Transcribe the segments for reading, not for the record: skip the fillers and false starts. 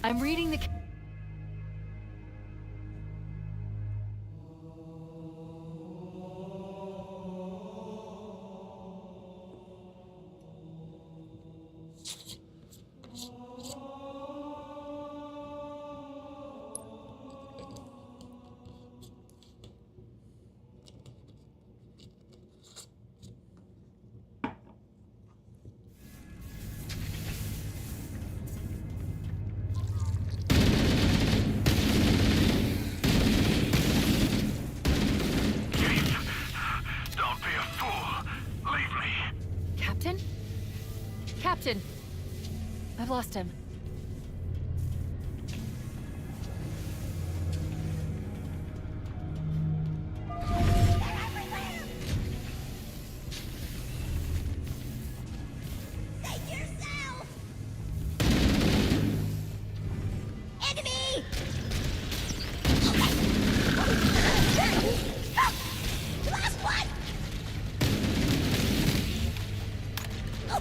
I'm reading the... Captain! I've lost him. Save yourself! Enemy! Okay. Last one! Oh.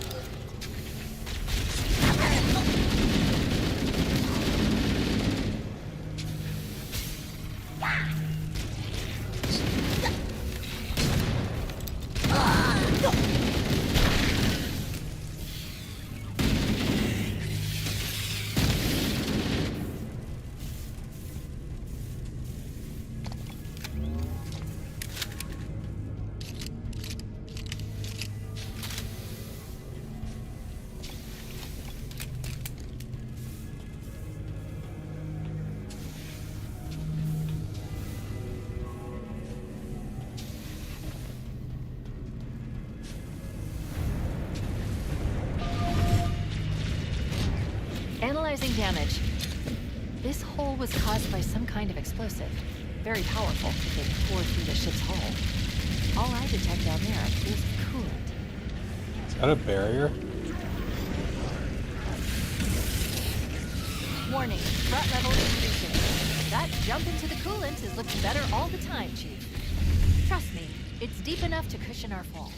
Analyzing damage. This hole was caused by some kind of explosive. Very powerful if it tore through the ship's hull. All I detect down there are pools of coolant. Is that a barrier? Warning, threat level increasing. That jump into the coolant is looking better all the time, Chief. Trust me, it's deep enough to cushion our fall.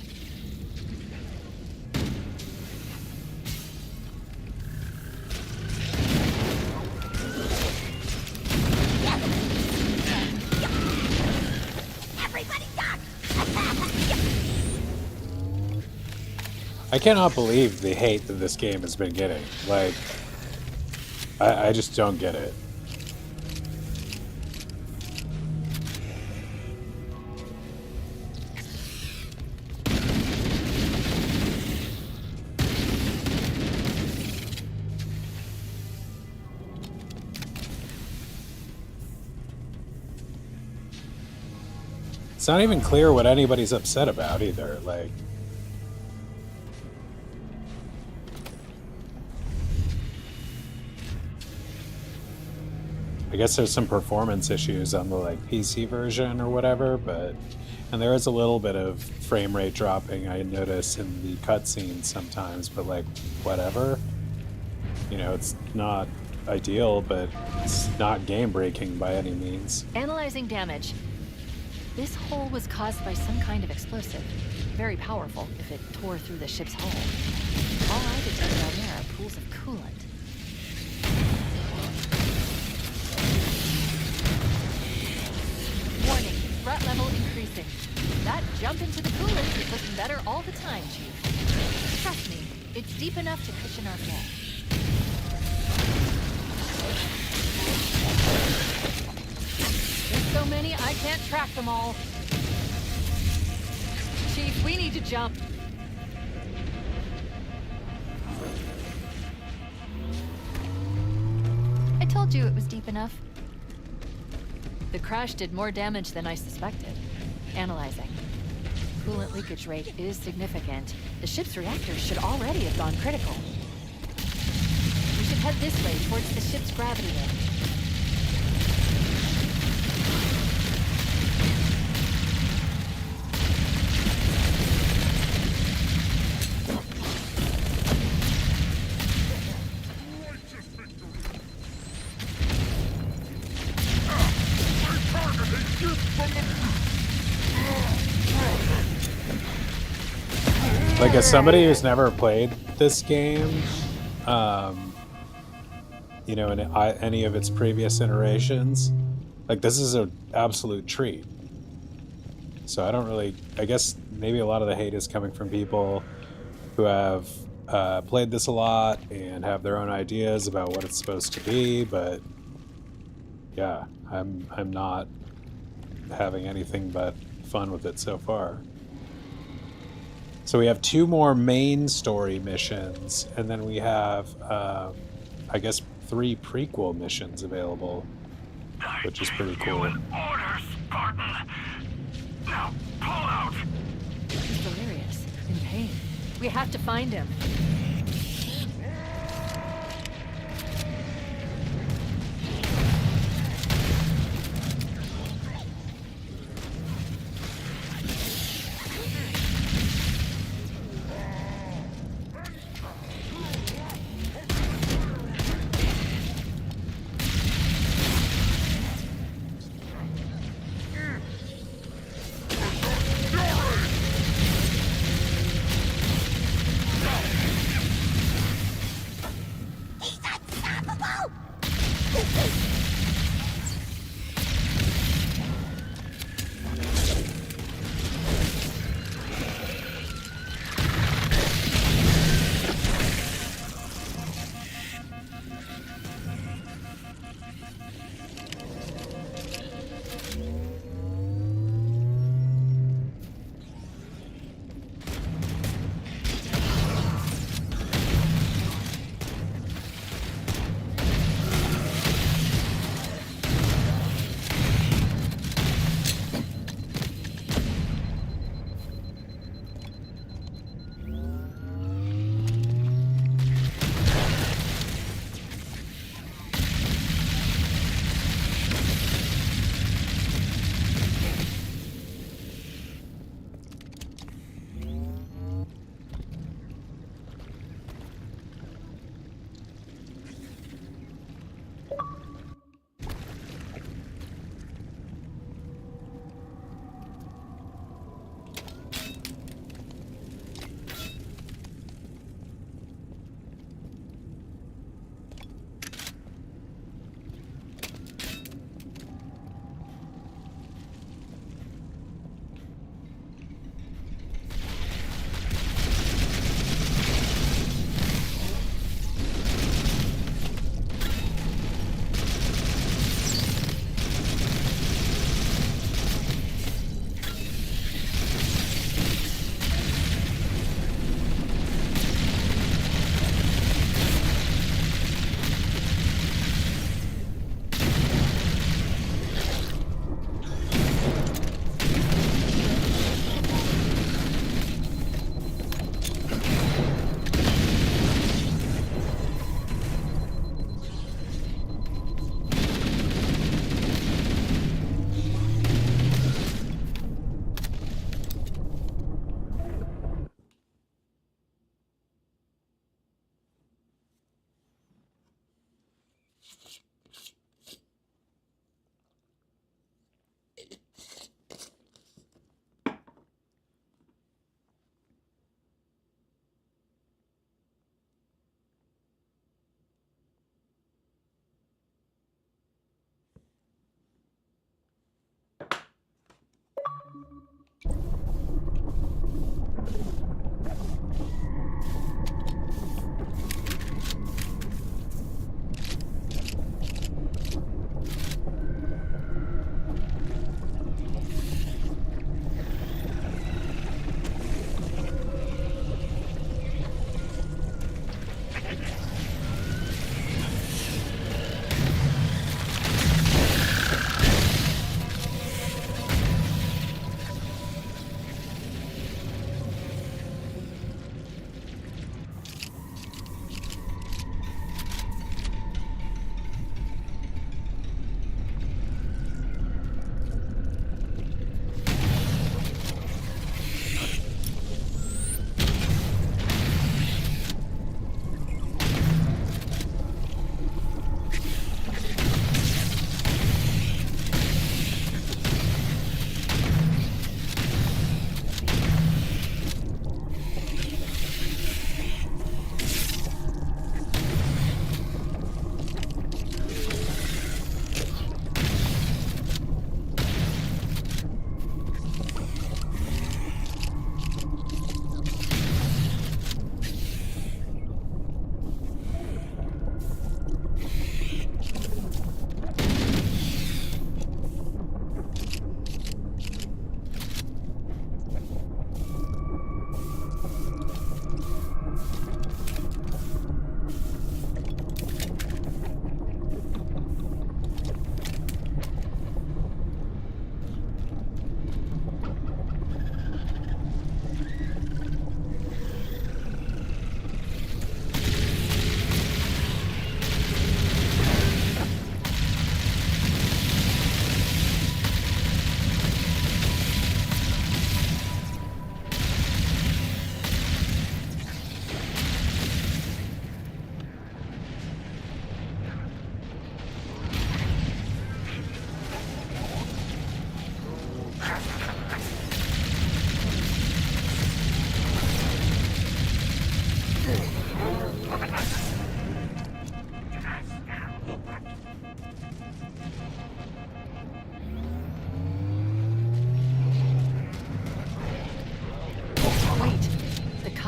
I cannot believe the hate that this game has been getting. Like, I just don't get it. It's not even clear what anybody's upset about either. Like, I guess there's some performance issues on the like PC version or whatever, but and there is a little bit of frame rate dropping I notice in the cutscenes sometimes, but like whatever. You know, it's not ideal, but it's not game breaking by any means. Analyzing damage. This hole was caused by some kind of explosive. Very powerful if it tore through the ship's hull. All I detect down there are pools of coolant. Warning, threat level increasing. That jump into the coolant is looking better all the time, Chief. Trust me, it's deep enough to cushion our fall. There's so many, I can't track them all. Chief, we need to jump. I told you it was deep enough. The crash did more damage than I suspected. Analyzing. Coolant leakage rate is significant. The ship's reactors should already have gone critical. We should head this way towards the ship's gravity ring. Like, as somebody who's never played this game, you know, in any of its previous iterations, like, this is an absolute treat. So I don't really, I guess maybe a lot of the hate is coming from people who have played this a lot and have their own ideas about what it's supposed to be, but yeah, I'm not having anything but fun with it so far. So we have 2 more main story missions, and then we have, I guess, 3 prequel missions available, which is pretty cool. Orders, Spartan. Now pull out. He's delirious, in pain. We have to find him.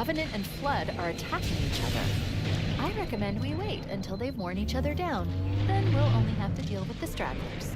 Covenant and Flood are attacking each other. I recommend we wait until they've worn each other down. Then we'll only have to deal with the stragglers.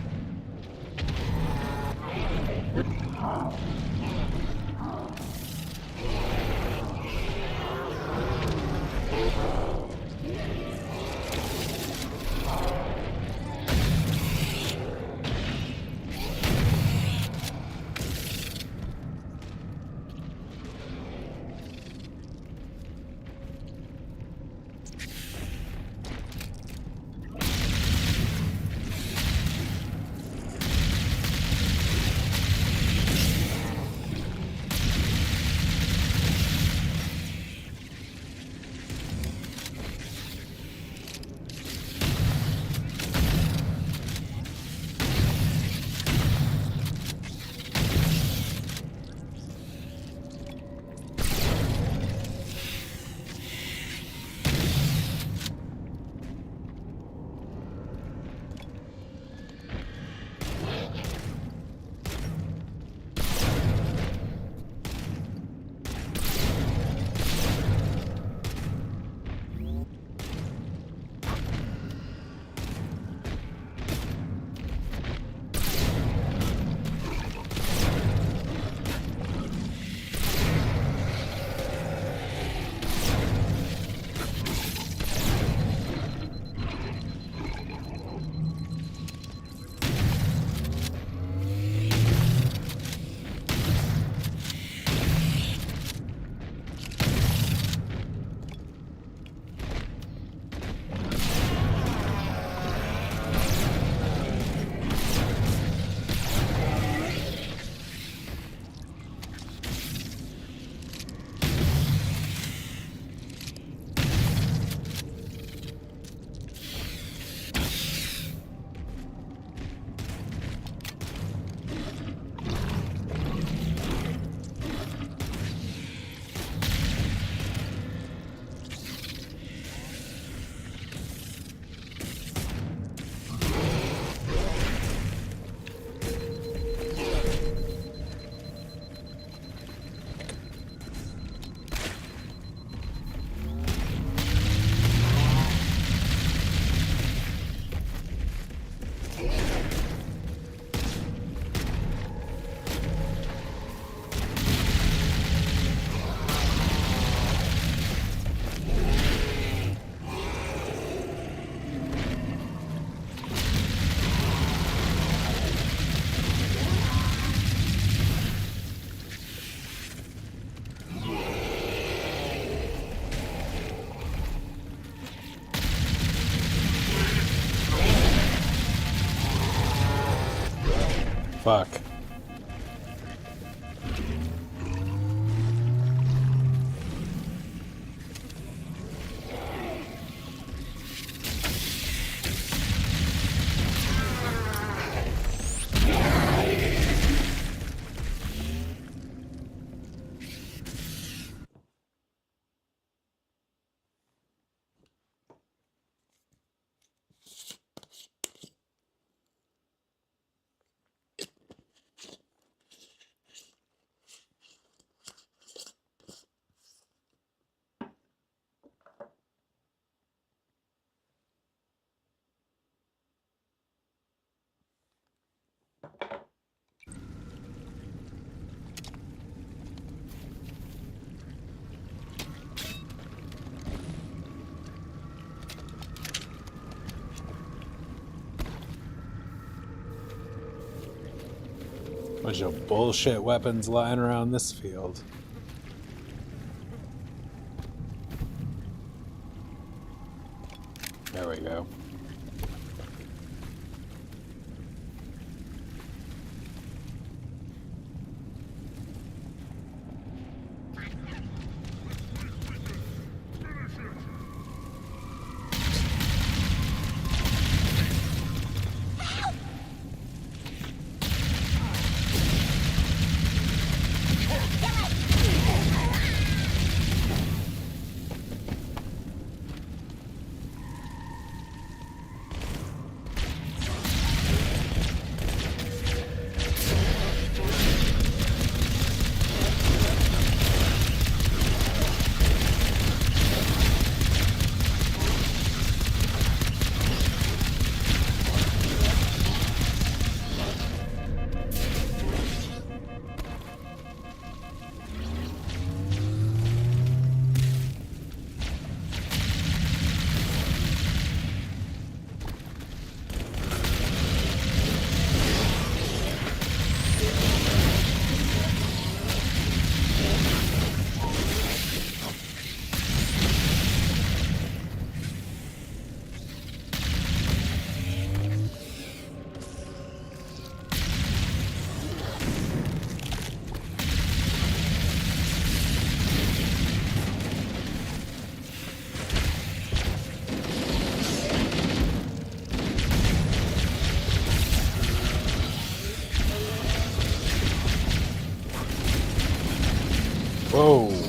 Fuck. Bunch of bullshit weapons lying around this field. There we go. Whoa.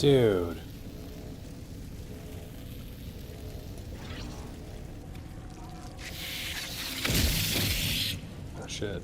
Dude. Oh shit.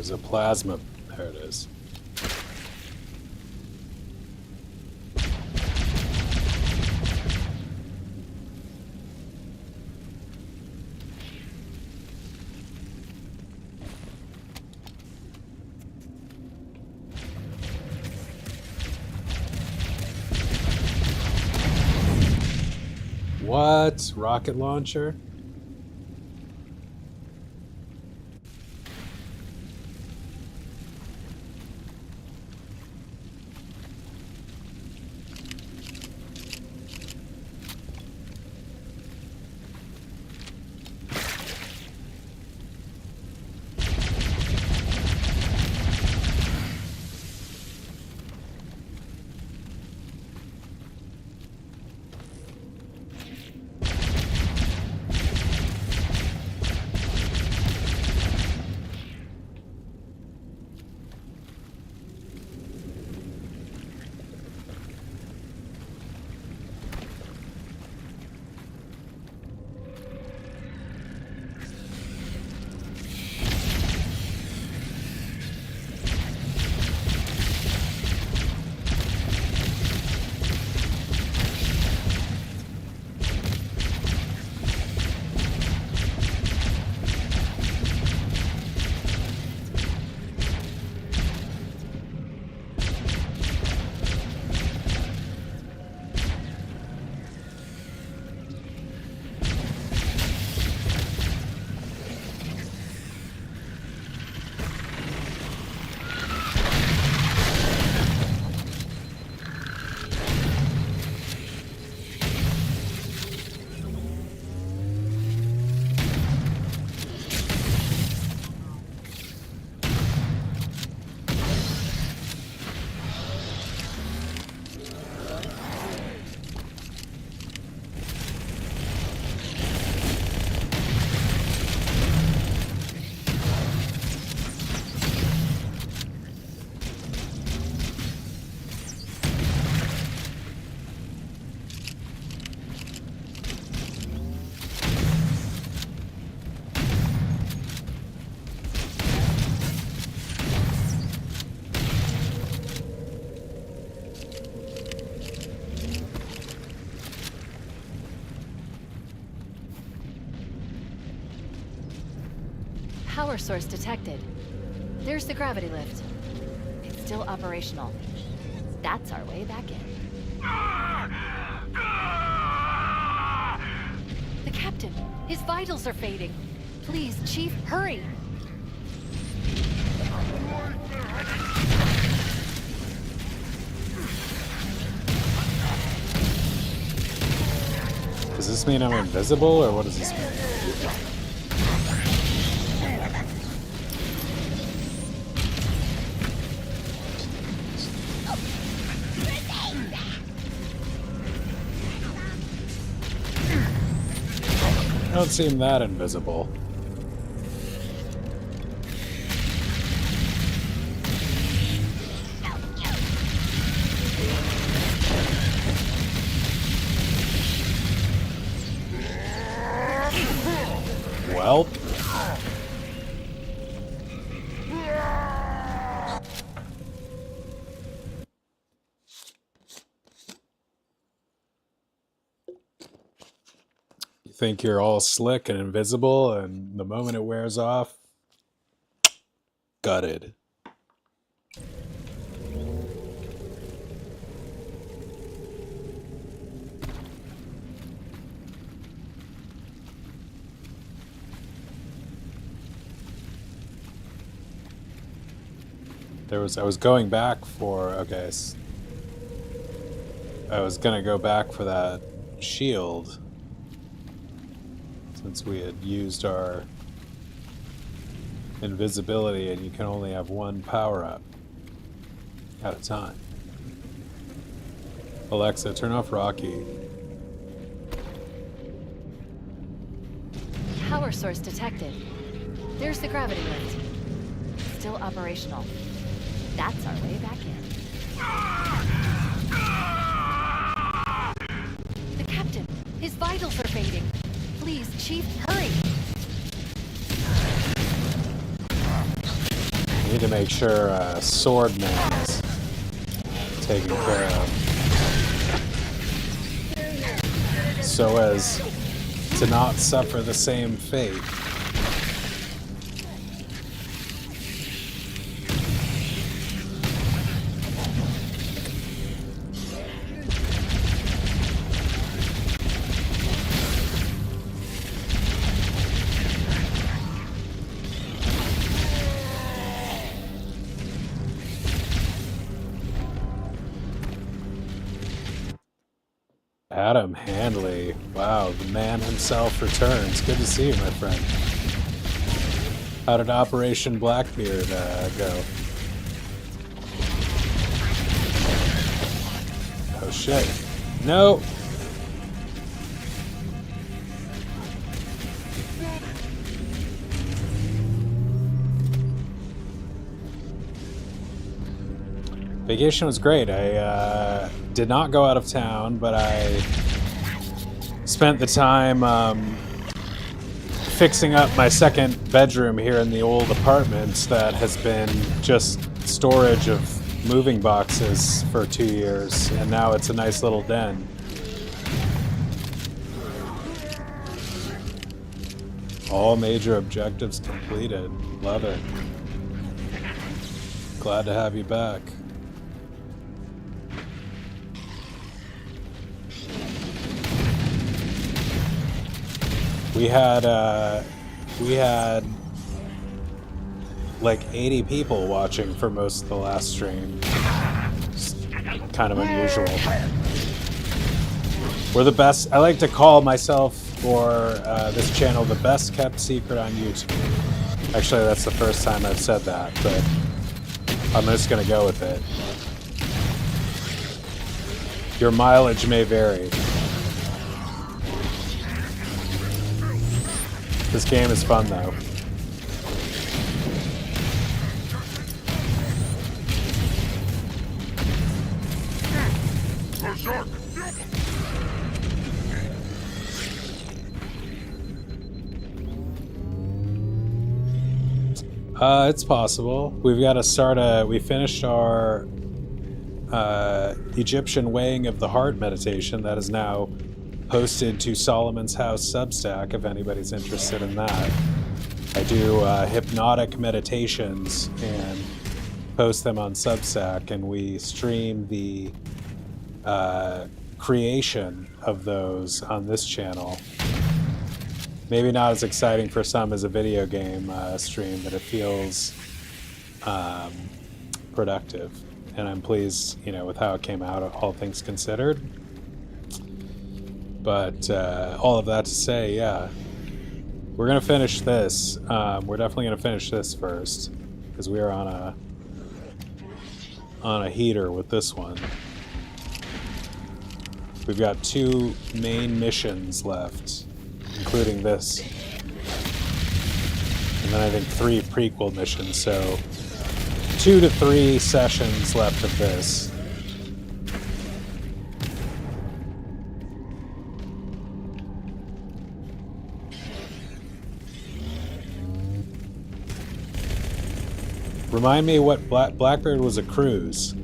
there's a plasma. There it is. What? Rocket launcher? Power source detected. There's the gravity lift. It's still operational. That's our way back in. The captain! His vitals are fading. Please, Chief, hurry! Does this mean I'm invisible, or what does this mean? I don't seem that invisible. Well. You think you're all slick and invisible, and the moment it wears off, gutted. I was going back for, okay, I was gonna go back for that shield, since we had used our invisibility, and you can only have one power-up at a time. Alexa, turn off Rocky. Power source detected. There's the gravity lift. Still operational. That's our way back in. The captain! His vitals are fading. Please, Chief, hurry! Need to make sure Swordman is taken care of, so as to not suffer the same fate. Adam Handley. Wow, the man himself returns. Good to see you, my friend. How did Operation Blackbeard go? Oh shit. No! Vacation was great. I did not go out of town, but I spent the time fixing up my second bedroom here in the old apartment that has been just storage of moving boxes for 2 years, and now it's a nice little den. All major objectives completed. Love it. Glad to have you back. We had like 80 people watching for most of the last stream. It's kind of unusual. We're the best. I like to call myself or this channel the best kept secret on YouTube. Actually, that's the first time I've said that, but I'm just gonna go with it. Your mileage may vary. This game is fun, though. It's possible. We've got to start we finished our Egyptian weighing of the heart meditation that is now posted to Solomon's House Substack, if anybody's interested in that. I do hypnotic meditations and post them on Substack, and we stream the creation of those on this channel. Maybe not as exciting for some as a video game stream, but it feels productive. And I'm pleased, with how it came out, all things considered. But all of that to say, yeah, we're gonna finish this. We're definitely gonna finish this first, because we are on a heater with this one. We've got 2 main missions left, including this, and then I think 3 prequel missions. So 2 to 3 sessions left of this. Remind me what Blackbeard was a cruise.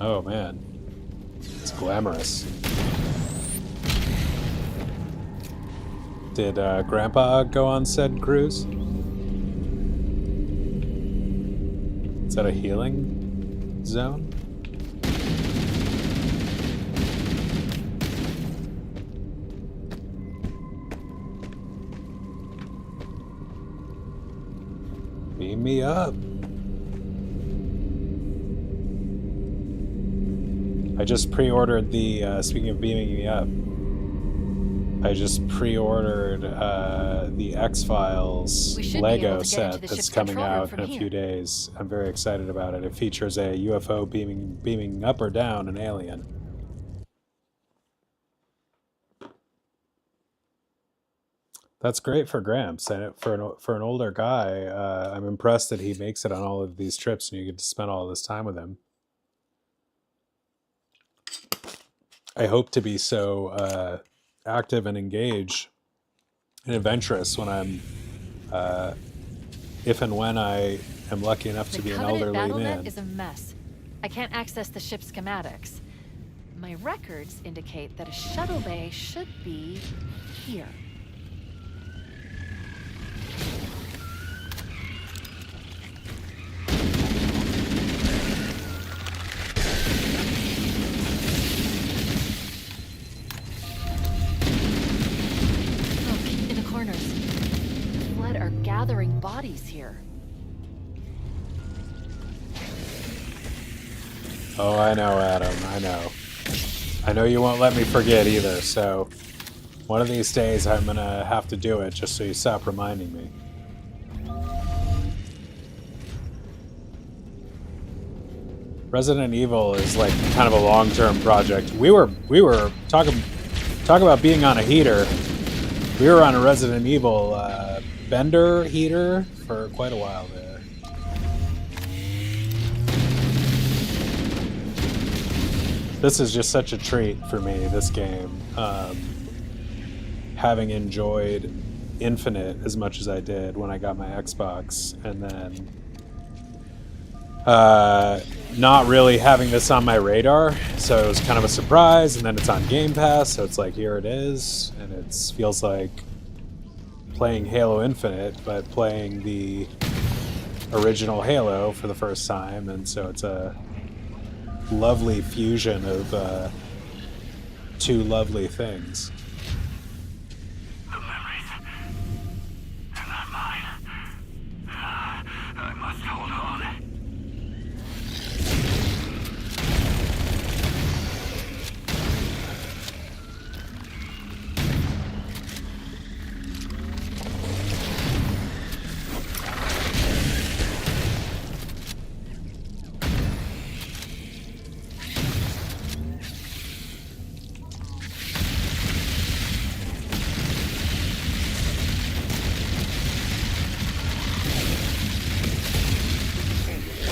Oh man, it's glamorous. Did Grandpa go on said cruise? Is that a healing zone? Beam me up. I just pre-ordered the, speaking of beaming me up, I just pre-ordered the X-Files We should be Lego able to get into set the that's ship's coming control room out from in a here. few days. I'm very excited about it. It features a UFO beaming up or down an alien. That's great for Gramps, and for an older guy, I'm impressed that he makes it on all of these trips, and you get to spend all this time with him. I hope to be so active and engaged and adventurous when I'm, if and when I am lucky enough to The be an Covenant elderly battle man. net is a mess. I can't access the ship's schematics. My records indicate that a shuttle bay should be here. Look, in the corners. The Flood are gathering bodies here. Oh, I know, Adam. I know. I know you won't let me forget either, so one of these days I'm gonna have to do it just so you stop reminding me. Resident Evil is like kind of a long-term project. We were talking about being on a heater. We were on a Resident Evil Bender heater for quite a while there. This is just such a treat for me, this game. Having enjoyed Infinite as much as I did when I got my Xbox, and then not really having this on my radar, so it was kind of a surprise, and then it's on Game Pass, so it's like, here it is, and it feels like playing Halo Infinite, but playing the original Halo for the first time, and so it's a lovely fusion of two lovely things. The memories. They're not mine. I must hold on.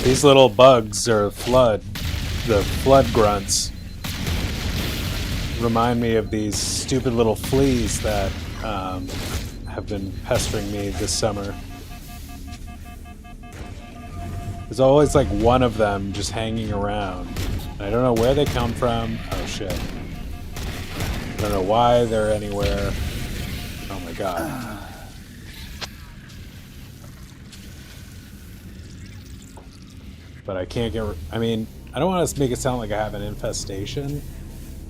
These little bugs are the flood grunts, remind me of these stupid little fleas that have been pestering me this summer. There's always like one of them just hanging around. I don't know where they come from. Oh shit. I don't know why they're anywhere. Oh my god. But I can't get... I mean, I don't want to make it sound like I have an infestation.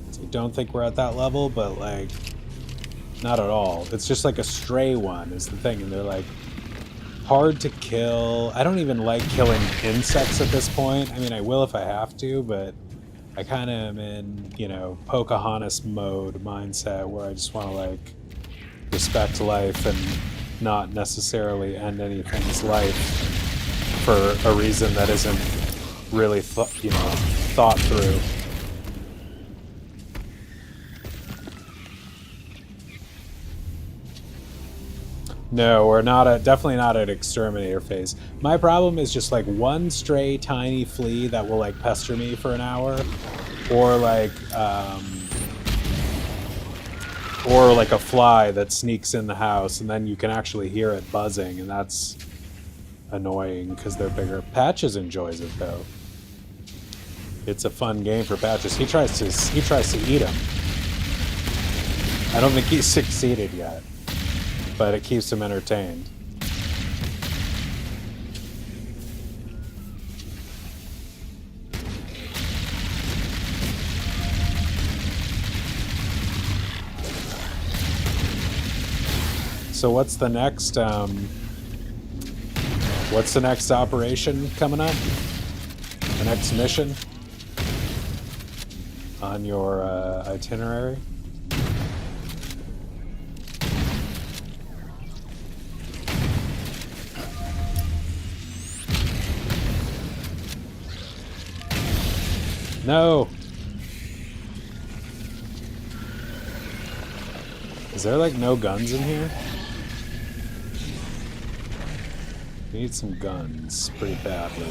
I don't think we're at that level, but like, not at all. It's just like a stray one is the thing, and they're like hard to kill. I don't even like killing insects at this point. I mean, I will if I have to, but I kind of am in, you know, Pocahontas mode mindset where I just want to like respect life and not necessarily end anything's life for a reason that isn't really thought through. No, we're not definitely not at exterminator phase. My problem is just like one stray tiny flea that will like pester me for an hour, or like a fly that sneaks in the house and then you can actually hear it buzzing, and that's annoying because they're bigger. Patches enjoys it though. It's a fun game for Patches. He tries to eat him. I don't think he's succeeded yet, but it keeps him entertained. So what's the next operation coming up? The next mission? on your itinerary? No! Is there like no guns in here? We need some guns pretty badly.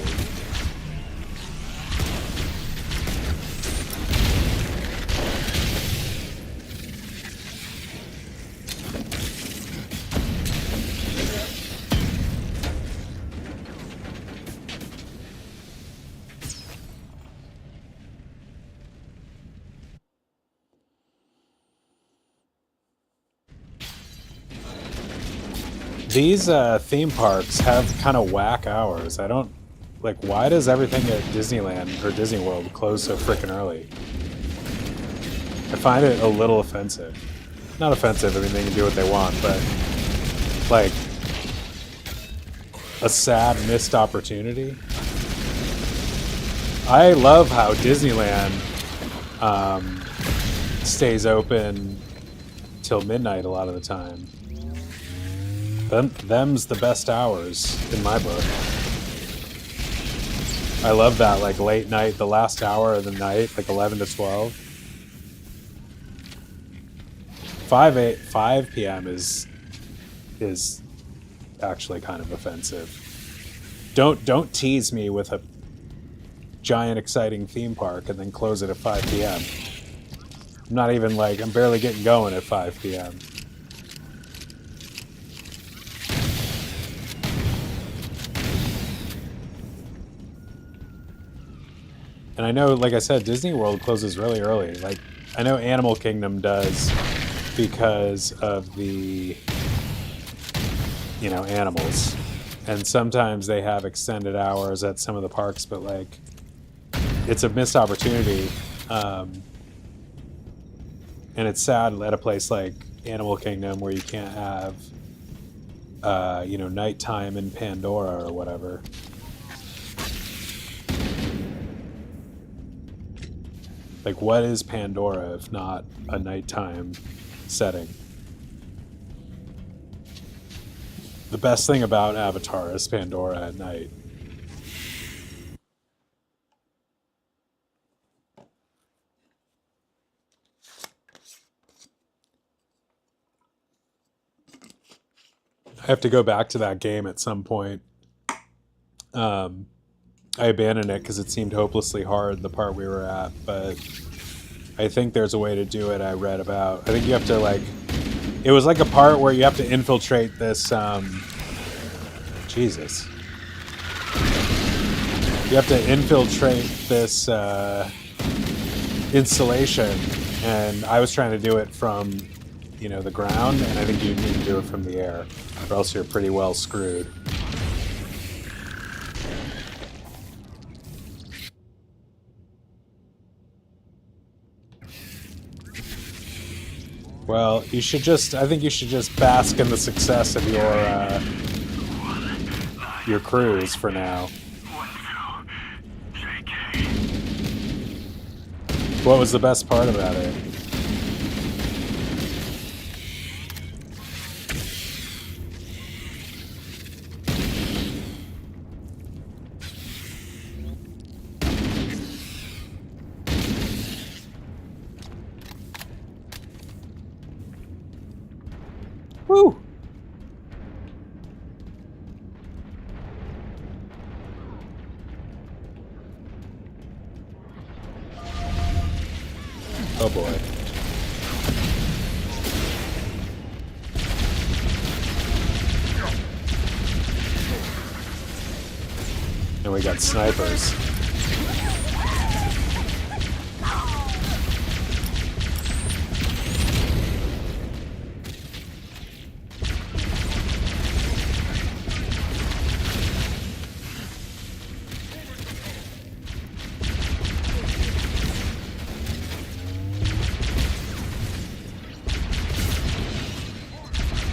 These theme parks have kind of whack hours. I don't... Like, why does everything at Disneyland or Disney World close so freaking early? I find it a little offensive. Not offensive, I mean, they can do what they want, but... Like... A sad missed opportunity. I love how Disneyland stays open till midnight a lot of the time. Them's the best hours in my book. I love that, like late night, the last hour of the night, like 11 to 12. 5 p.m. is actually kind of offensive. Don't tease me with a giant exciting theme park and then close it at 5 p.m. I'm not even like, I'm barely getting going at 5 p.m. And I know, like I said, Disney World closes really early. Like, I know Animal Kingdom does because of the, you know, animals. And sometimes they have extended hours at some of the parks, but, like, it's a missed opportunity. And it's sad at a place like Animal Kingdom where you can't have, you know, nighttime in Pandora or whatever. Like, what is Pandora if not a nighttime setting? The best thing about Avatar is Pandora at night. I have to go back to that game at some point. I abandoned it because it seemed hopelessly hard, the part we were at, but I think there's a way to do it I read about. I think you have to, like... It was like a part where you have to infiltrate this, Jesus. You have to infiltrate this, installation, and I was trying to do it from, you know, the ground, and I think you need to do it from the air, or else you're pretty well screwed. Well, you should just, I think you should just bask in the success of your cruise for now. What was the best part about it? Woo! Oh boy. And we got snipers.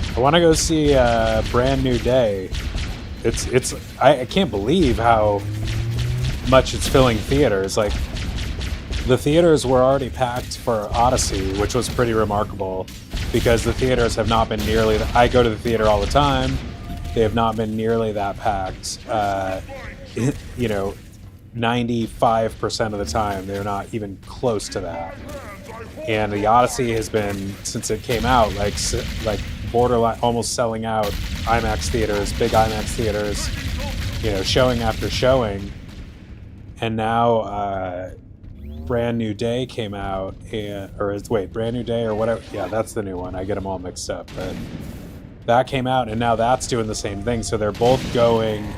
I want to go see Brand New Day. I can't believe how much it's filling theaters. Like, the theaters were already packed for Odyssey, which was pretty remarkable because the theaters have not been nearly. I go to the theater all the time. They have not been nearly that packed. 95% of the time, they're not even close to that. And the Odyssey has been, since it came out, like borderline, almost selling out IMAX theaters, big IMAX theaters, showing after showing. And now Brand New Day came out, Brand New Day or whatever. Yeah, that's the new one. I get them all mixed up. But that came out, and now that's doing the same thing. So they're both going.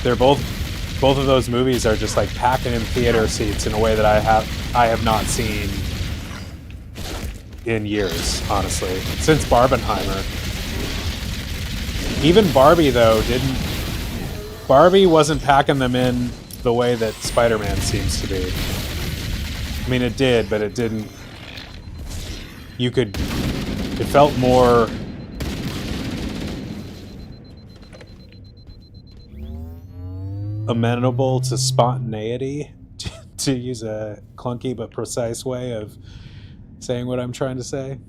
Both of those movies are just like packing in theater seats in a way that I have not seen in years, honestly, since Barbenheimer. Even Barbie though Barbie wasn't packing them in the way that Spider-Man seems to be. I mean, it did, but it didn't. It felt more. Amenable to spontaneity, to use a clunky but precise way of saying what I'm trying to say.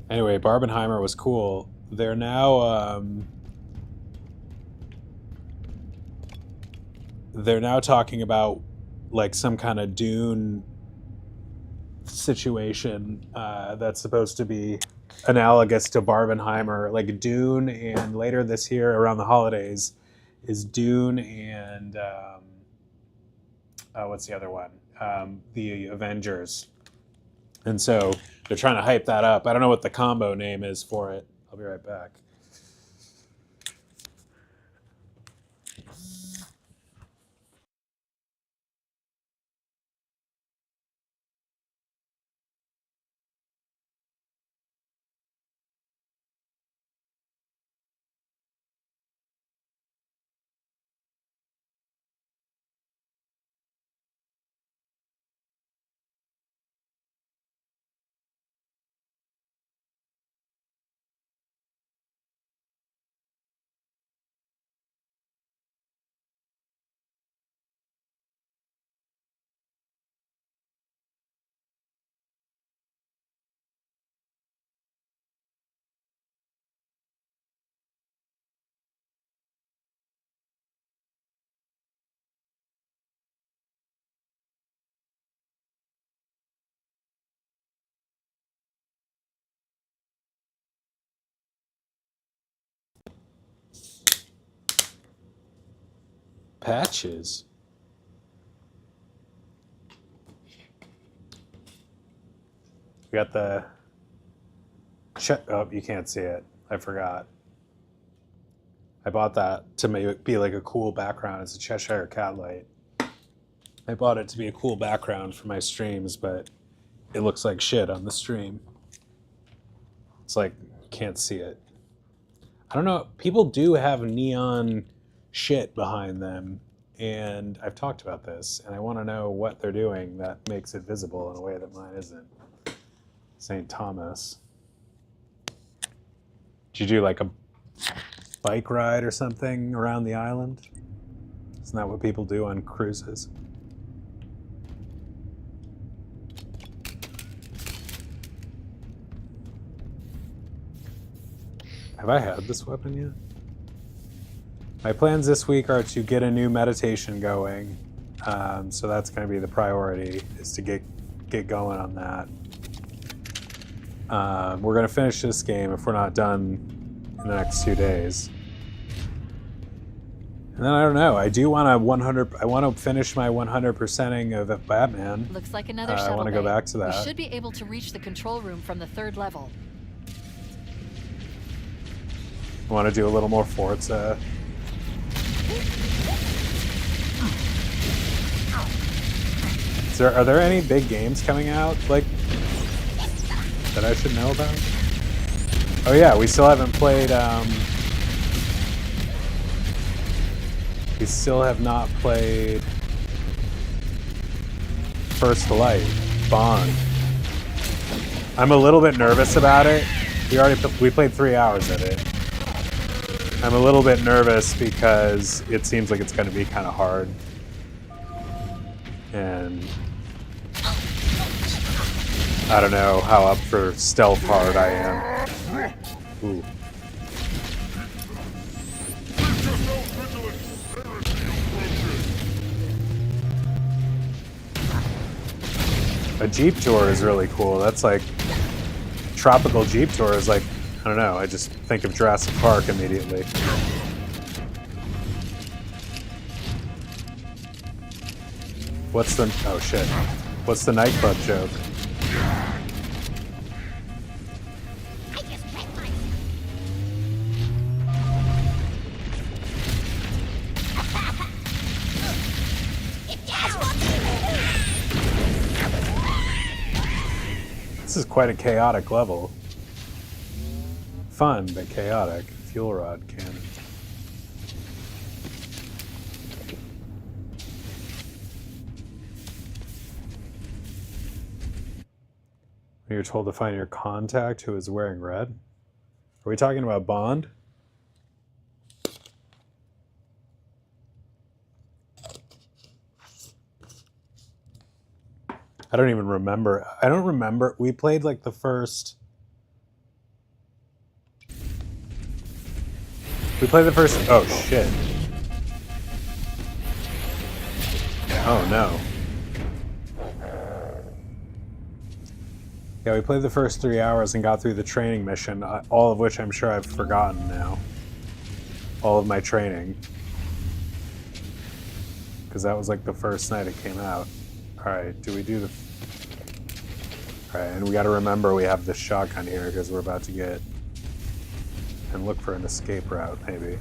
Anyway, Barbenheimer was cool. They're now talking about like some kind of Dune situation that's supposed to be analogous to Barbenheimer, like Dune, and later this year around the holidays is Dune and what's the other one? The Avengers. And so they're trying to hype that up. I don't know what the combo name is for it. I'll be right back. Patches. We got the. Oh, you can't see it. I forgot. I bought that to be like a cool background. It's a Cheshire Cat light. I bought it to be a cool background for my streams, but it looks like shit on the stream. It's like, can't see it. I don't know. People do have neon shit behind them, and I've talked about this, and I want to know what they're doing that makes it visible in a way that mine isn't. St. Thomas. Did you do like a bike ride or something around the island? Isn't that what people do on cruises? Have I had this weapon yet? My plans this week are to get a new meditation going. So that's going to be the priority, is to get going on that. We're going to finish this game if we're not done in the next 2 days. And then I don't know. I do want to I want to finish my 100%ing of Batman. Looks like another shuttle I want to go bay. back to that. We should be able to reach the control room from the 3rd level. I want to do a little more Forza. Are there any big games coming out like that I should know about? Oh yeah, we still haven't played. We still have not played First Light, Bond. I'm a little bit nervous about it We played 3 hours of it. I'm a little bit nervous because it seems like it's going to be kind of hard. And I don't know how up for stealth hard I am. Ooh. A Jeep tour is really cool. That's like tropical Jeep tour is like, I don't know, I just think of Jurassic Park immediately. What's the, oh shit. What's the nightclub joke? I just wrecked myself. It just won't This is quite a chaotic level. Fun, but chaotic. Fuel rod cannon. You're told to find your contact who is wearing red. Are we talking about Bond? I don't even remember. I don't remember. We played like the first... We played the first... Oh, shit. Oh, no. Yeah, we played the first 3 hours and got through the training mission, all of which I'm sure I've forgotten now. All of my training. Because that was like the first night it came out. Alright, do we do the... Alright, and we gotta remember we have this shotgun here because we're about to get... And look for an escape route, maybe.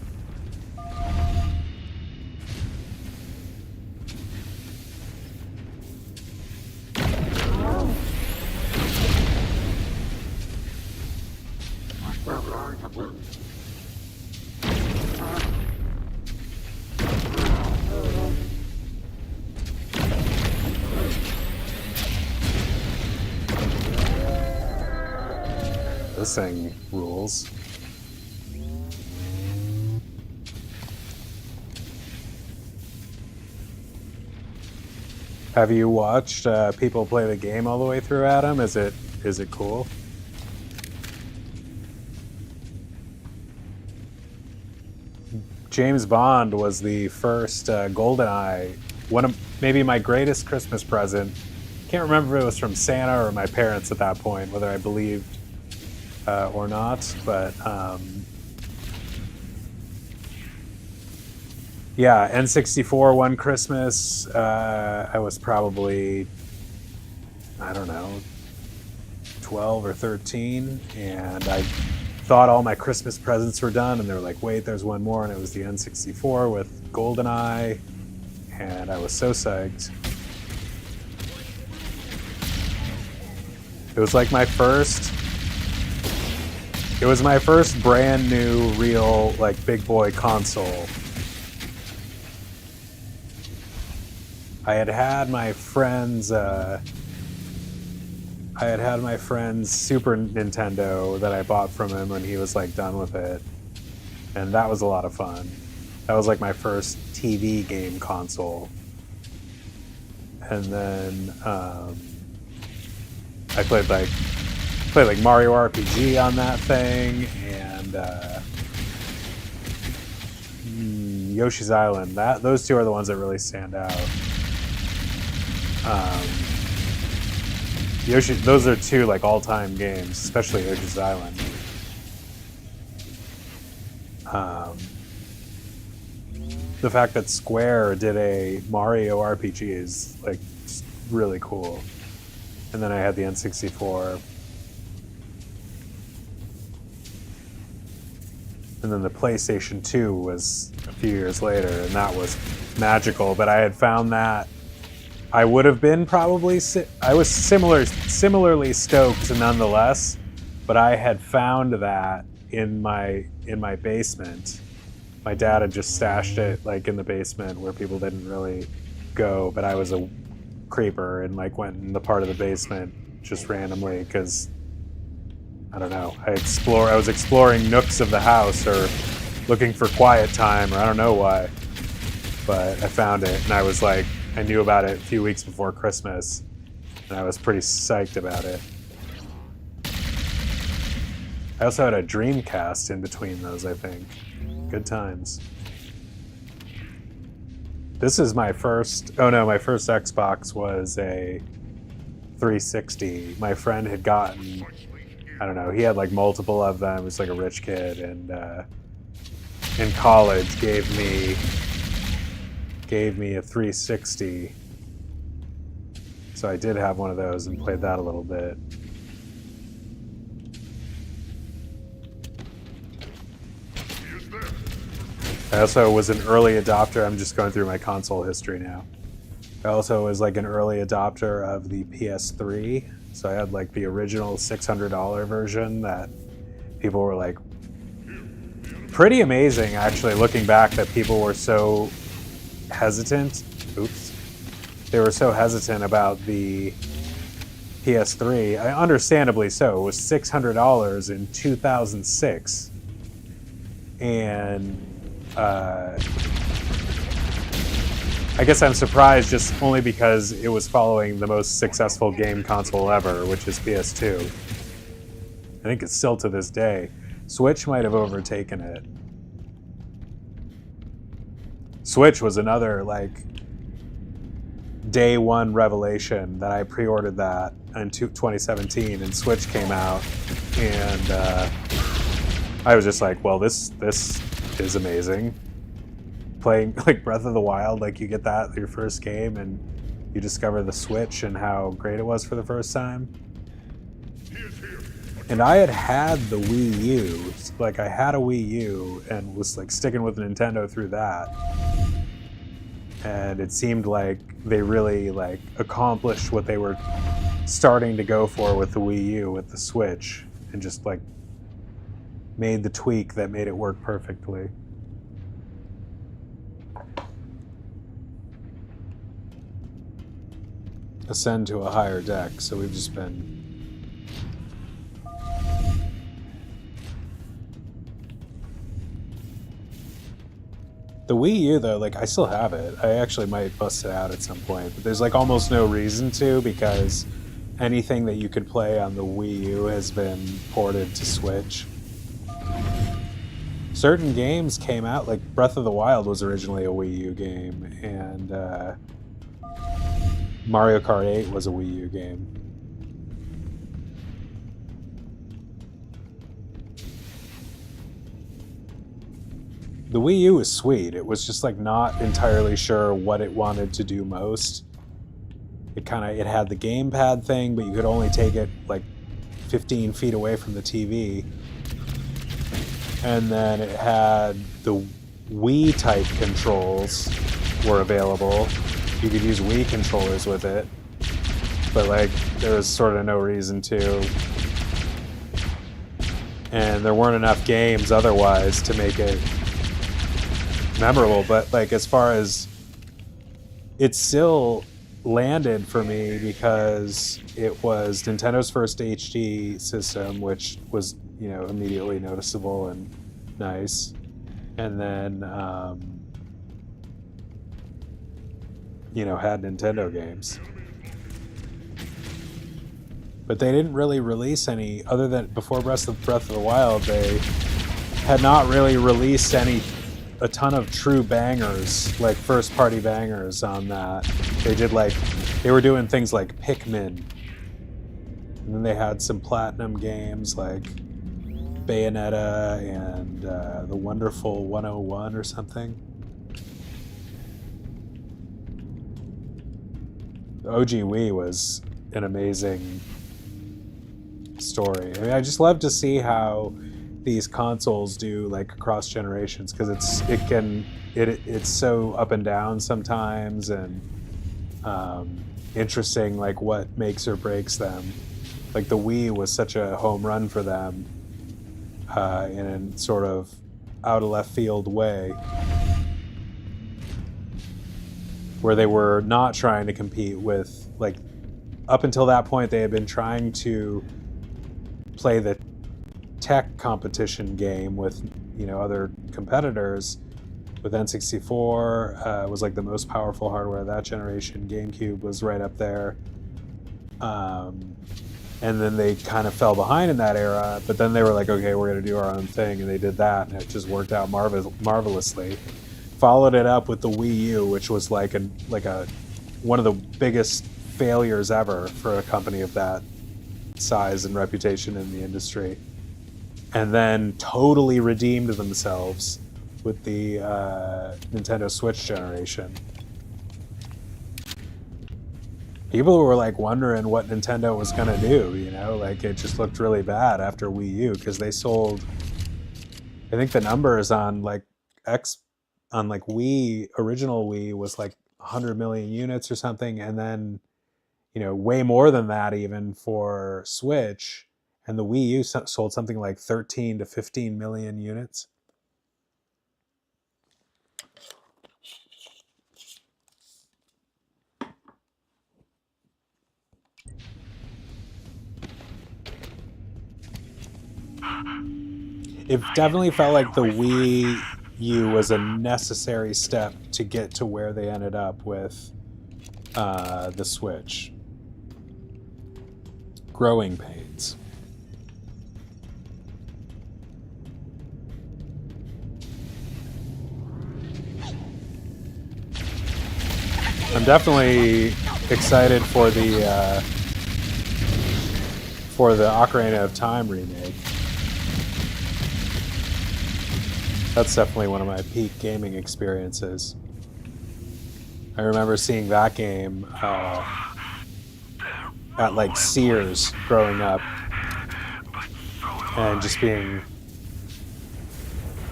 This thing rules. Have you watched people play the game all the way through, Adam? Is it cool? James Bond was the first GoldenEye, one of maybe my greatest Christmas present. Can't remember if it was from Santa or my parents at that point, whether I believed or not, but yeah, N64 one Christmas, I was probably, I don't know, 12 or 13, and I thought all my Christmas presents were done, and they were like, wait, there's one more, and it was the N64 with GoldenEye, and I was so psyched. It was like my first... It was my first brand new, real, like, big boy console. I had my friend's Super Nintendo that I bought from him when he was like done with it, and that was a lot of fun. That was like my first TV game console, and then I played like Mario RPG on that thing, and Yoshi's Island. Those two are the ones that really stand out. Those are two like all-time games, especially Yoshi's Island. The fact that Square did a Mario RPG is like really cool. And then I had the N64. And then the PlayStation 2 was a few years later, and that was magical. But I had found that I would have been probably... I was similarly stoked nonetheless, but I had found that in my basement. My dad had just stashed it like in the basement where people didn't really go, but I was a creeper and like went in the part of the basement just randomly because I don't know. I was exploring nooks of the house or looking for quiet time, or I don't know why. But I found it, and I was like, I knew about it a few weeks before Christmas, and I was pretty psyched about it. I also had a Dreamcast in between those, I think. Good times. This is my first... Oh no, my first Xbox was a 360. My friend had gotten... I don't know, he had like multiple of them. He was like a rich kid, and in college gave me a 360. So I did have one of those and played that a little bit. I also was an early adopter. I'm just going through my console history now. I also was like an early adopter of the PS3. So I had like the original $600 version that people were like, pretty amazing actually, looking back, that people were so hesitant. Oops. They were so hesitant about the PS3. Understandably so. It was $600 in 2006. And I guess I'm surprised just only because it was following the most successful game console ever, which is PS2. I think it's still to this day. Switch might have overtaken it. Switch was another like day one revelation that I pre-ordered that in 2017, and Switch came out, and I was just like, well, this is amazing. Playing like Breath of the Wild, like you get that your first game and you discover the Switch and how great it was for the first time. And I had the Wii U, like I had a Wii U and was like sticking with Nintendo through that. And it seemed like they really like accomplished what they were starting to go for with the Wii U, with the Switch, and just like made the tweak that made it work perfectly. Ascend to a higher deck, so we've just been... The Wii U, though, like, I still have it. I actually might bust it out at some point, but there's, like, almost no reason to, because anything that you could play on the Wii U has been ported to Switch. Certain games came out, like Breath of the Wild was originally a Wii U game, and Mario Kart 8 was a Wii U game. The Wii U was sweet. It was just like not entirely sure what it wanted to do most. It had the gamepad thing, but you could only take it like 15 feet away from the TV. And then it had the Wii type controls were available. You could use Wii controllers with it, but like there was sort of no reason to. And there weren't enough games otherwise to make it memorable. But like as far as it still landed for me because it was Nintendo's first HD system, which was, you know, immediately noticeable and nice. And then you know, had Nintendo games. But they didn't really release any, other than before Breath of the Wild, they had not really released a ton of true bangers, like first party bangers on that. They were doing things like Pikmin. And then they had some platinum games like Bayonetta and The Wonderful 101 or something. OG Wii was an amazing story. I mean, I just love to see how these consoles do like across generations, because it's so up and down sometimes, and interesting like what makes or breaks them. Like the Wii was such a home run for them in a sort of out of left field way, where they were not trying to compete with, like, up until that point they had been trying to play the tech competition game with, you know, other competitors. With N64 was like the most powerful hardware of that generation. GameCube was right up there. And then they kind of fell behind in that era, but then they were like, okay, we're going to do our own thing, and they did that, and it just worked out marvelously. Followed it up with the Wii U, which was like a one of the biggest failures ever for a company of that size and reputation in the industry. And then totally redeemed themselves with the Nintendo Switch generation. People were like wondering what Nintendo was gonna do, you know, like it just looked really bad after Wii U because they sold, I think the numbers on like Wii, original Wii was like 100 million units or something, and then, you know, way more than that even for Switch, and the Wii U sold something like 13 to 15 million units. It definitely felt like the Wii U was a necessary step to get to where they ended up with the Switch. Growing pains. I'm definitely excited for the Ocarina of Time remake. That's definitely one of my peak gaming experiences. I remember seeing that game at like Sears growing up and just being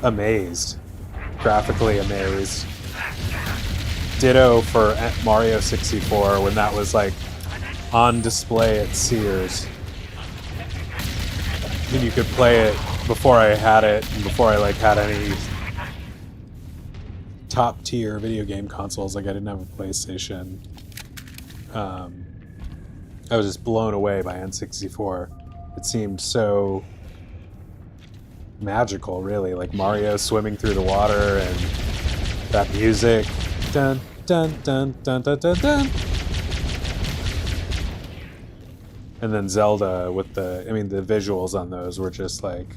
amazed, graphically amazed. Ditto for Mario 64 when that was like on display at Sears. And you could play it before I had it and before I like had any top tier video game consoles. Like I didn't have a PlayStation. I was just blown away by N64. It seemed so magical, really, like Mario swimming through the water and that music. Dun dun dun dun dun dun dun. And then Zelda with the visuals on those were just like,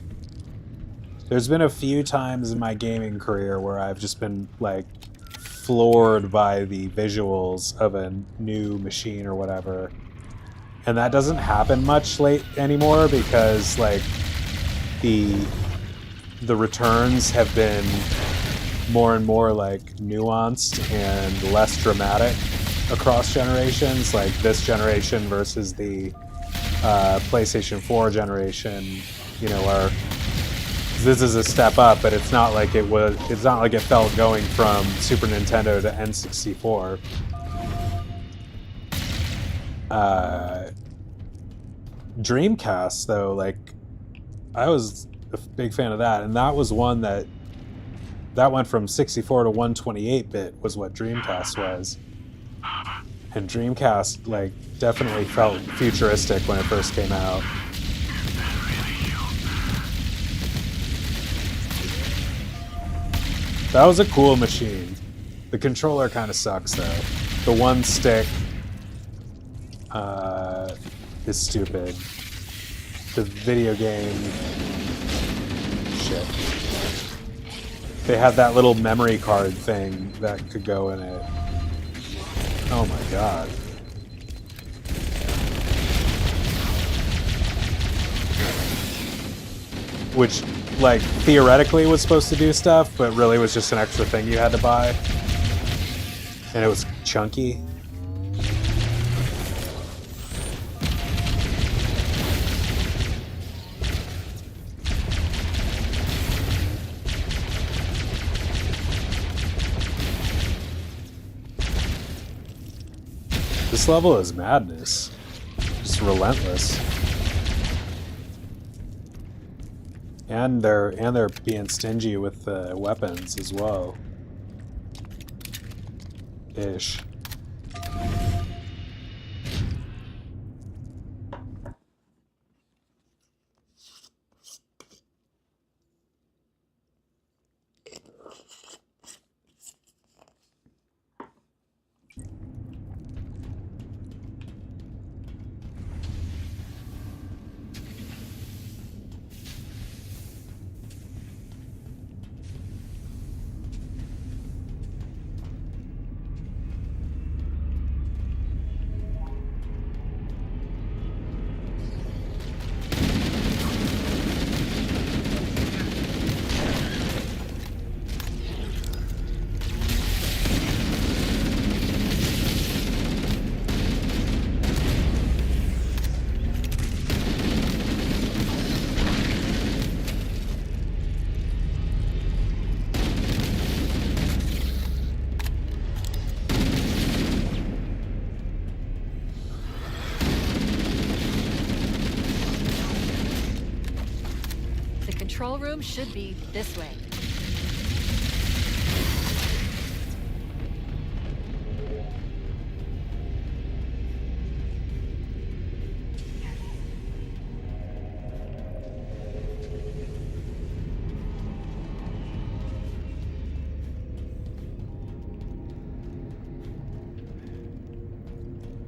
there's been a few times in my gaming career where I've just been like floored by the visuals of a new machine or whatever. And that doesn't happen much late anymore because like the returns have been more and more like nuanced and less dramatic across generations. Like this generation versus the PlayStation 4 generation, you know, are, this is a step up, but it's not like it felt going from Super Nintendo to N64. Dreamcast though, like I was a big fan of that, and that was one that went from 64 to 128-bit was what Dreamcast was. And Dreamcast like definitely felt futuristic when it first came out. That was a cool machine. The controller kind of sucks though. The one stick is stupid. The video game shit. They had that little memory card thing that could go in it. Oh my god. Which, like, theoretically was supposed to do stuff, but really was just an extra thing you had to buy. And it was chunky. This level is madness. Just relentless. And they're being stingy with the weapons as well. Ish. control room should be this way.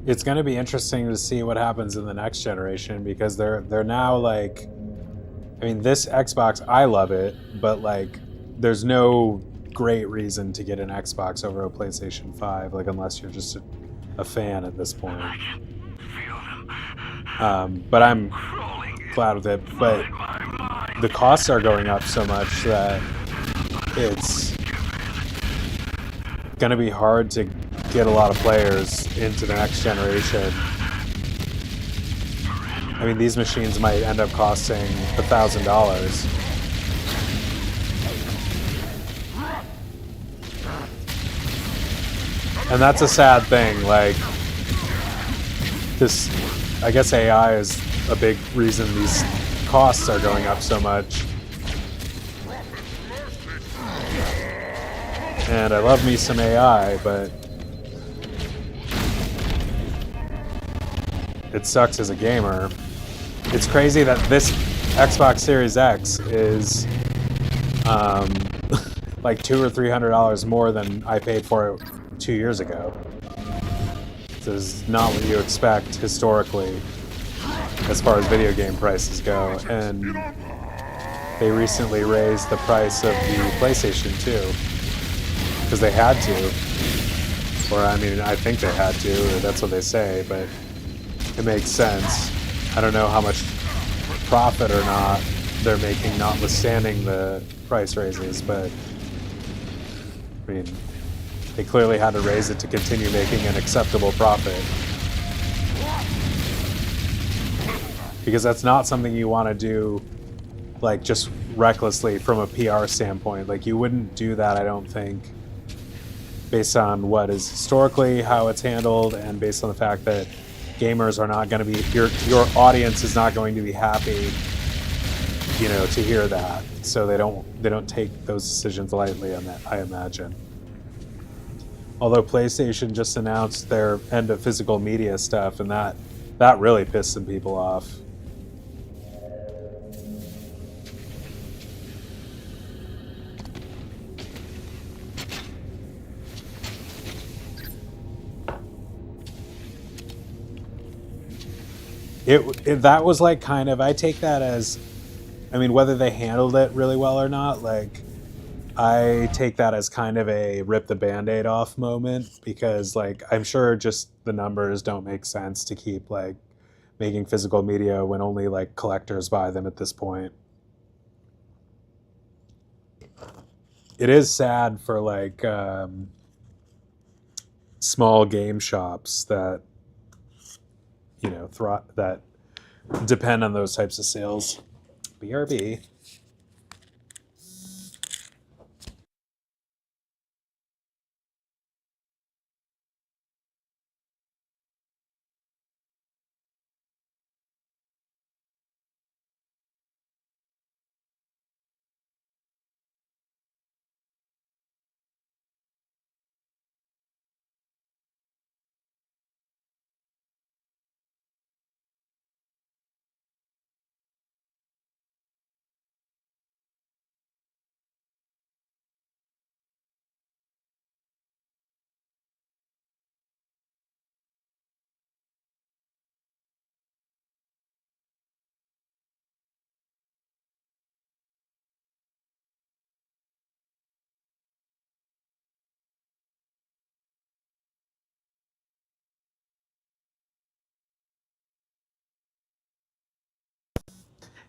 It's going to be interesting to see what happens in the next generation, because they're now like, I mean, this Xbox, I love it, but like there's no great reason to get an Xbox over a PlayStation 5, like unless you're just a fan at this point. I can feel them But I'm crawling glad with it. But inside my mind. the costs are going up so much that it's going to be hard to get a lot of players into the next generation. I mean, these machines might end up costing $1,000. And that's a sad thing. Like, this, I guess AI is a big reason these costs are going up so much. And I love me some AI, but it sucks as a gamer. It's crazy that this Xbox Series X is like $200 or $300 more than I paid for it 2 years ago. This is not what you expect historically as far as video game prices go. And they recently raised the price of the PlayStation 2 because they had to. Or I mean, I think they had to, or that's what they say, but it makes sense. I don't know how much profit or not they're making, notwithstanding the price raises, but I mean, they clearly had to raise it to continue making an acceptable profit. Because that's not something you want to do, like, just recklessly from a PR standpoint. Like, you wouldn't do that, I don't think, based on what is historically how it's handled, and based on the fact that gamers are not going to be, your audience is not going to be happy, you know, to hear that. So they don't take those decisions lightly on that, I imagine. Although PlayStation just announced their end of physical media stuff, and that really pissed some people off. That was like kind of, I take that as, I mean, whether they handled it really well or not, like, I take that as kind of a rip the Band-Aid off moment, because like, I'm sure just the numbers don't make sense to keep like making physical media when only like collectors buy them at this point. It is sad for like small game shops that, you know, that depend on those types of sales. BRB.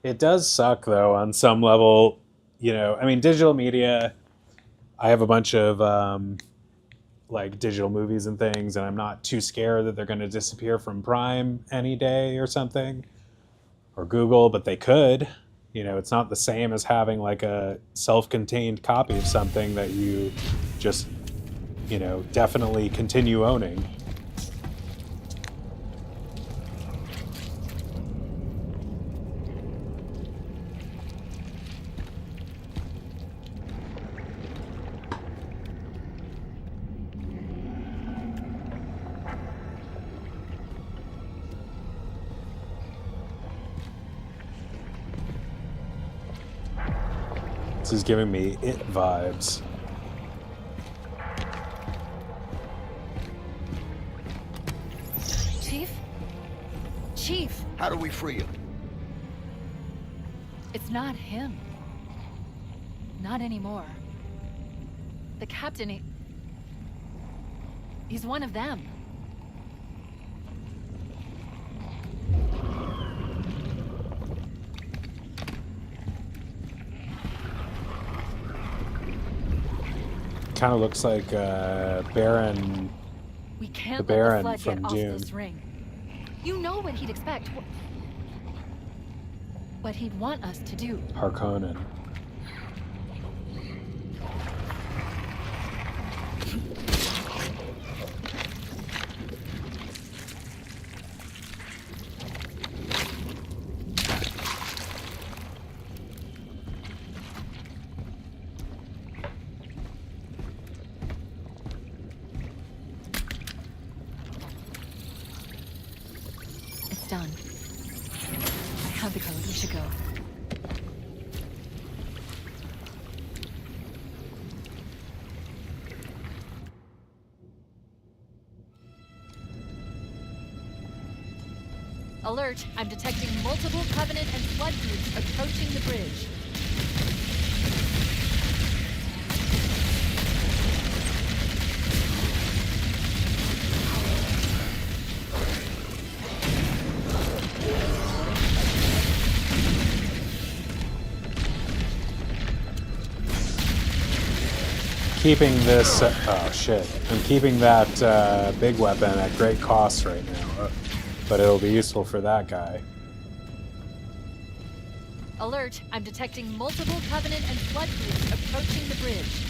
It does suck, though, on some level. You know, I mean, digital media, I have a bunch of like digital movies and things, and I'm not too scared that they're going to disappear from Prime any day or something, or Google, but they could. You know, it's not the same as having like a self-contained copy of something that you just, you know, definitely continue owning. This is giving me It vibes. Chief? Chief, How do we free him? it's not him. Not anymore. The captain, he's one of them. Kind of looks like Baron. We can't The let Baron the flood from get off Dune. this ring. You know what he'd expect. What he'd want us to do. Harkonnen. It's done. I have the code. We should go. Alert! I'm detecting multiple Covenant and Flood groups approaching the bridge. Keeping this, oh shit, I'm keeping that big weapon at great cost right now, but it'll be useful for that guy. Alert! I'm detecting multiple Covenant and Flood groups approaching the bridge.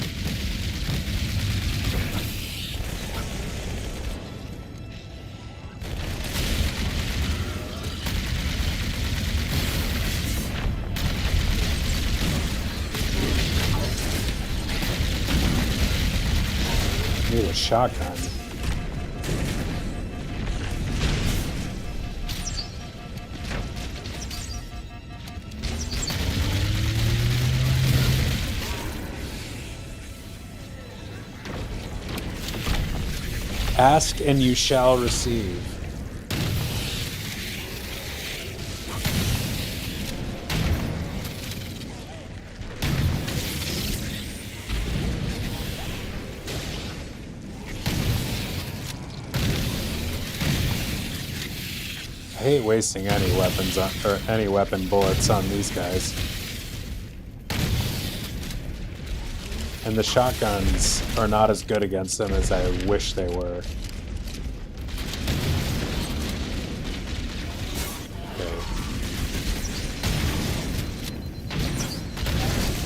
Need a shotgun. Ask and you shall receive. I hate wasting any weapons on, or any weapon bullets on these guys. And the shotguns are not as good against them as I wish they were. Okay.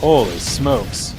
Holy smokes.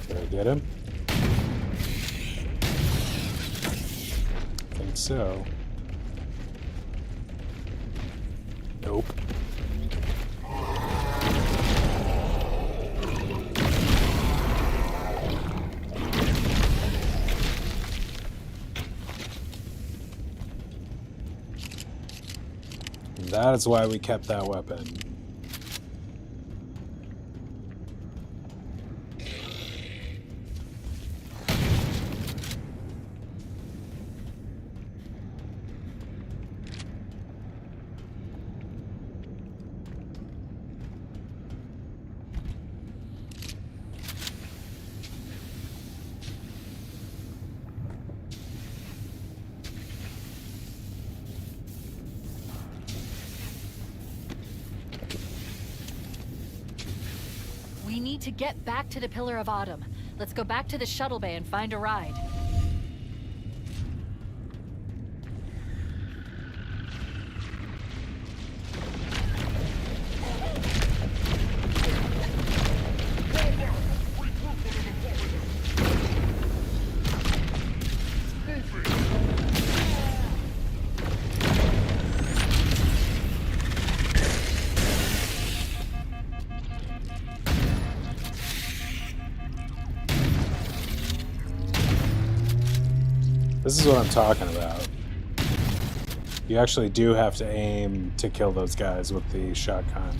Did I get him? I think so. Nope. And that is why we kept that weapon. to get back to the Pillar of Autumn. Let's go back to the shuttle bay and find a ride. This is what I'm talking about. You actually do have to aim to kill those guys with the shotgun.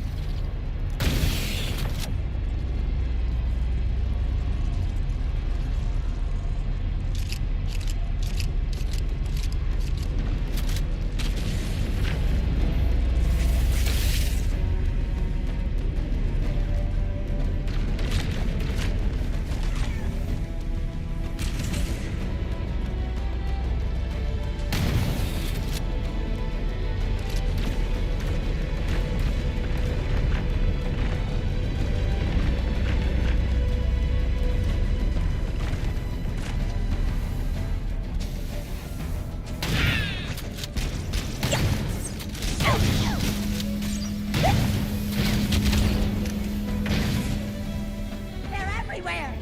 They're everywhere.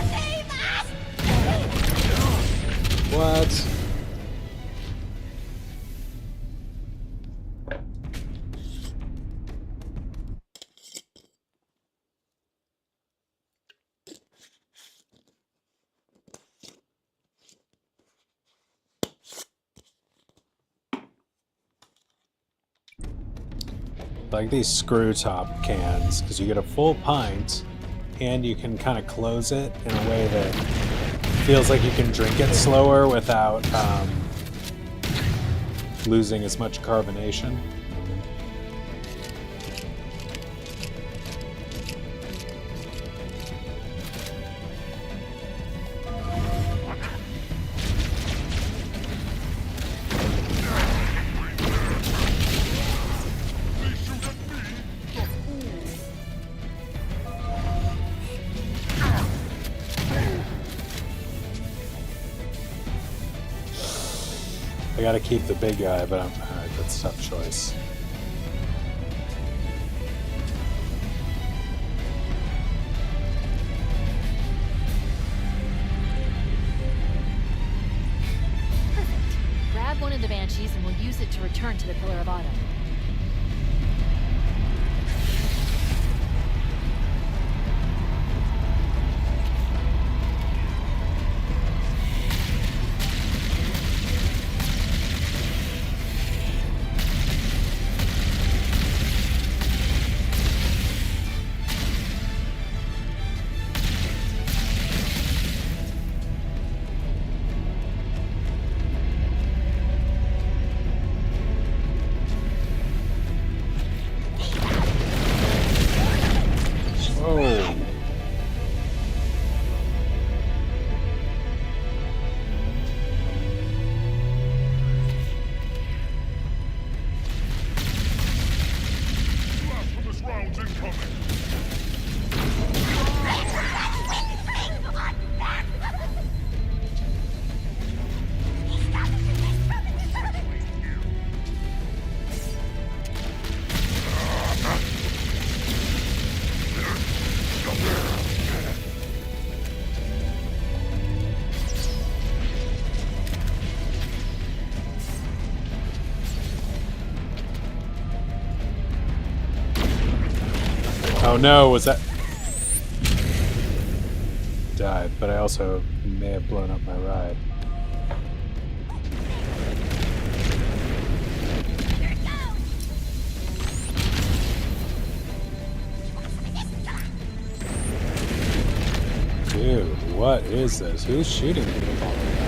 Save us! What? Like these screw top cans, because you get a full pint and you can kind of close it in a way that feels like you can drink it slower without losing as much carbonation. I gotta keep the big guy, but alright, that's a tough choice. Perfect. Grab one of the Banshees and we'll use it to return to the Pillar of Autumn. Oh! Blasphemous rounds incoming. Oh no, was that... Died, but I also may have blown up my ride. Dude, what is this? Who's shooting me with all of that?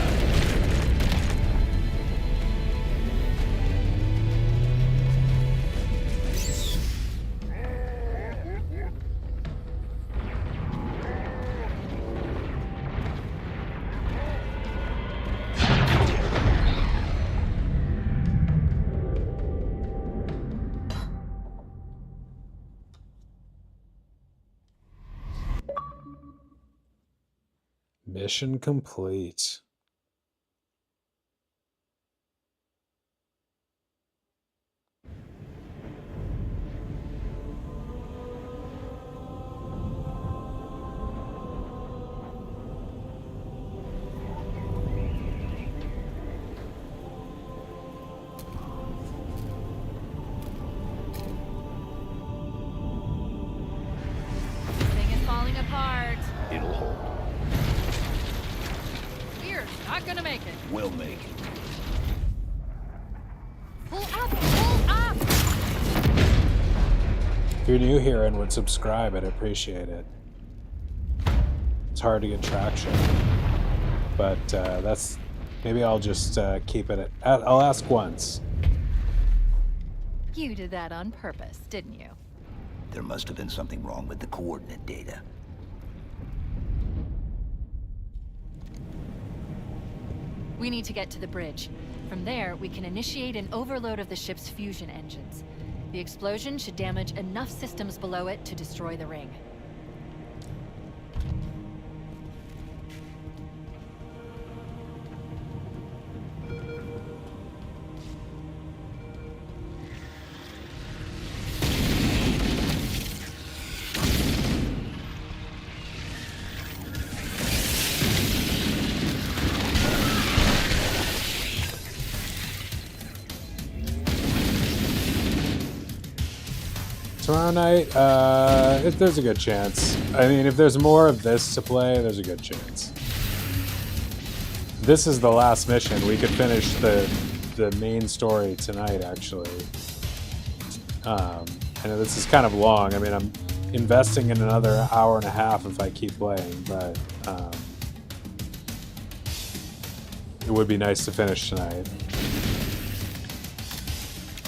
Mission complete. This thing is falling apart. It'll hold. We're not gonna make it. We'll make it. Pull up! Pull up! If you're new here and would subscribe, I'd appreciate it. It's hard to get traction, but that's maybe I'll just keep it at. I'll ask once. You did that on purpose, didn't you? There must have been something wrong with the coordinate data. We need to get to the bridge. From there, we can initiate an overload of the ship's fusion engines. The explosion should damage enough systems below it to destroy the ring. Tomorrow night, there's a good chance. I mean, if there's more of this to play, there's a good chance. This is the last mission. We could finish the main story tonight, actually. I know this is kind of long. I mean, I'm investing in another hour and a half if I keep playing, but it would be nice to finish tonight.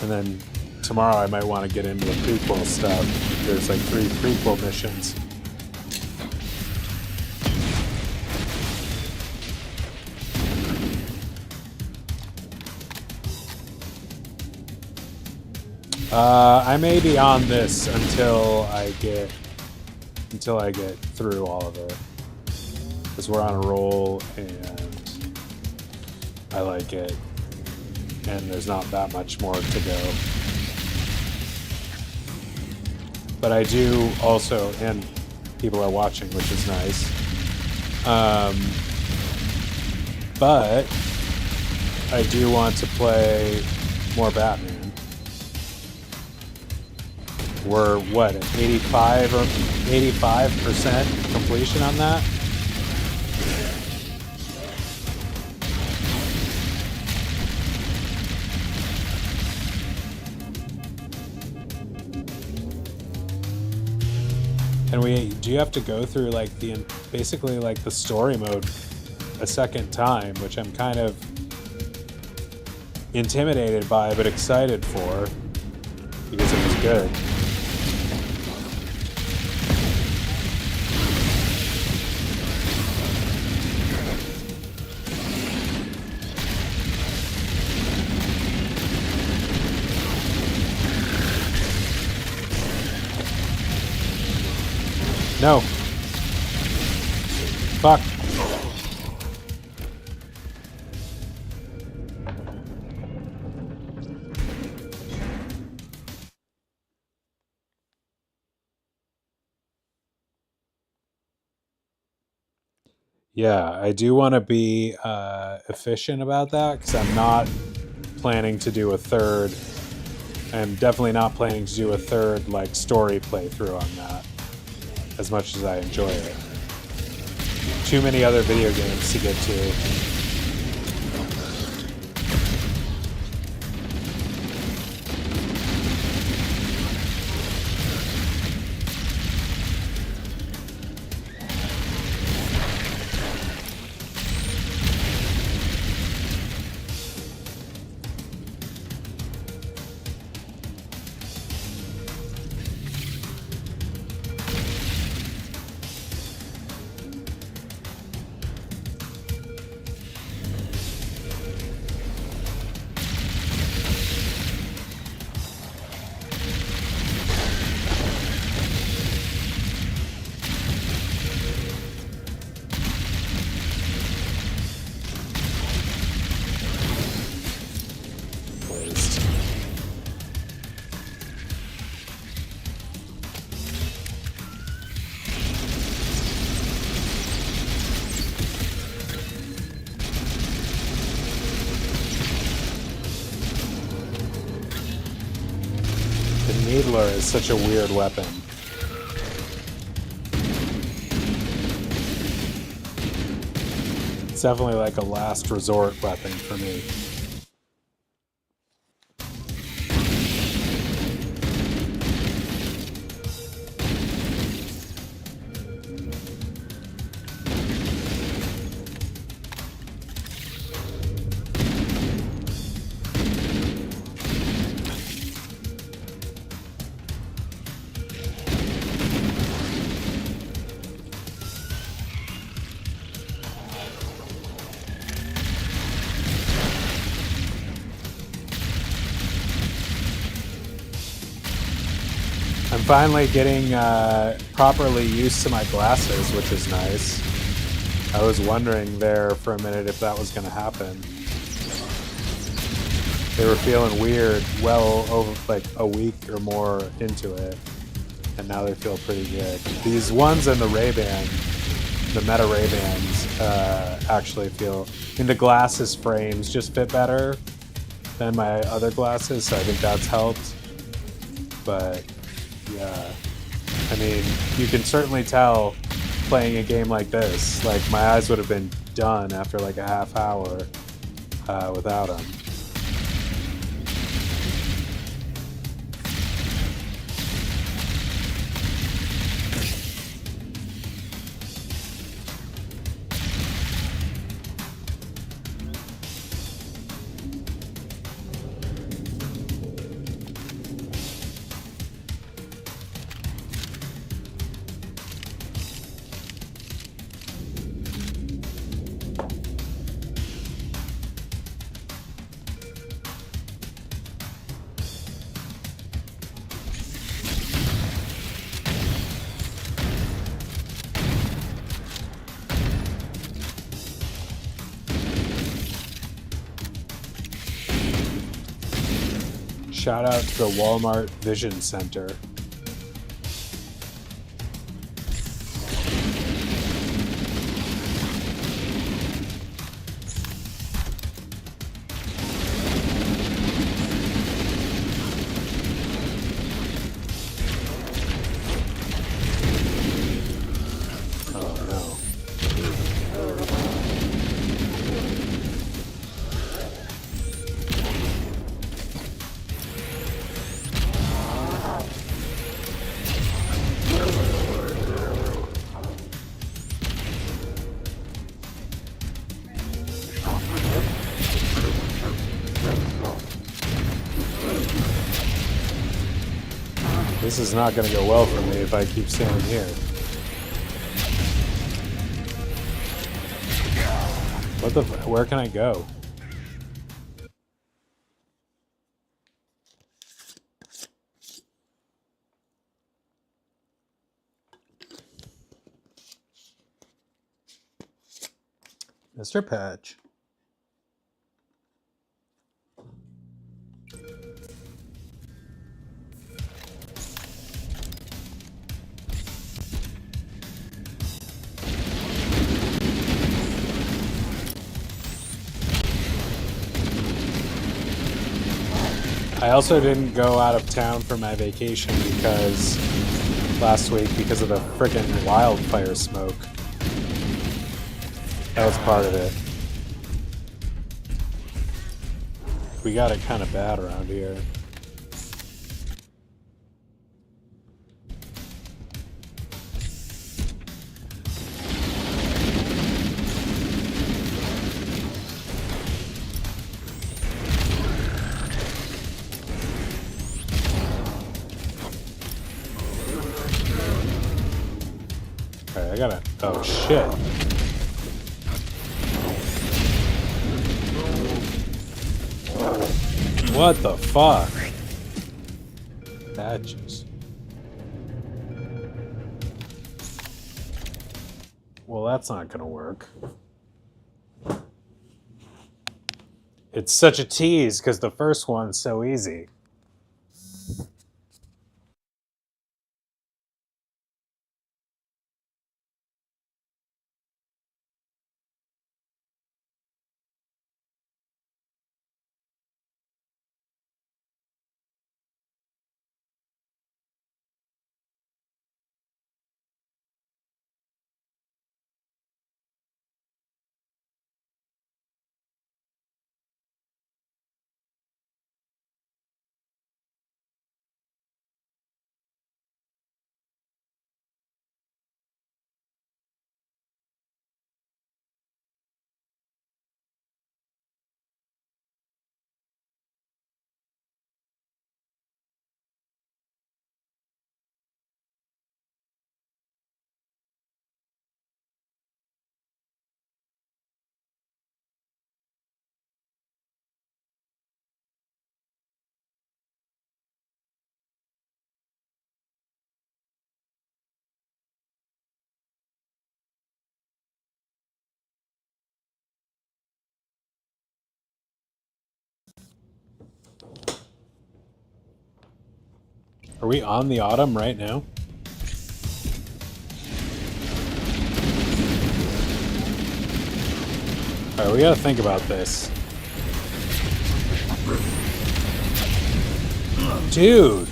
And then tomorrow I might want to get into the prequel stuff. There's like 3 prequel missions. I may be on this until I get through all of it, because we're on a roll and I like it, and there's not that much more to go. But I do also, and people are watching, which is nice. But I do want to play more Batman. We're what, at 85 or 85% completion on that? And do you have to go through like basically like the story mode a second time, which I'm kind of intimidated by, but excited for, because it was good. No. Fuck. Yeah, I do want to be efficient about that, because I'm not planning to do a third. I'm definitely not planning to do a third like story playthrough on that, as much as I enjoy it. Too many other video games to get to. Needler is such a weird weapon. It's definitely like a last resort weapon for me. I'm finally getting properly used to my glasses, which is nice. I was wondering there for a minute if that was going to happen. They were feeling weird well over like a week or more into it, and now they feel pretty good. These ones in the Ray-Ban, the Meta Ray-Bans, actually feel... I mean, the glasses frames just fit better than my other glasses, so I think that's helped. But... yeah, I mean, you can certainly tell playing a game like this. Like, my eyes would have been done after like a half hour without them. Shout out to the Walmart Vision Center. Oh no. This is not going to go well for me if I keep standing here. What the... where can I go? Mr. Patch. I also didn't go out of town for my vacation because last week because of the frickin' wildfire smoke. That was part of it. We got it kind of bad around here. Alright, I gotta... oh shit. What the fuck? Badges. Well, that's not gonna work. It's such a tease because the first one's so easy. Are we on the autumn right now? Alright, we gotta think about this. Dude!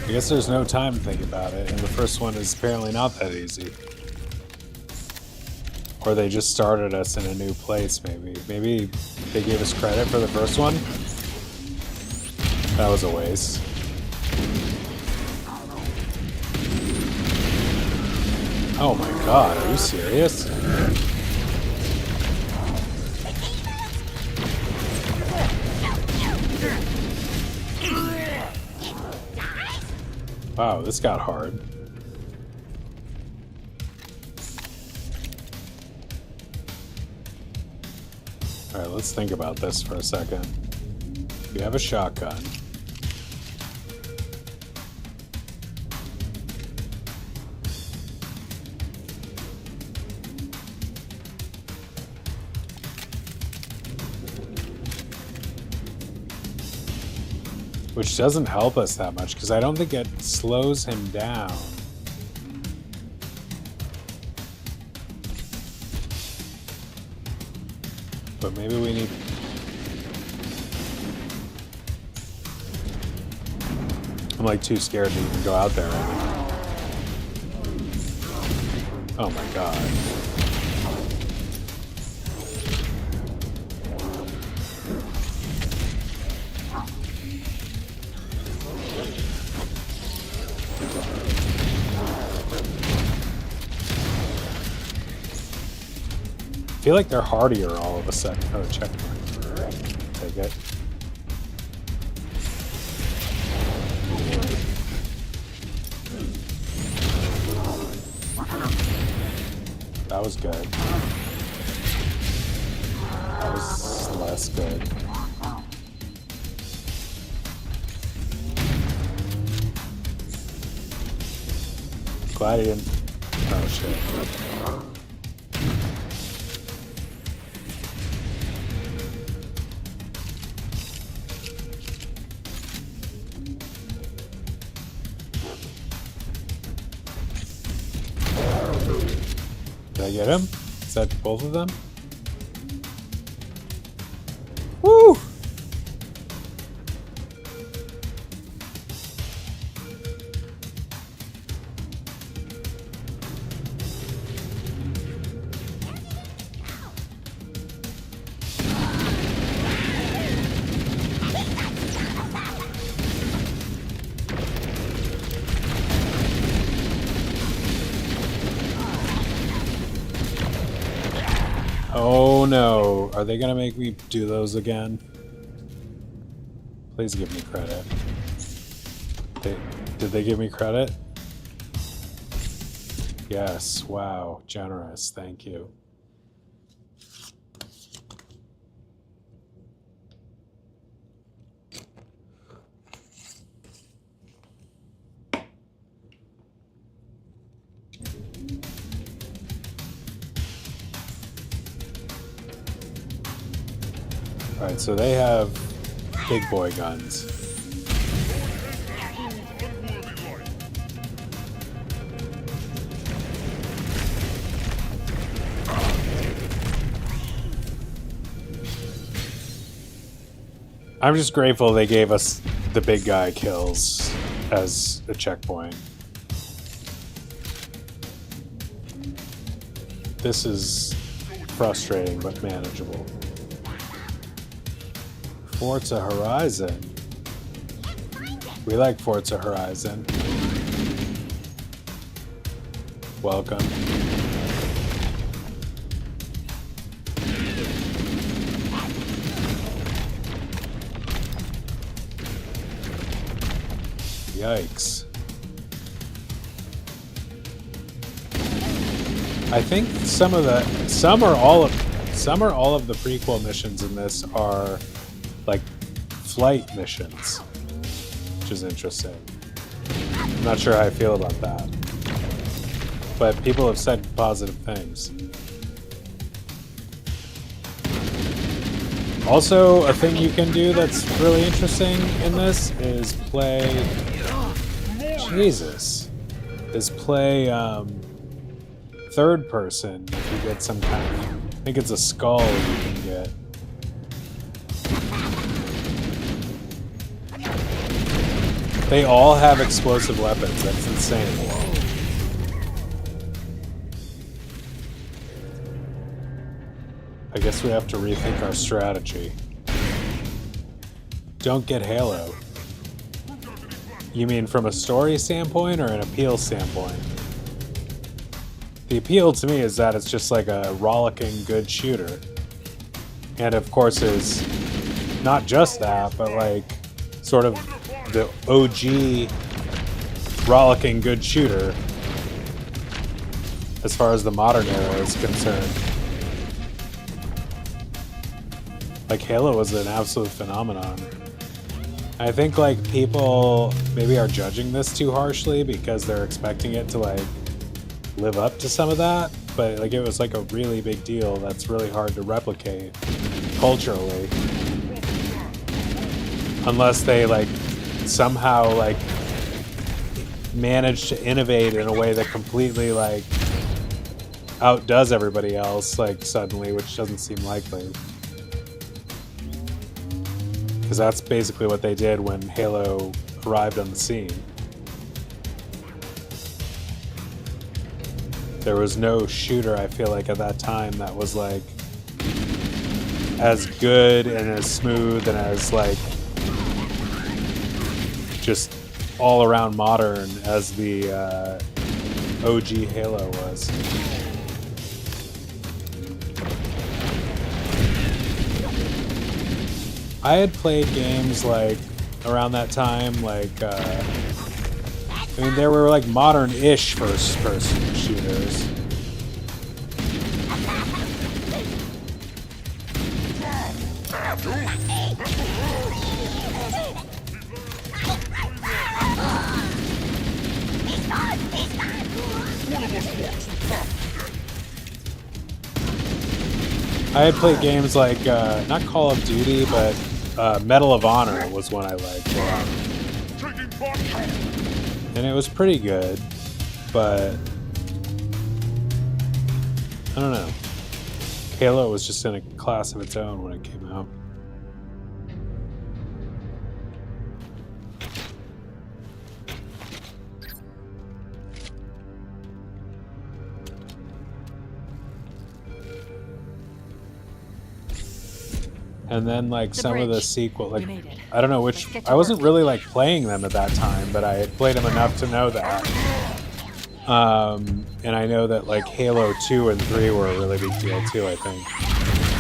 I guess there's no time to think about it, and the first one is apparently not that easy. Or they just started us in a new place, maybe. Maybe they gave us credit for the first one? That was a waste. Oh my god, are you serious? Wow, this got hard. Alright, let's think about this for a second. We have a shotgun. Which doesn't help us that much, because I don't think it slows him down. But maybe we need... I'm like too scared to even go out there right now. Oh my god. I feel like they're hardier all of a sudden. Oh, checkpoint. Take it. That was good. That was less good. Glad he didn't. Oh shit. Did I get him? Is that both of them? Woo! Oh no, are they gonna make me do those again? Please give me credit. Did they give me credit? Yes, wow, generous, thank you. Alright, so they have big boy guns. I'm just grateful they gave us the big guy kills as a checkpoint. This is frustrating but manageable. Forza Horizon. We like Forza Horizon. Welcome. Yikes. I think some or all of the prequel missions in this are like flight missions, which is interesting. I'm not sure how I feel about that, but people have said positive things. Also, a thing you can do that's really interesting in this is play Jesus. Is play third person if you get some kind of... I think it's a skull you can get. They all have explosive weapons. That's insane. I guess we have to rethink our strategy. Don't get Halo. You mean from a story standpoint or an appeal standpoint? The appeal to me is that it's just like a rollicking good shooter. And of course is not just that, but like sort of the OG rollicking good shooter as far as the modern era is concerned. Like Halo was an absolute phenomenon. I think like people maybe are judging this too harshly because they're expecting it to like live up to some of that, but like it was like a really big deal that's really hard to replicate culturally. Unless they like somehow like manage to innovate in a way that completely like outdoes everybody else like suddenly, which doesn't seem likely. Because that's basically what they did when Halo arrived on the scene. There was no shooter, I feel like, at that time that was like as good and as smooth and as like just all around modern as the OG Halo was. I had played games like around that time, like I mean, there were like modern-ish first-person shooters. I had played games like not Call of Duty, but Medal of Honor was one I liked. And it was pretty good, but I don't know. Halo was just in a class of its own when it came out. And then like some of the sequel, like I don't know which, I wasn't really like playing them at that time, but I had played them enough to know that. And I know that like Halo 2 and 3 were a really big deal too, I think.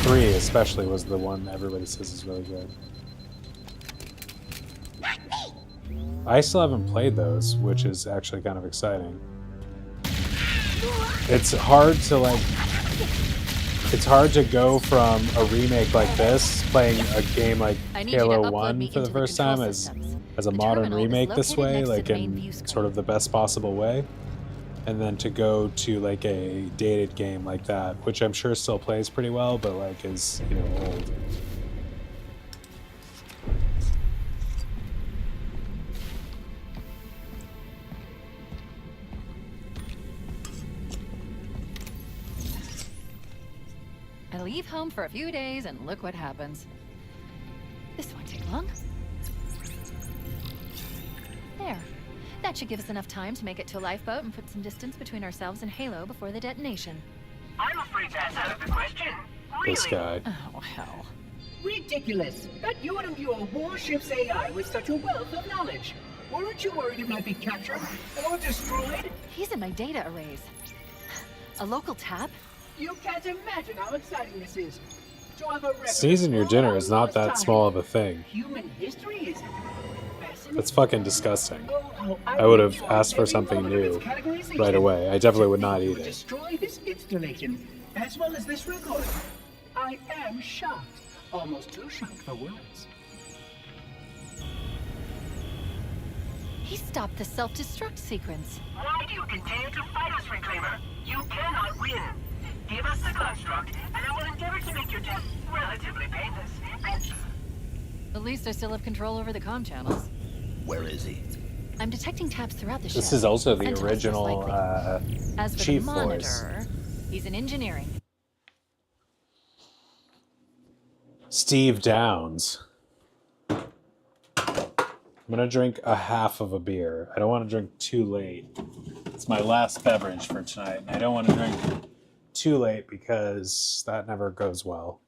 3 especially was the one everybody says is really good. I still haven't played those, which is actually kind of exciting. It's hard to like... It's hard to go from a remake like this, playing a game like Halo 1 for the first time as a modern remake this way, like in sort of the best possible way, and then to go to like a dated game like that, which I'm sure still plays pretty well, but like is, you know, old. I leave home for a few days and look what happens. This won't take long. There. That should give us enough time to make it to a lifeboat and put some distance between ourselves and Halo before the detonation. I'm afraid that's out of the question. This guy. Oh, hell. Ridiculous! That you would imbue a warship's AI with such a wealth of knowledge. Weren't you worried it might be captured or destroyed? He's in my data arrays. A local tab? You can't imagine how exciting this is. To have a record Season your dinner is not that small of a thing. Human history is fascinating. That's fucking disgusting. Oh, I would have asked for something new right away. I definitely would not eat it. Destroy this installation, as well as this record. I am shocked. Almost too shocked for words. He stopped the self-destruct sequence. Why do you continue to fight us, Reclaimer? You cannot win. Give us the construct, and I will endeavor to make your death relatively painless. At least I still have control over the comm channels. Where is he? I'm detecting taps throughout the ship. This is also the Sentinels, most original likely. As for chief the voice. monitor, he's in engineering. Steve Downs. I'm gonna drink a half of a beer. I don't want to drink too late. It's my last beverage for tonight, and I don't want to drink too late because that never goes well.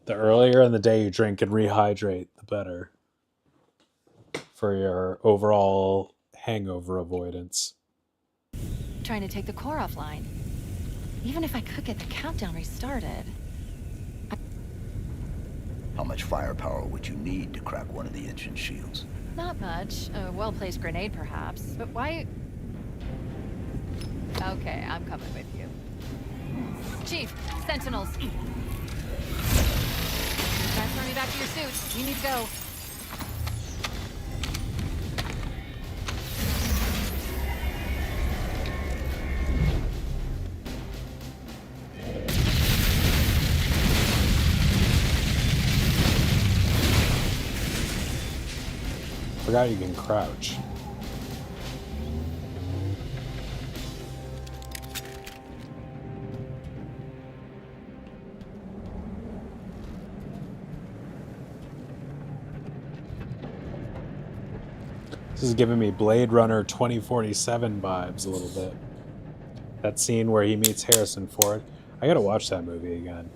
The earlier in the day you drink and rehydrate, the better for your overall hangover avoidance. Trying to take the core offline. Even if I could get the countdown restarted. How much firepower would you need to crack one of the engine shields? Not much. A well-placed grenade, perhaps. But why... Okay, I'm coming with you. Chief, Sentinels. Transfer me back to your suit. You need to go. Forgot you can crouch. This is giving me Blade Runner 2047 vibes a little bit. That scene where he meets Harrison Ford. I gotta watch that movie again.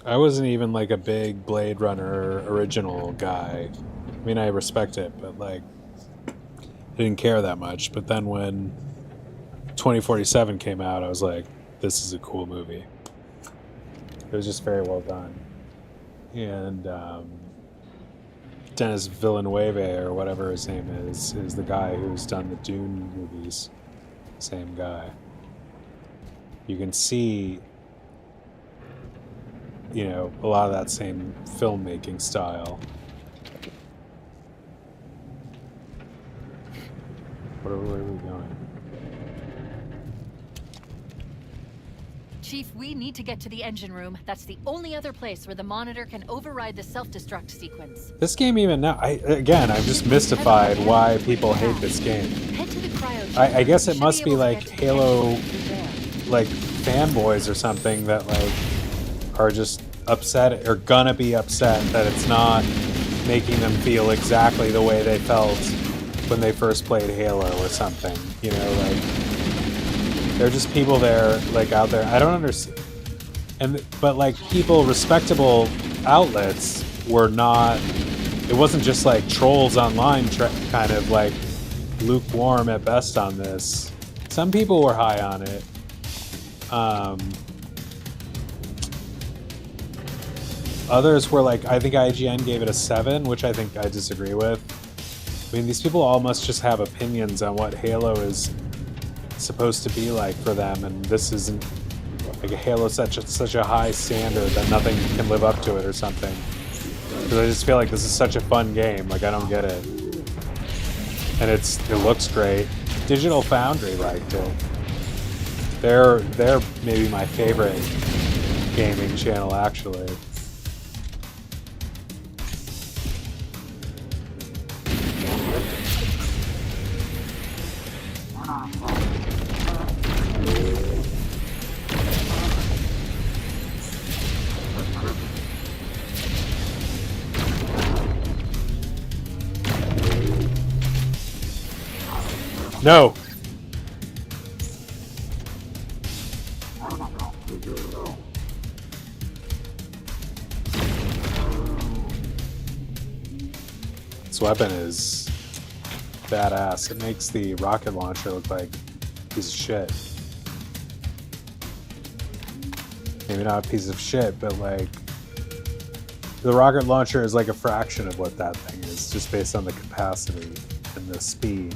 I wasn't even like a big Blade Runner original guy. I mean, I respect it, but like, I didn't care that much. But then when 2047 came out, I was like, this is a cool movie. It was just very well done. And Dennis Villeneuve, or whatever his name is the guy who's done the Dune movies. Same guy. You can see, you know, a lot of that same filmmaking style. Where are we going? Chief, we need to get to the engine room. That's the only other place where the monitor can override the self-destruct sequence. This game even now, I'm just mystified why people hate this game. Head to the cryo. I guess it Should must be able to like get to the Halo, engine through there. like fanboys or something that like are just upset or gonna be upset that it's not making them feel exactly the way they felt when they first played Halo or something. You know, like there are just people there, like out there. I don't understand. But like people, respectable outlets were not. It wasn't just like trolls online, kind of like lukewarm at best on this. Some people were high on it. Others were like, I think IGN gave it a 7, which I think I disagree with. I mean, these people all must just have opinions on what Halo is supposed to be like for them, and this isn't like a Halo such a high standard that nothing can live up to it or something. Because I just feel like this is such a fun game. Like I don't get it, and it looks great. Digital Foundry liked it. They're maybe my favorite gaming channel actually. No. This weapon is badass. It makes the rocket launcher look like a piece of shit. Maybe not a piece of shit, but like the rocket launcher is like a fraction of what that thing is, just based on the capacity and the speed.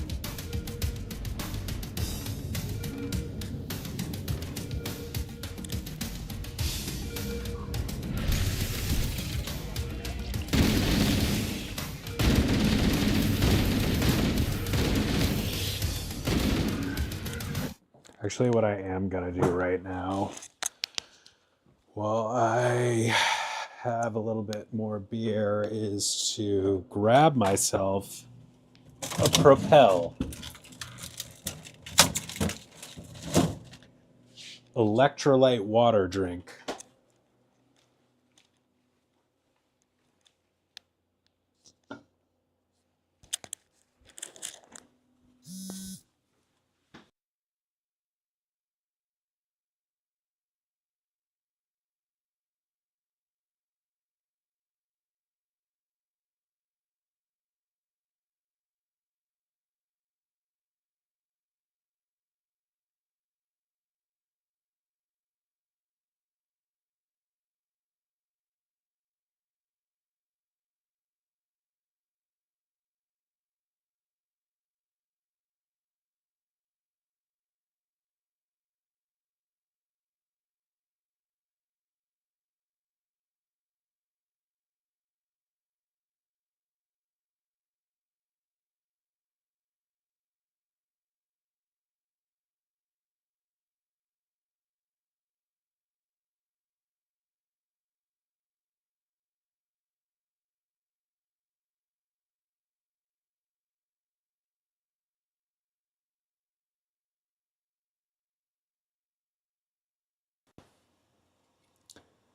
Actually, what I am gonna do right now, while I have a little bit more beer, is to grab myself a Propel electrolyte water drink.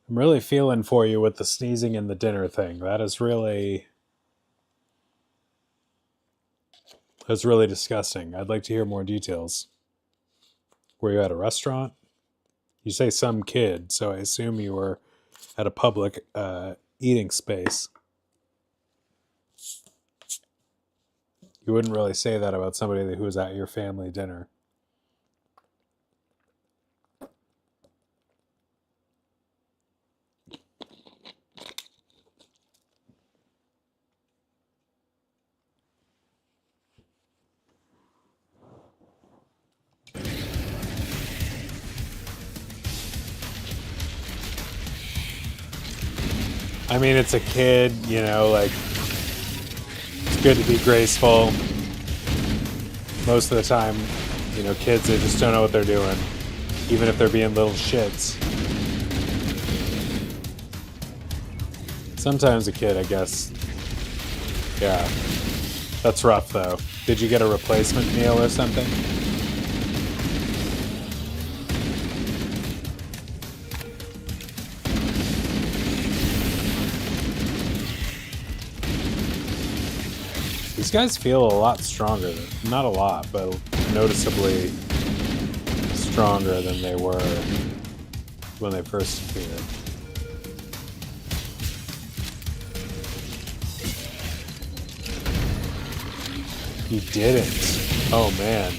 I'm really feeling for you with the sneezing and the dinner thing. That's really disgusting. I'd like to hear more details. Were you at a restaurant? You say some kid, so I assume you were at a public eating space. You wouldn't really say that about somebody who was at your family dinner. I mean, it's a kid, you know, like, it's good to be graceful. Most of the time, you know, kids, they just don't know what they're doing, even if they're being little shits. Sometimes a kid, I guess, yeah. That's rough, though. Did you get a replacement meal or something? These guys feel a lot stronger. Not a lot, but noticeably stronger than they were when they first appeared. You didn't. Oh, man.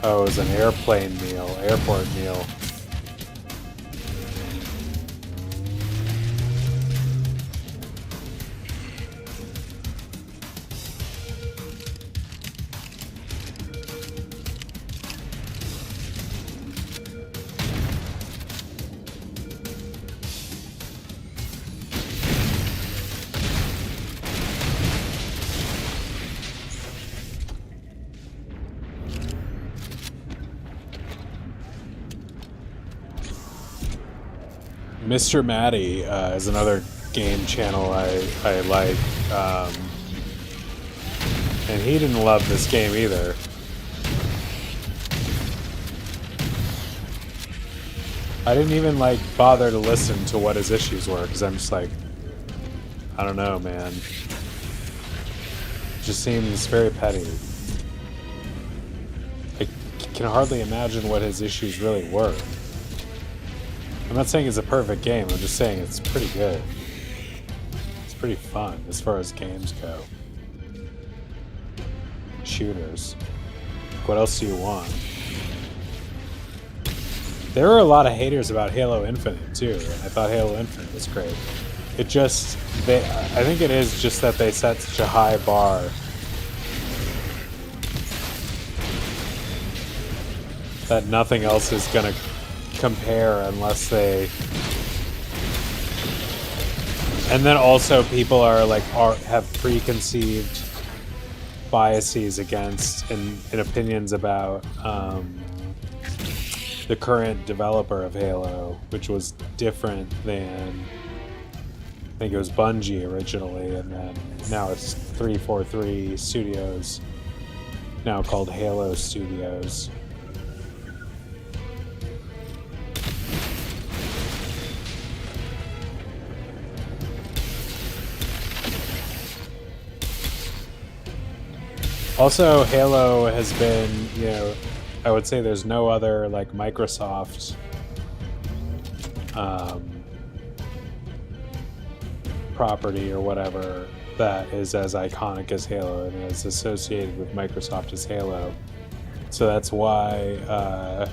Oh, it was an airplane meal, airport meal. Mr. Matty is another game channel I like, and he didn't love this game either. I didn't even like bother to listen to what his issues were because I'm just like, I don't know, man. It just seems very petty. I can hardly imagine what his issues really were. I'm not saying it's a perfect game, I'm just saying it's pretty good. It's pretty fun as far as games go. Shooters. What else do you want? There were a lot of haters about Halo Infinite too, and I thought Halo Infinite was great. It just, I think it is just that they set such a high bar. That nothing else is gonna compare unless they, and then also people are like have preconceived biases against and opinions about the current developer of Halo, which was different than, I think it was Bungie originally, and then now it's 343 Studios, now called Halo Studios. Also, Halo has been, you know, I would say there's no other like Microsoft property or whatever that is as iconic as Halo and is associated with Microsoft as Halo. So that's why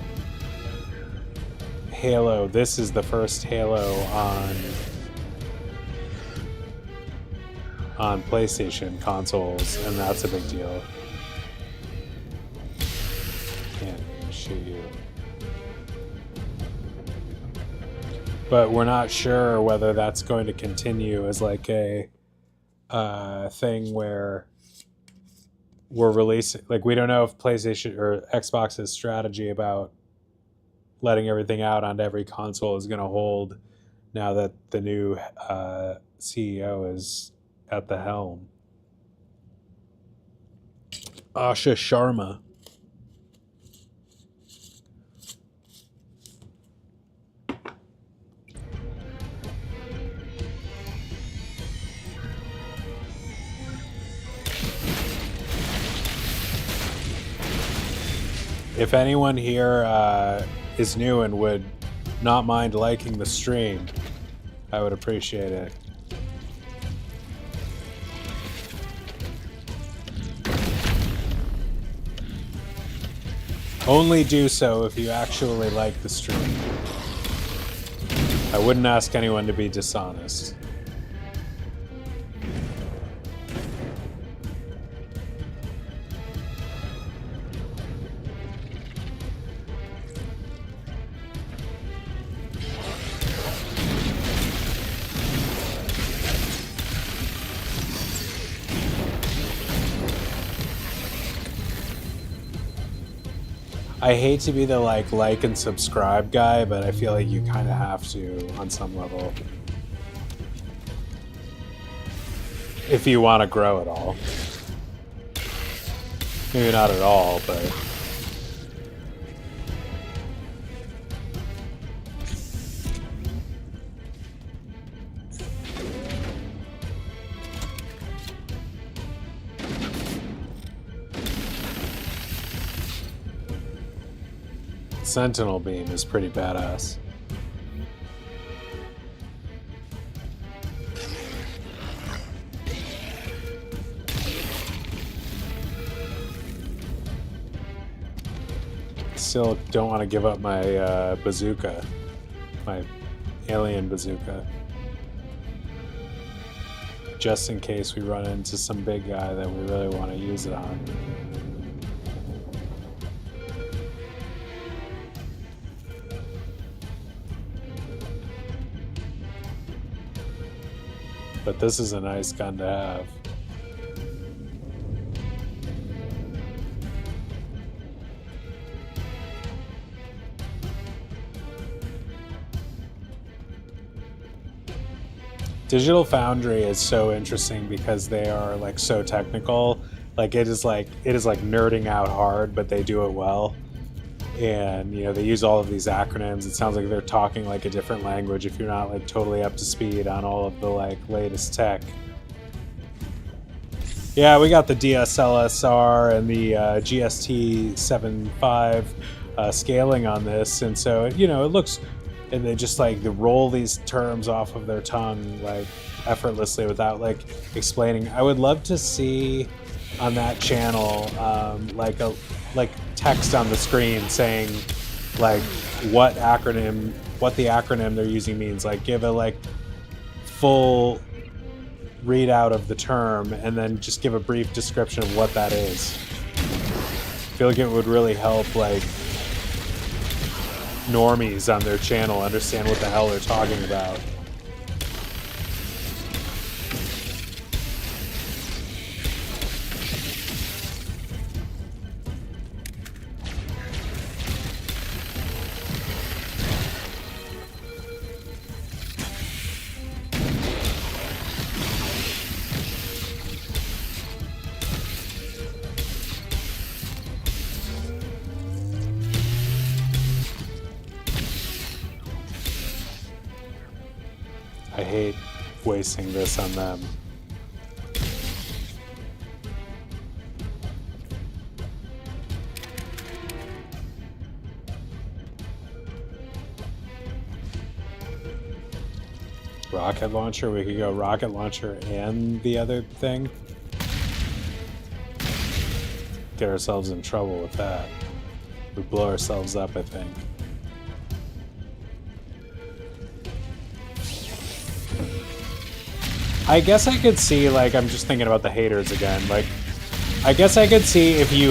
Halo, this is the first Halo on PlayStation consoles, and that's a big deal. Can't shoot you. But we're not sure whether that's going to continue as like a thing where we're releasing, like, we don't know if PlayStation or Xbox's strategy about letting everything out onto every console is going to hold now that the new CEO is at the helm. Asha Sharma. If anyone here is new and would not mind liking the stream, I would appreciate it. Only do so if you actually like the stream. I wouldn't ask anyone to be dishonest. I hate to be the like and subscribe guy, but I feel like you kind of have to on some level. If you want to grow at all. Maybe not at all, but... Sentinel beam is pretty badass. Still don't want to give up my bazooka, my alien bazooka, just in case we run into some big guy that we really want to use it on. But this is a nice gun to have. Digital Foundry is so interesting because they are like so technical. Like it is like nerding out hard, but they do it well. And you know, they use all of these acronyms. It sounds like they're talking like a different language if you're not like totally up to speed on all of the like latest tech. Yeah, we got the DSLSR and the GST-75 scaling on this, and so you know it looks, and they just like they roll these terms off of their tongue like effortlessly without like explaining. I would love to see on that channel like text on the screen saying like what the acronym they're using means. Like give a like full readout of the term and then just give a brief description of what that is. I feel like it would really help like normies on their channel understand what the hell they're talking about. I hate wasting this on them. Rocket launcher? We could go rocket launcher and the other thing. Get ourselves in trouble with that. We blow ourselves up, I think. I guess I could see, like, I'm just thinking about the haters again. Like, I guess I could see if you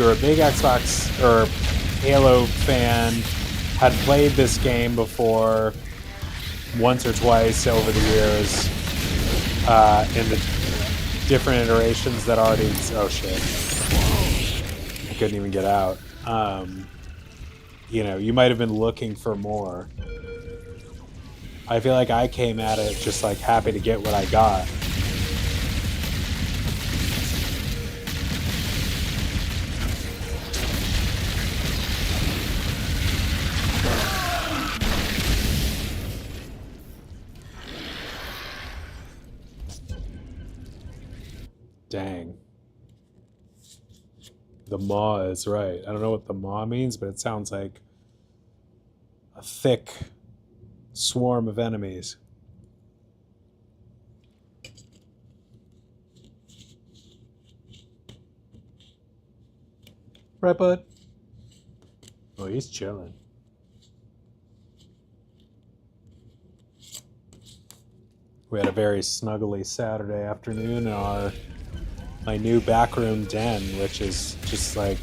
were a big Xbox or Halo fan, had played this game before once or twice over the years, in the different iterations that already, oh shit. I couldn't even get out. You know, you might have been looking for more. I feel like I came at it just like happy to get what I got. Dang. The maw is right. I don't know what the maw means, but it sounds like a thick swarm of enemies. Right, bud? Oh, he's chilling. We had a very snuggly Saturday afternoon in my new backroom den, which is just like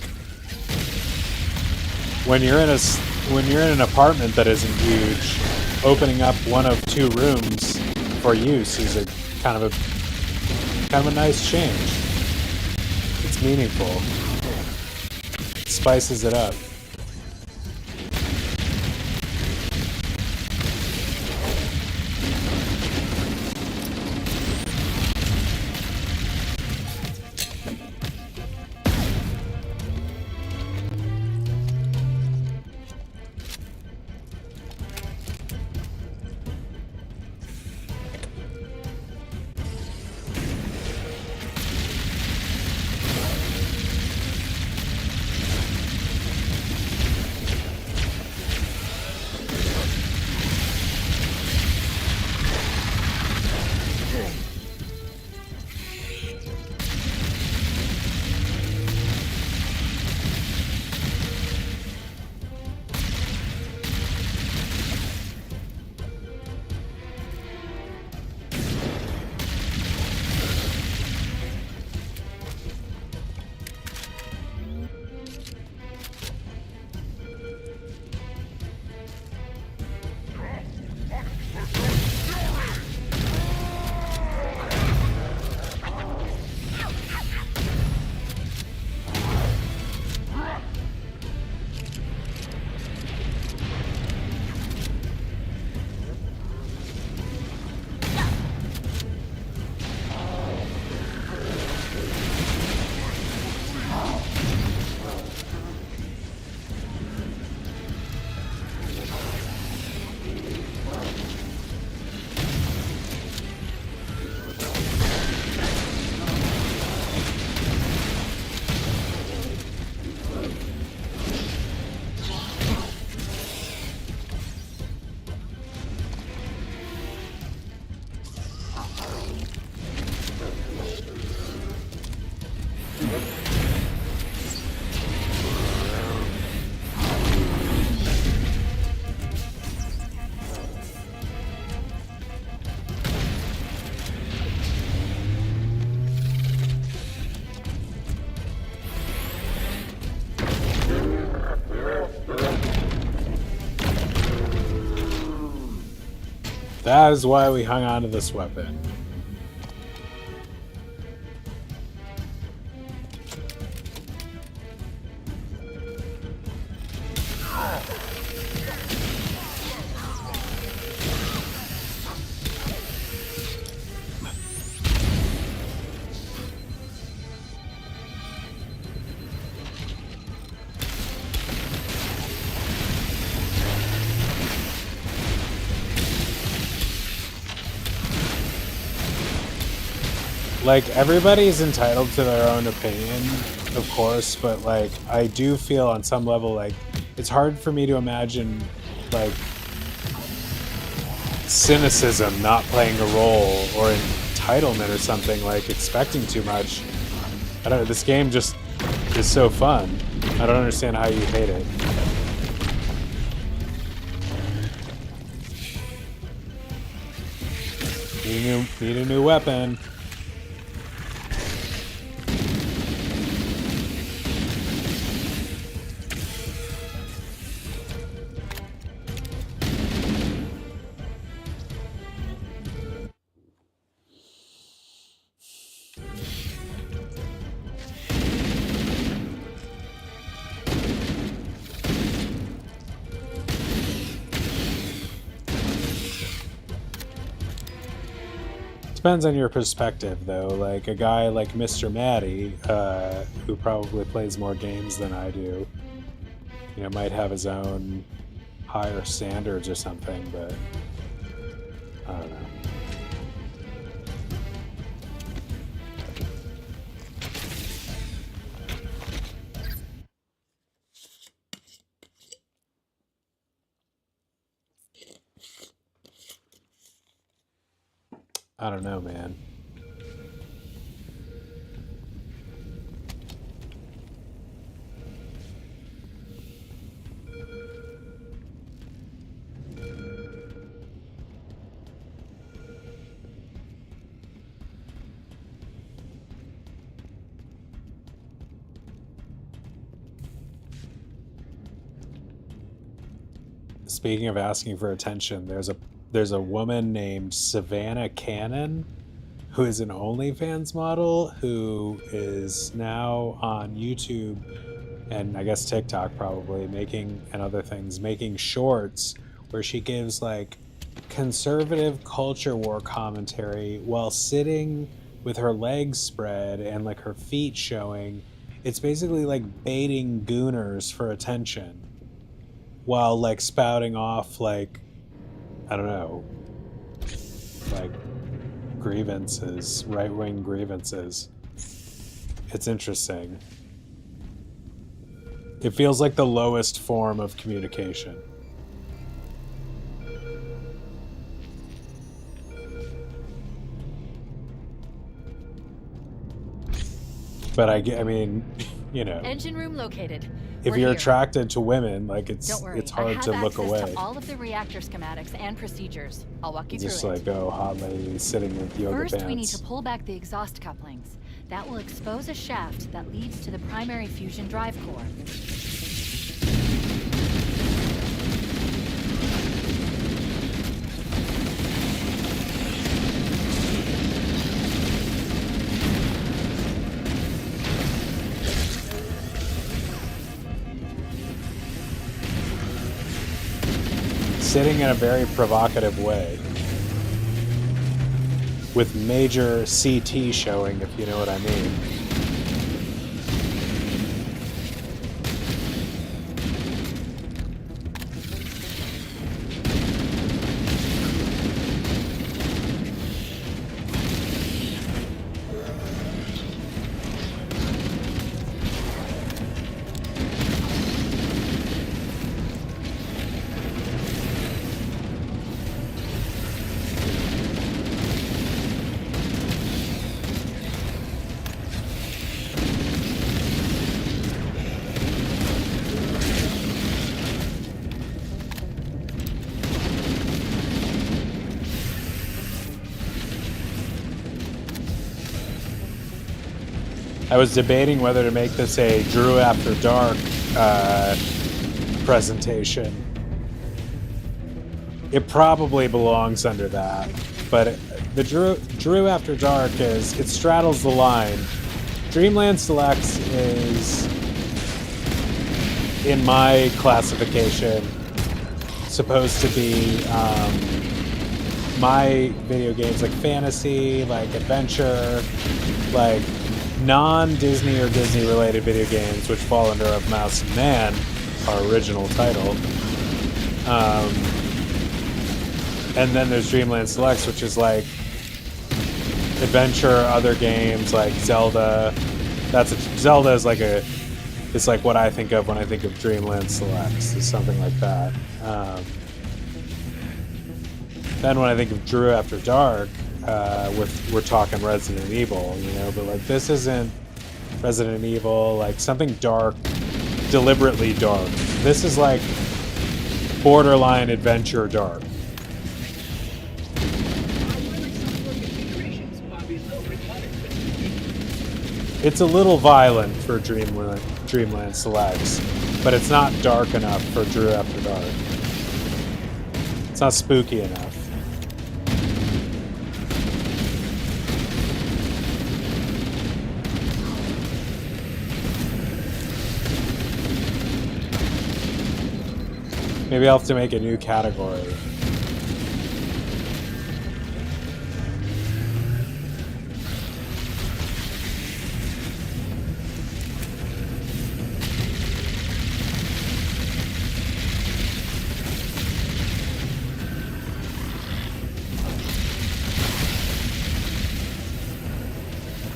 when you're in an apartment that isn't huge, opening up one of two rooms for use is a kind of a nice change. It's meaningful. It spices it up. That is why we hung on to this weapon. Like, everybody's entitled to their own opinion, of course, but, like, I do feel on some level, like, it's hard for me to imagine, like, cynicism not playing a role, or entitlement or something, like, expecting too much. I don't know, this game just is so fun. I don't understand how you hate it. Need a new weapon. Depends on your perspective, though. Like, a guy like Mr. Matty, who probably plays more games than I do, you know, might have his own higher standards or something, but I don't know. I don't know, man. Speaking of asking for attention, there's a woman named Savannah Cannon who is an OnlyFans model who is now on YouTube and I guess TikTok probably and other things, making shorts where she gives like conservative culture war commentary while sitting with her legs spread and like her feet showing. It's basically like baiting gooners for attention while like spouting off like, I don't know, like grievances, right-wing grievances. It's interesting. It feels like the lowest form of communication. But I mean, you know, Engine room located. if We're you're here. attracted to women, like Don't worry, it's I hard have to look access away. to all of the reactor schematics and procedures. I'll walk you Just through like, it. oh, hot lady sitting with yoga First, pants. we need to pull back the exhaust couplings. That will expose a shaft that leads to the primary fusion drive core. Sitting in a very provocative way. With major CT showing, if you know what I mean. I was debating whether to make this a Drew After Dark presentation. It probably belongs under that, but the Drew After Dark it straddles the line. Dreamland Selects is, in my classification, supposed to be my video games, like fantasy, like adventure, like non-Disney or Disney-related video games, which fall under Of Mouse and Man, our original title. And then there's Dreamland Selects, which is like adventure, other games like Zelda. Zelda is like it's like what I think of when I think of Dreamland Selects, is something like that. Then when I think of Drew After Dark, we're talking Resident Evil, you know, but like this isn't Resident Evil, like something dark, deliberately dark. This is like borderline adventure dark. It's a little violent for Dreamland Selects, but it's not dark enough for Drew After Dark. It's not spooky enough. Maybe I'll have to make a new category.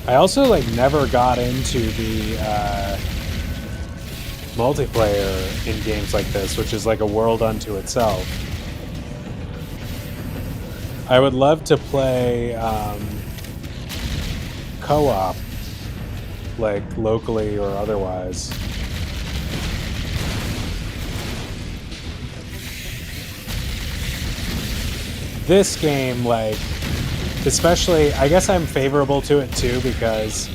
I also like never got into the multiplayer in games like this, which is like a world unto itself. I would love to play co-op, like locally or otherwise. This game, like, especially, I guess I'm favorable to it too because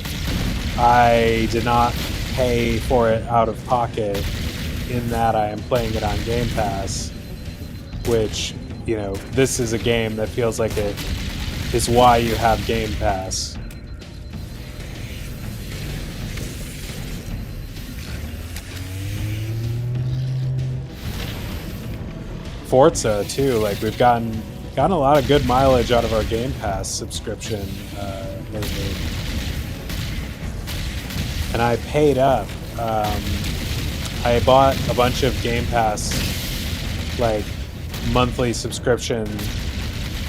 I did not pay for it out of pocket, in that I am playing it on Game Pass, which, you know, this is a game that feels like it is why you have Game Pass. Forza too, like we've gotten a lot of good mileage out of our Game Pass subscription lately. And I paid up. I bought a bunch of Game Pass, like, monthly subscription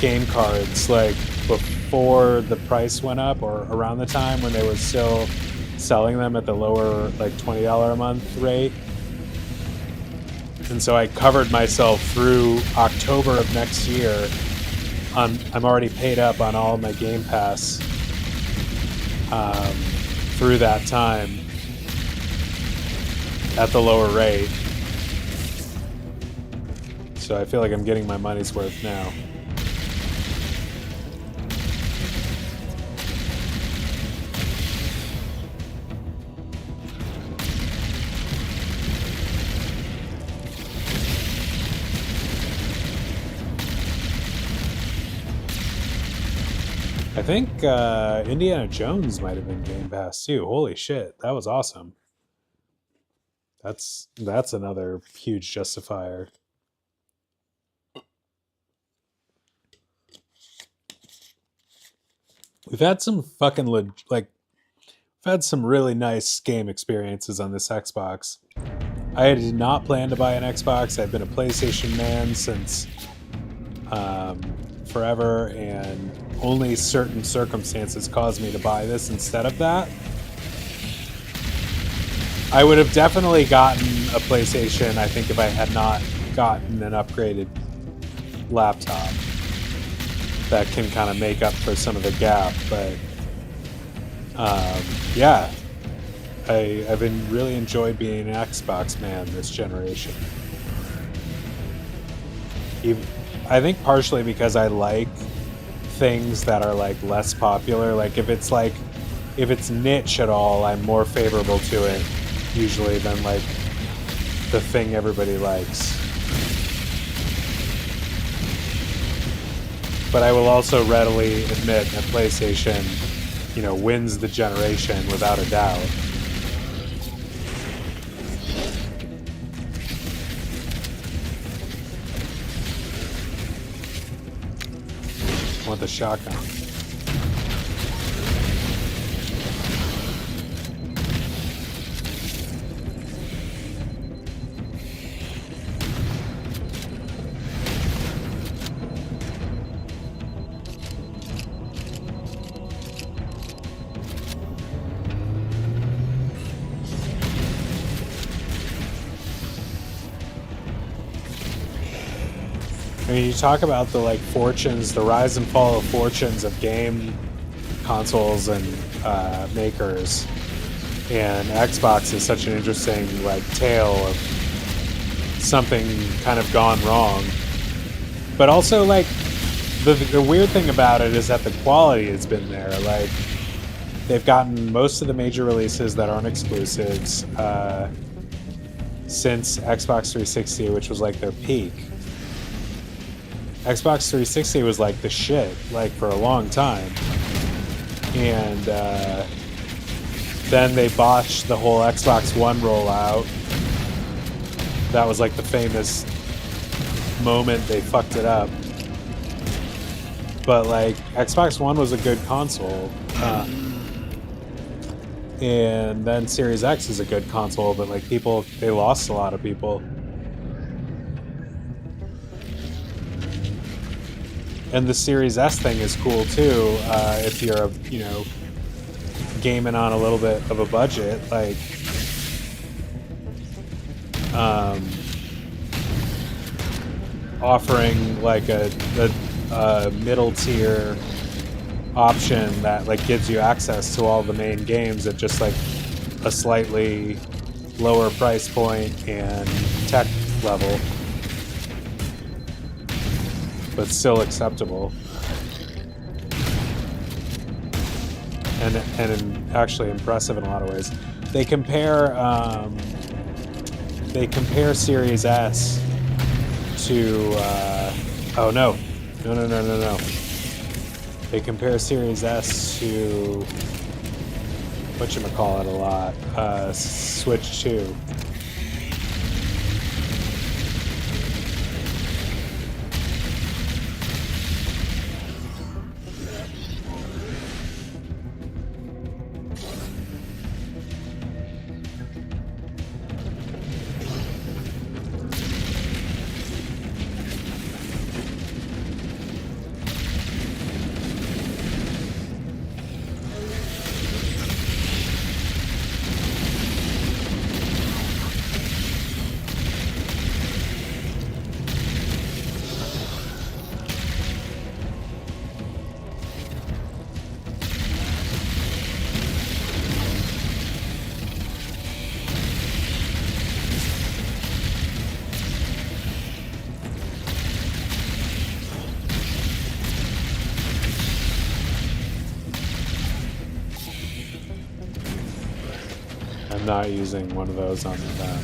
game cards, like, before the price went up, or around the time when they were still selling them at the lower, like, $20 a month rate. And so I covered myself through October of next year. I'm already paid up on all of my Game Pass through that time at the lower rate. So I feel like I'm getting my money's worth now. I think Indiana Jones might have been Game Pass too. Holy shit, that was awesome. That's another huge justifier. We've had some fucking we've had some really nice game experiences on this Xbox. I did not plan to buy an Xbox. I've been a PlayStation man since forever, and only certain circumstances caused me to buy this instead of that. I would have definitely gotten a PlayStation, I think, if I had not gotten an upgraded laptop that can kind of make up for some of the gap. But yeah, I've been really enjoyed being an Xbox man this generation. I think partially because I like things that are like less popular. Like if it's niche at all, I'm more favorable to it usually than like the thing everybody likes. But I will also readily admit that PlayStation, you know, wins the generation without a doubt. Want the shotgun. I mean, you talk about the like fortunes, the rise and fall of fortunes of game consoles and makers, and Xbox is such an interesting like tale of something kind of gone wrong. But also, like, the weird thing about it is that the quality has been there. Like, they've gotten most of the major releases that aren't exclusives since Xbox 360, which was like their peak. Xbox 360 was like the shit, like for a long time. And then they botched the whole Xbox One rollout. That was like the famous moment they fucked it up. But like Xbox One was a good console. And then Series X is a good console, but like they lost a lot of people. And the Series S thing is cool too, if you're gaming on a little bit of a budget, like offering like a middle tier option that like gives you access to all the main games at just like a slightly lower price point and tech level, but still acceptable and actually impressive in a lot of ways. They compare Series S to oh no. They compare Series S to whatchamacallit a lot, Switch 2. I'm not using one of those on that.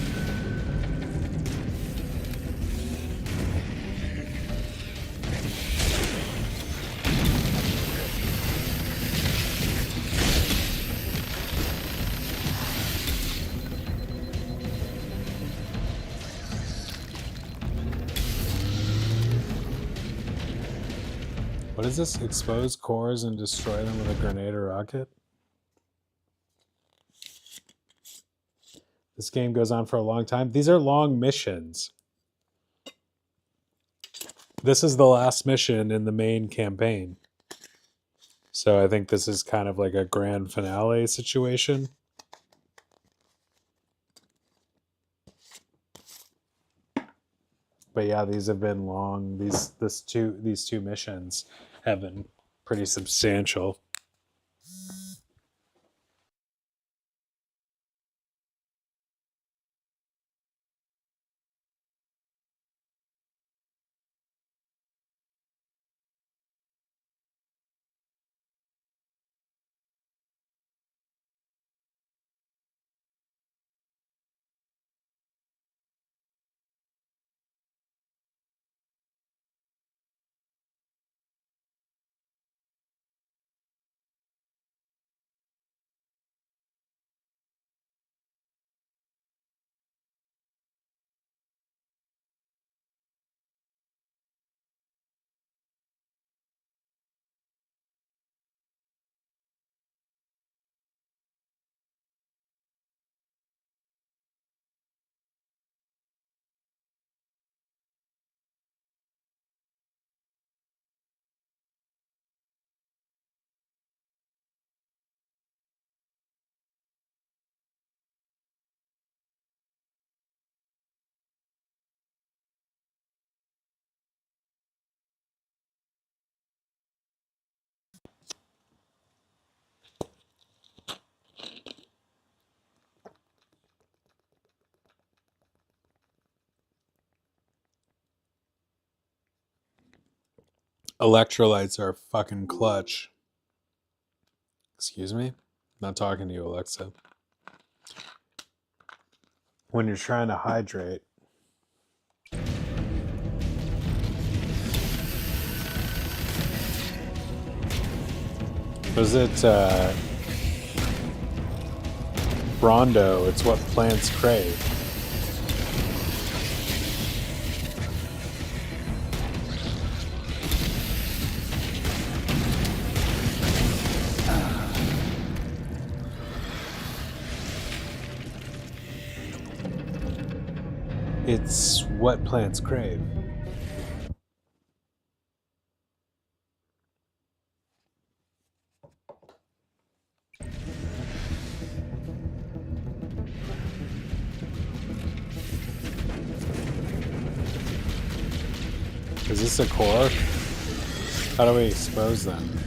What is this? Expose cores and destroy them with a grenade or rocket? This game goes on for a long time. These are long missions. This is the last mission in the main campaign. So I think this is kind of like a grand finale situation. But yeah, these have been long. These two missions have been pretty substantial. Electrolytes are fucking clutch. Excuse me? Not talking to you, Alexa. When you're trying to hydrate. Was it Brondo? It's what plants crave. It's what plants crave. Is this a core? How do we expose them?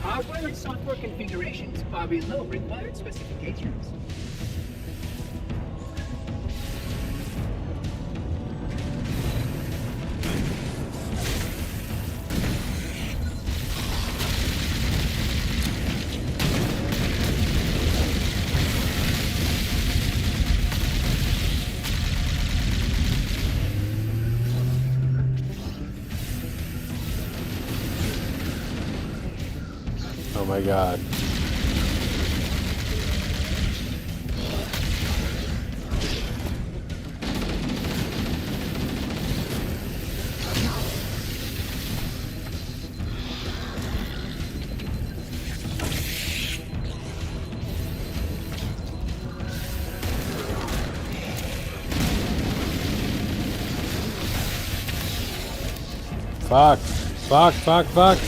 Hardware and software configurations are below required specifications. Oh my god. Fuck. Fuck, fuck, fuck.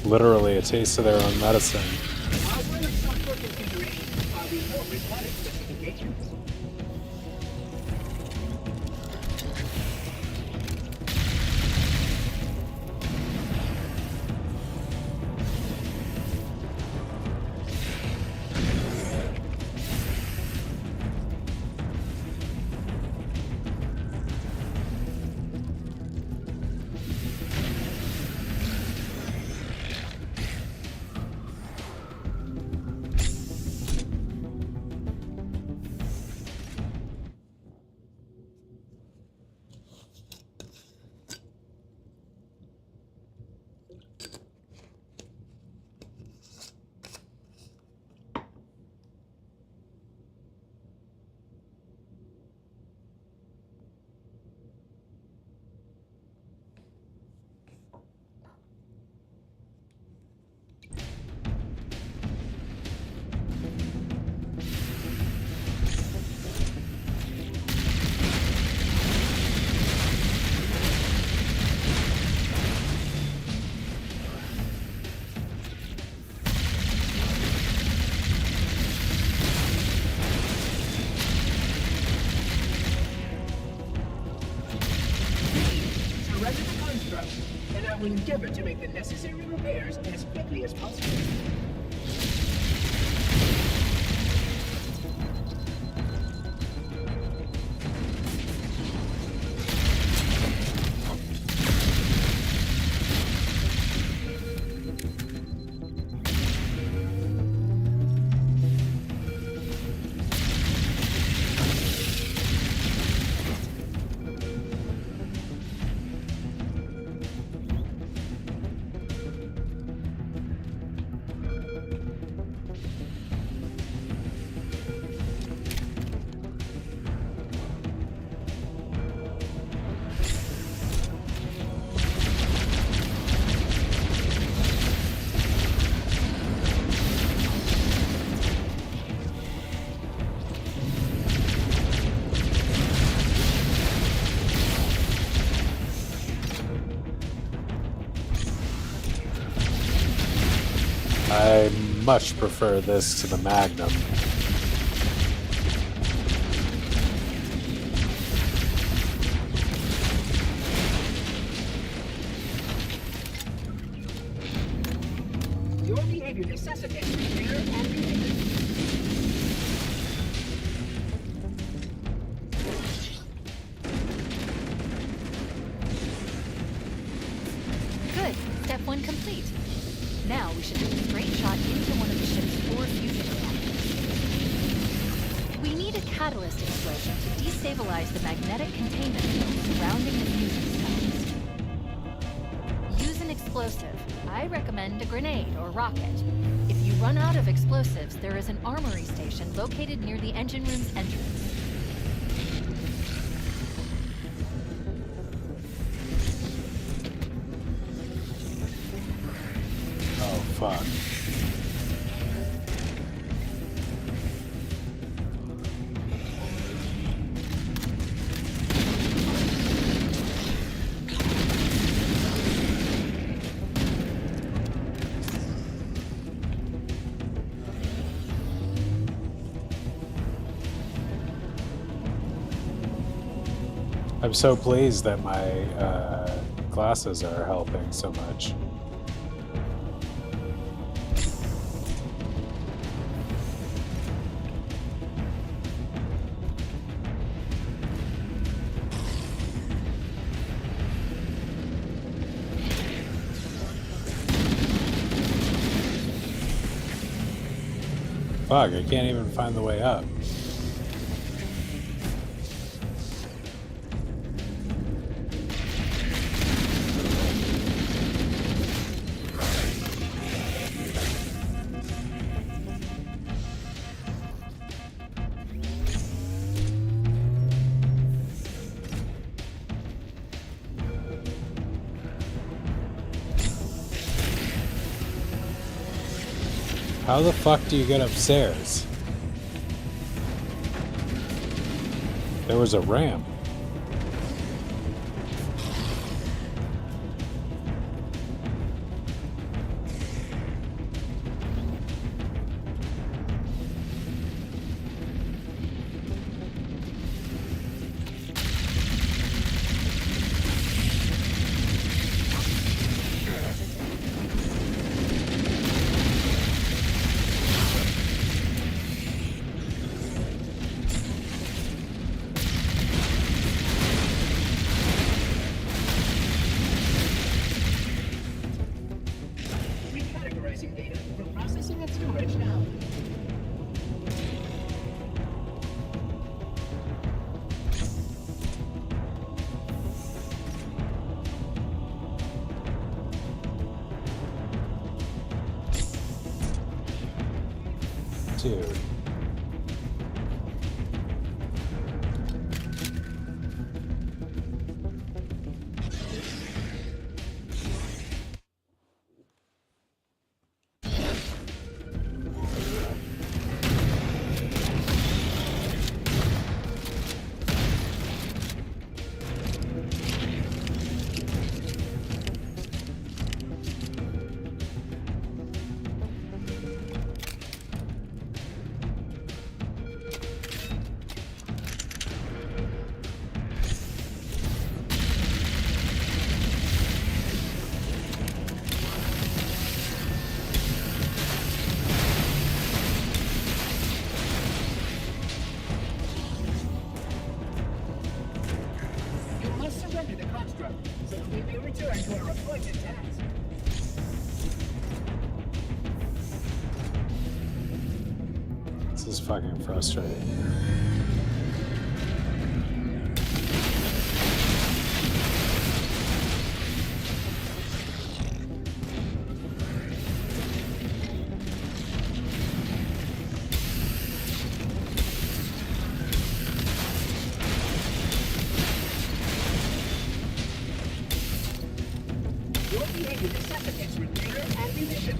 Literally a taste of their own medicine. Hardware and software configurations are below required specifications. will endeavor to make the necessary repairs as quickly as possible. I much prefer this to the Magnum. Your behavior necessitates repair and maintenance. Good. Step 1 complete. Now we should take a straight shot into one of the ship's 4 fusion reactors. We need a catalyst explosion to destabilize the magnetic containment field surrounding the fusion cells. Use an explosive. I recommend a grenade or rocket. If you run out of explosives, there is an armory station located near the engine room's entrance. Oh, fuck. I'm so pleased that my glasses are helping so much. Fuck, I can't even find the way up. How the fuck do you get upstairs? There was a ramp. Recategorizing data for processing and storage now. Dude. This is fucking frustrating. Your behavior necessitates repair and revision.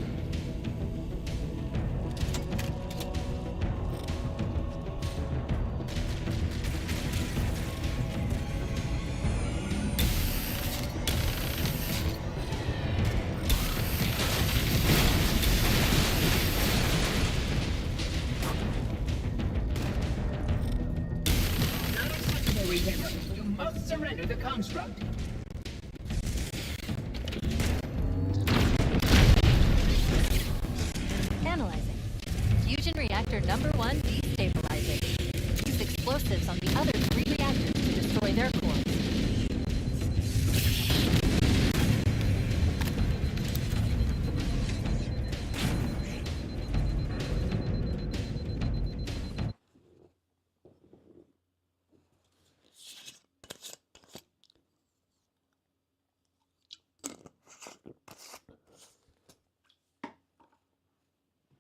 Not acceptable, Reclaimer. You must surrender the construct. Analyzing. Fusion reactor number 1 destabilizing. Use explosives on the other 3 reactors to destroy their cores.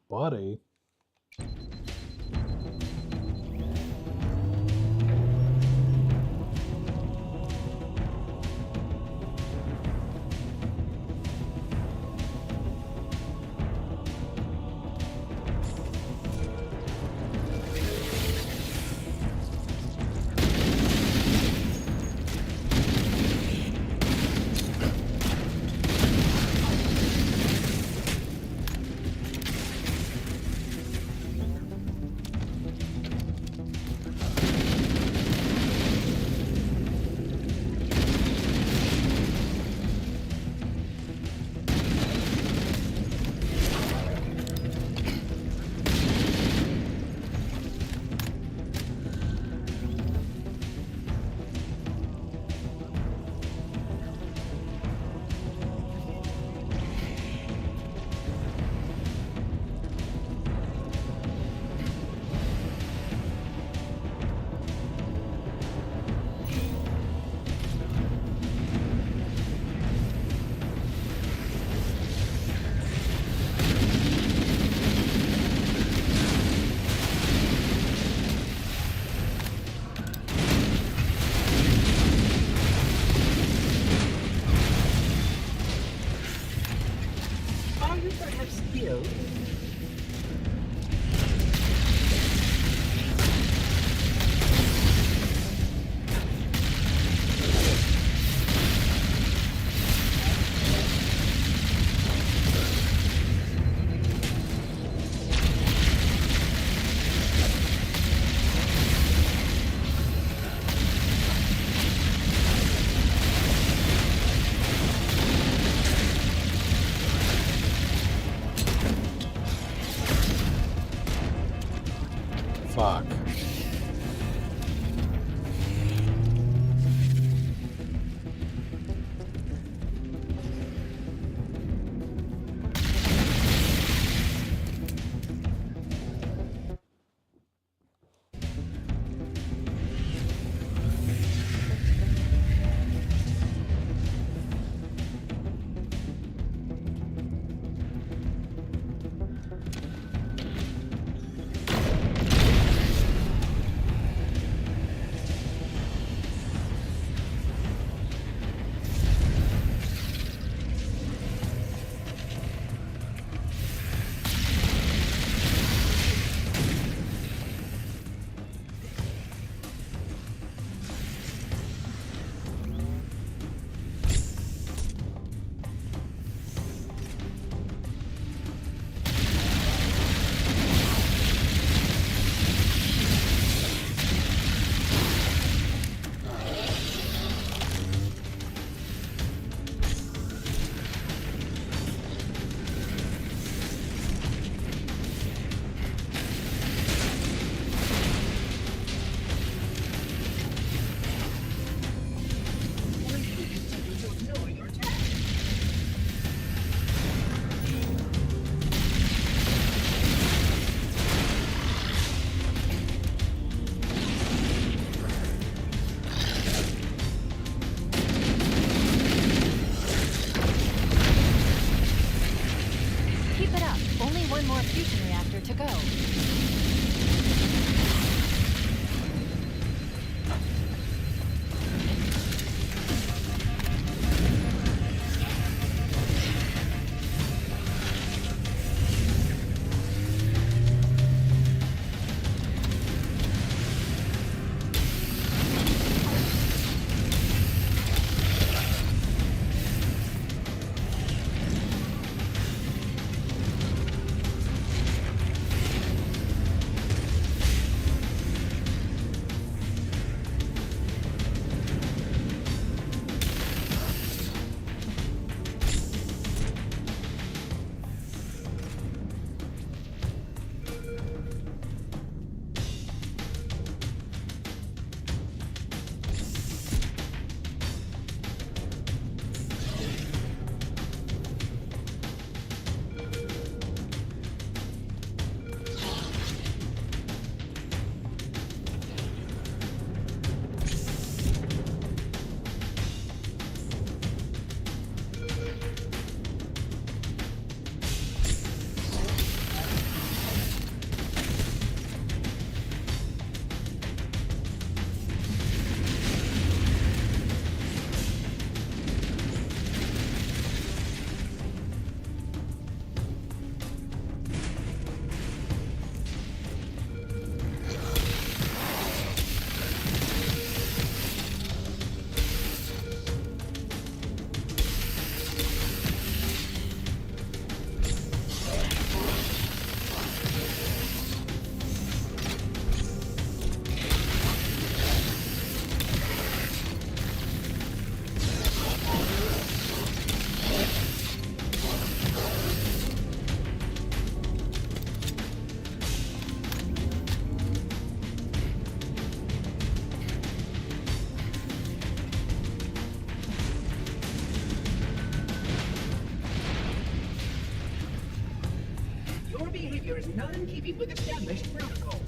Buddy. Are you perhaps skilled? Fuck. in keeping with established protocol.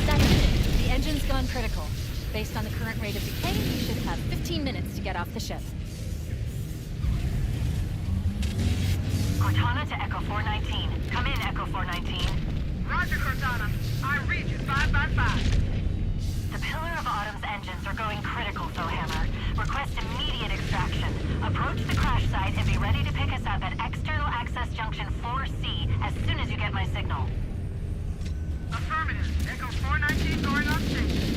That's it. The engine's gone critical. Based on the current rate of decay, you should have 15 minutes to get off the ship. Cortana to Echo 419. Come in, Echo 419. Roger, Cortana. I read you 555. The Pillar of Autumn's engines are going critical, Hammer. Request immediate extraction. Approach the crash site and be ready to pick us up at External Access Junction 4C as soon as you get my signal. Affirmative. Echo 419 going on station.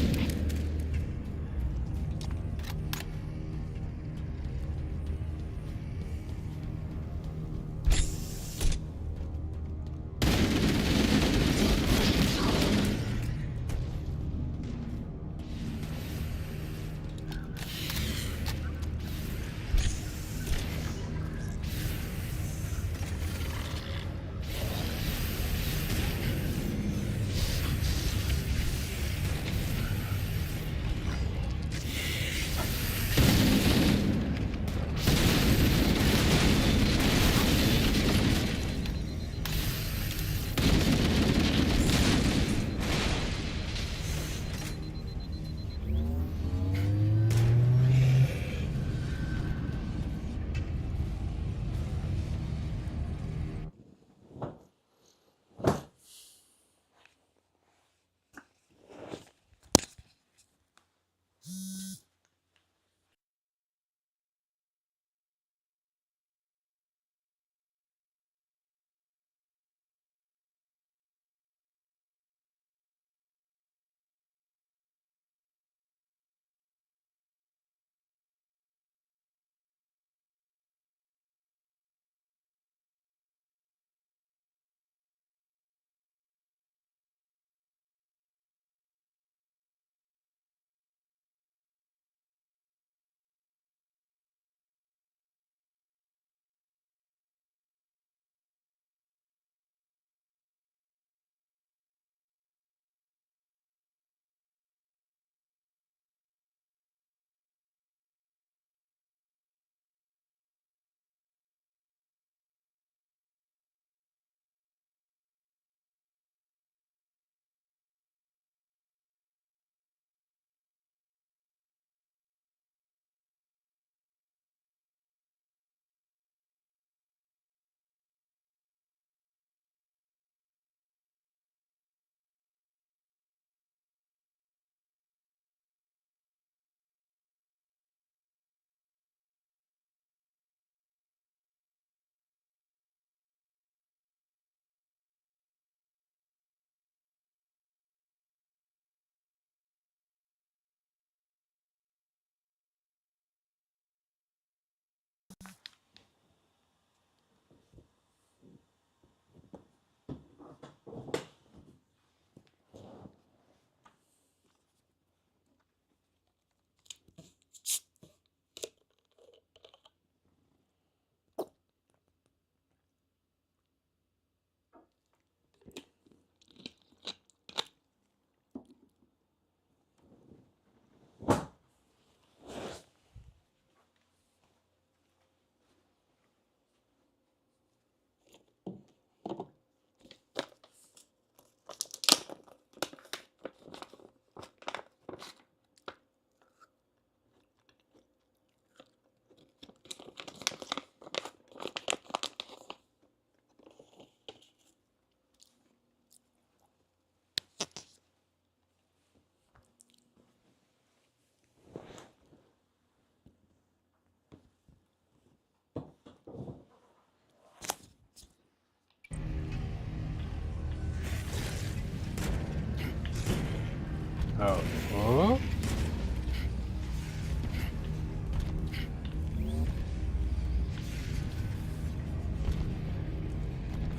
Oh. Oh?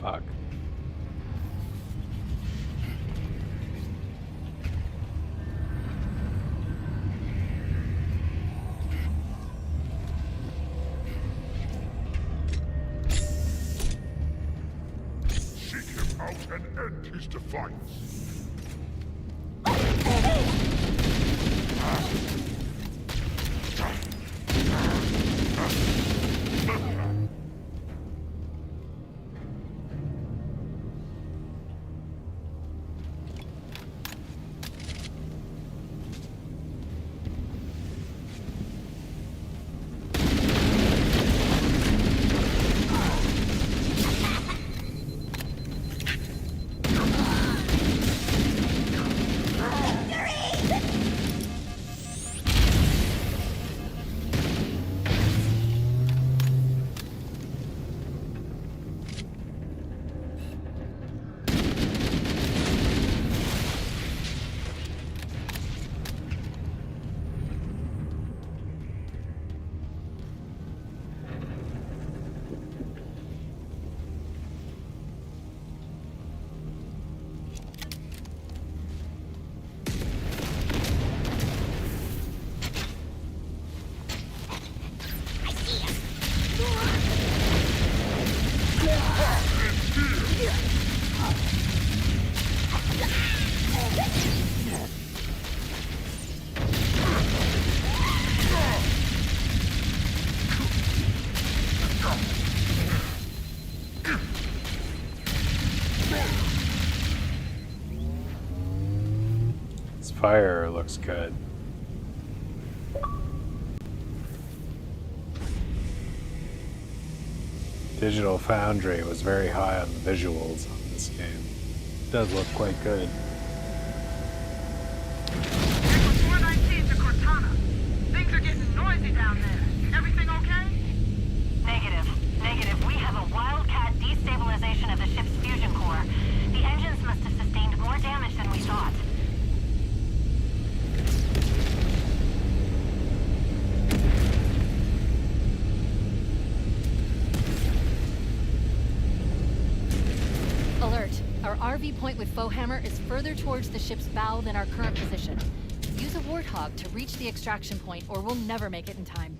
Fuck. This fire looks good. Digital Foundry was very high on the visuals on this game. It does look quite good. Echo 419 to Cortana. Things are getting noisy down there. Everything okay? Negative. We have a wildcat destabilization of the ship's fusion core. The engines must have sustained more damage than we thought. Alert. Our RV point with Foehammer is further towards the ship's bow than our current position. Use a Warthog to reach the extraction point, or we'll never make it in time.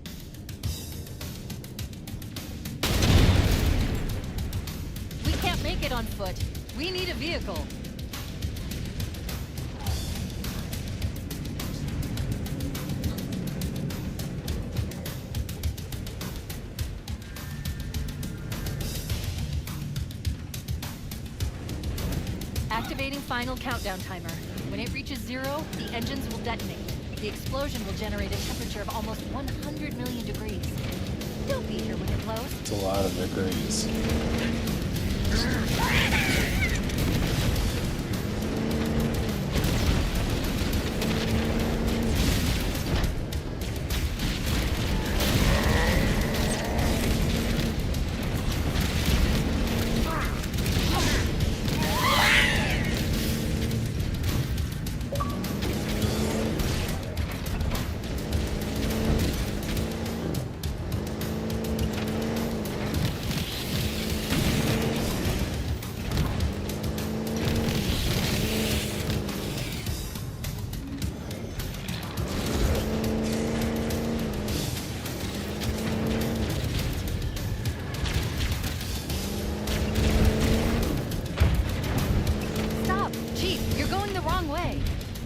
We can't make it on foot. We need a vehicle. Activating final countdown timer. When it reaches 0, the engines will detonate. The explosion will generate a temperature of almost 100 million degrees. Don't be here when it blows. It's a lot of degrees.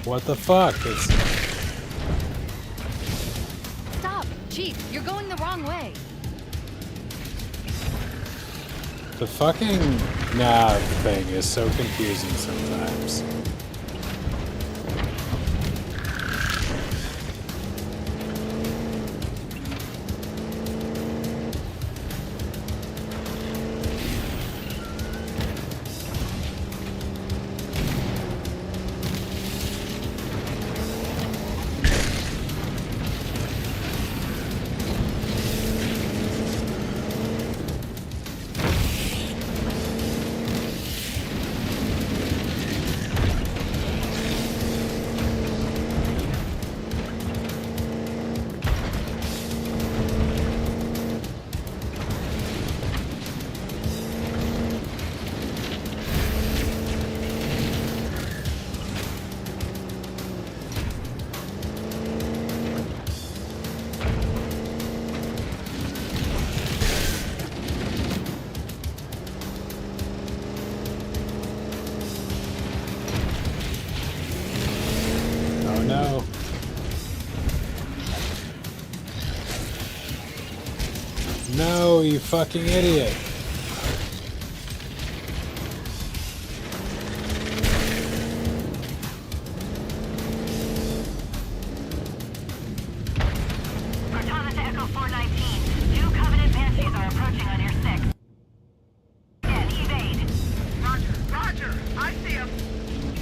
What the fuck? Stop! Chief, you're going the wrong way! The fucking nav thing is so confusing sometimes. no, you fucking idiot. Cortana to Echo 419. 2 Covenant Banshees are approaching on your 6. Again, evade. Roger, roger! I see him!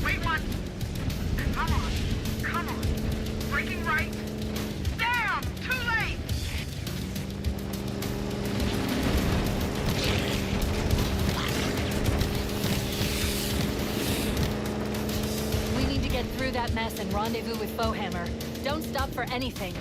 Wait one! Come on, come on! Breaking right! Damn! Too late! We need to get through that mess and rendezvous with Foehammer. Don't stop for anything.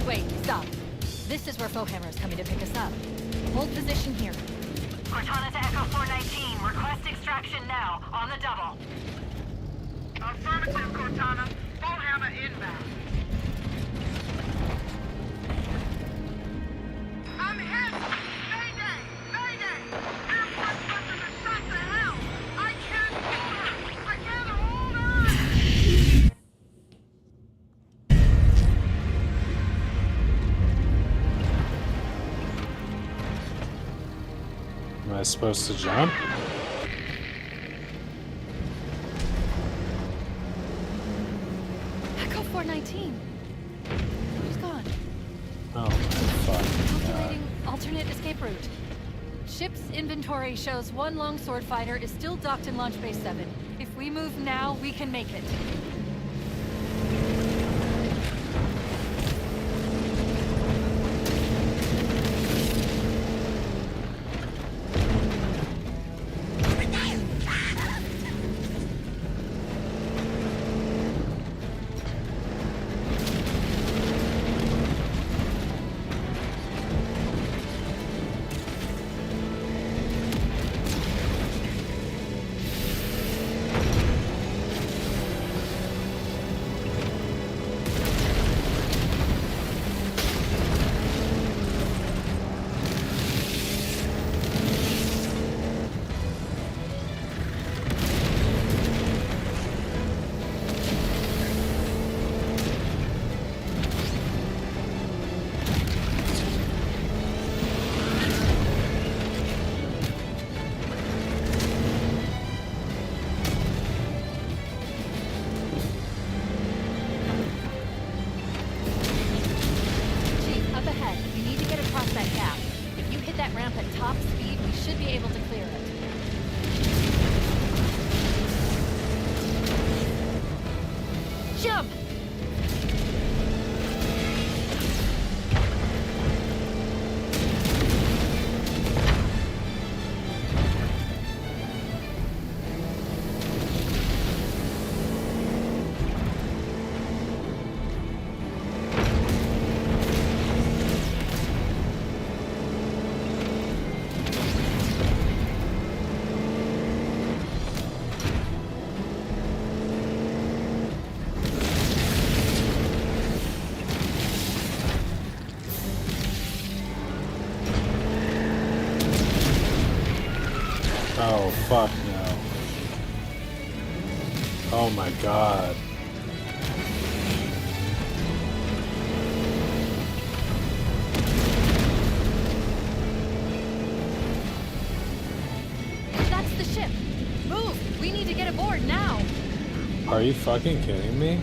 Wait, stop. This is where Foehammer is coming to pick us up. Hold position here. Cortana to Echo 419. Request extraction now. On the double. Affirmative, Cortana. Foehammer inbound. I'm hit! Mayday! Mayday! Airport buses are shot to hell! I can't hold her! I can't hold her! Am I supposed to jump? Echo 419. Who's gone? Oh, fuck. Calculating alternate escape route. Ship's inventory shows 1 longsword fighter is still docked in Launch Base 7. If we move now, we can make it. should be able to clear it. Jump! Oh, fuck no. Oh my god. That's the ship! Move! We need to get aboard now! Are you fucking kidding me?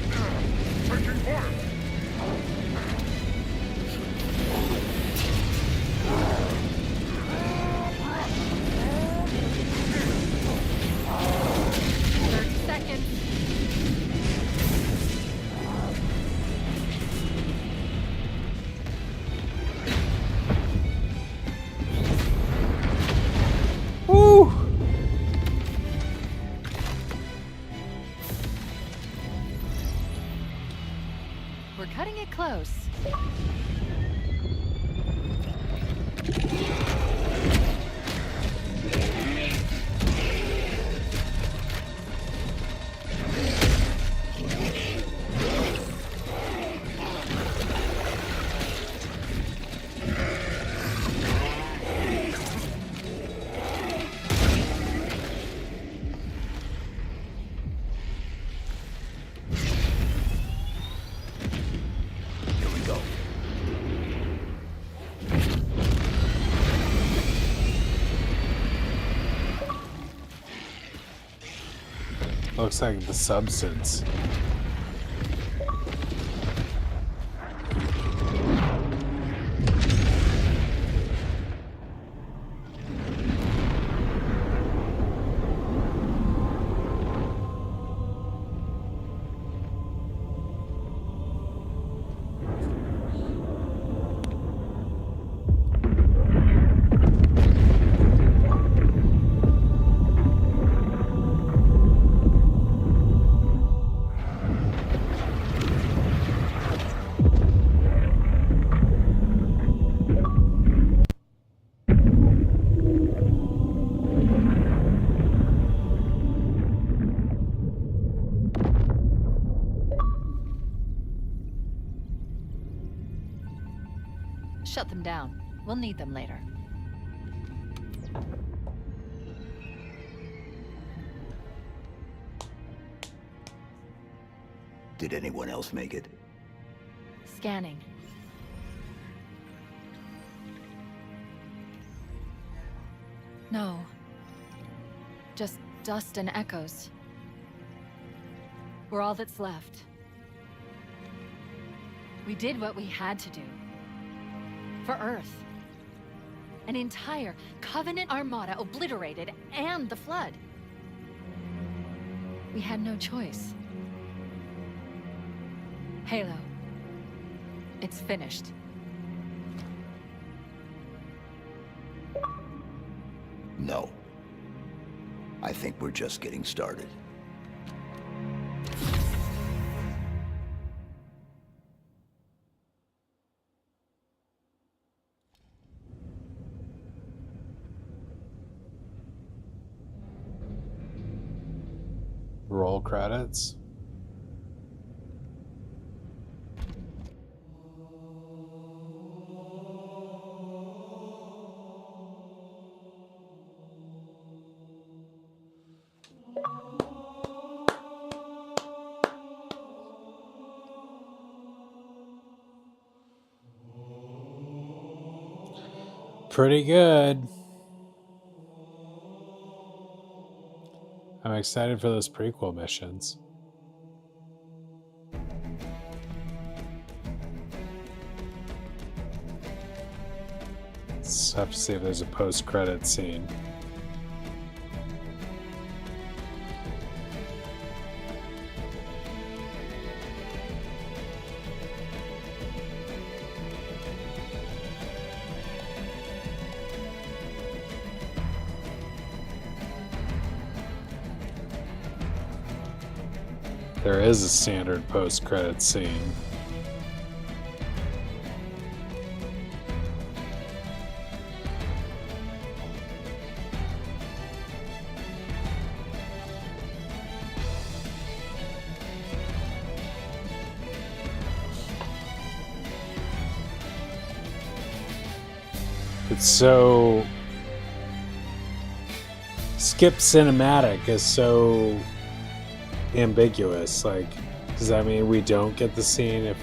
Woo! We're cutting it close. Here we go. Looks like the substance. Shut them down. We'll need them later. Did anyone else make it? Scanning. No. Just dust and echoes. We're all that's left. We did what we had to do. For Earth. An entire Covenant armada obliterated, and the Flood. We had no choice. Halo. It's finished. No. I think we're just getting started. Roll credits. Pretty good. I'm excited for those prequel missions. Let's have to see if there's a post-credit scene. There is a standard post-credit scene. It's so... Skip cinematic is so ambiguous. Like, does that mean we don't get the scene if...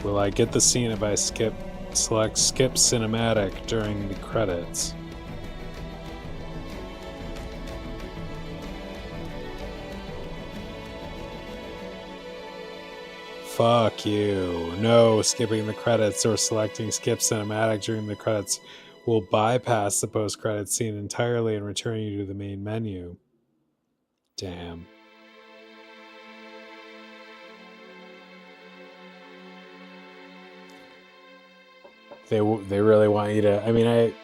Will I get the scene if I select skip cinematic during the credits? Fuck you. No, skipping the credits or selecting skip cinematic during the credits will bypass the post-credit scene entirely and return you to the main menu. Damn. they really want you to. I mean,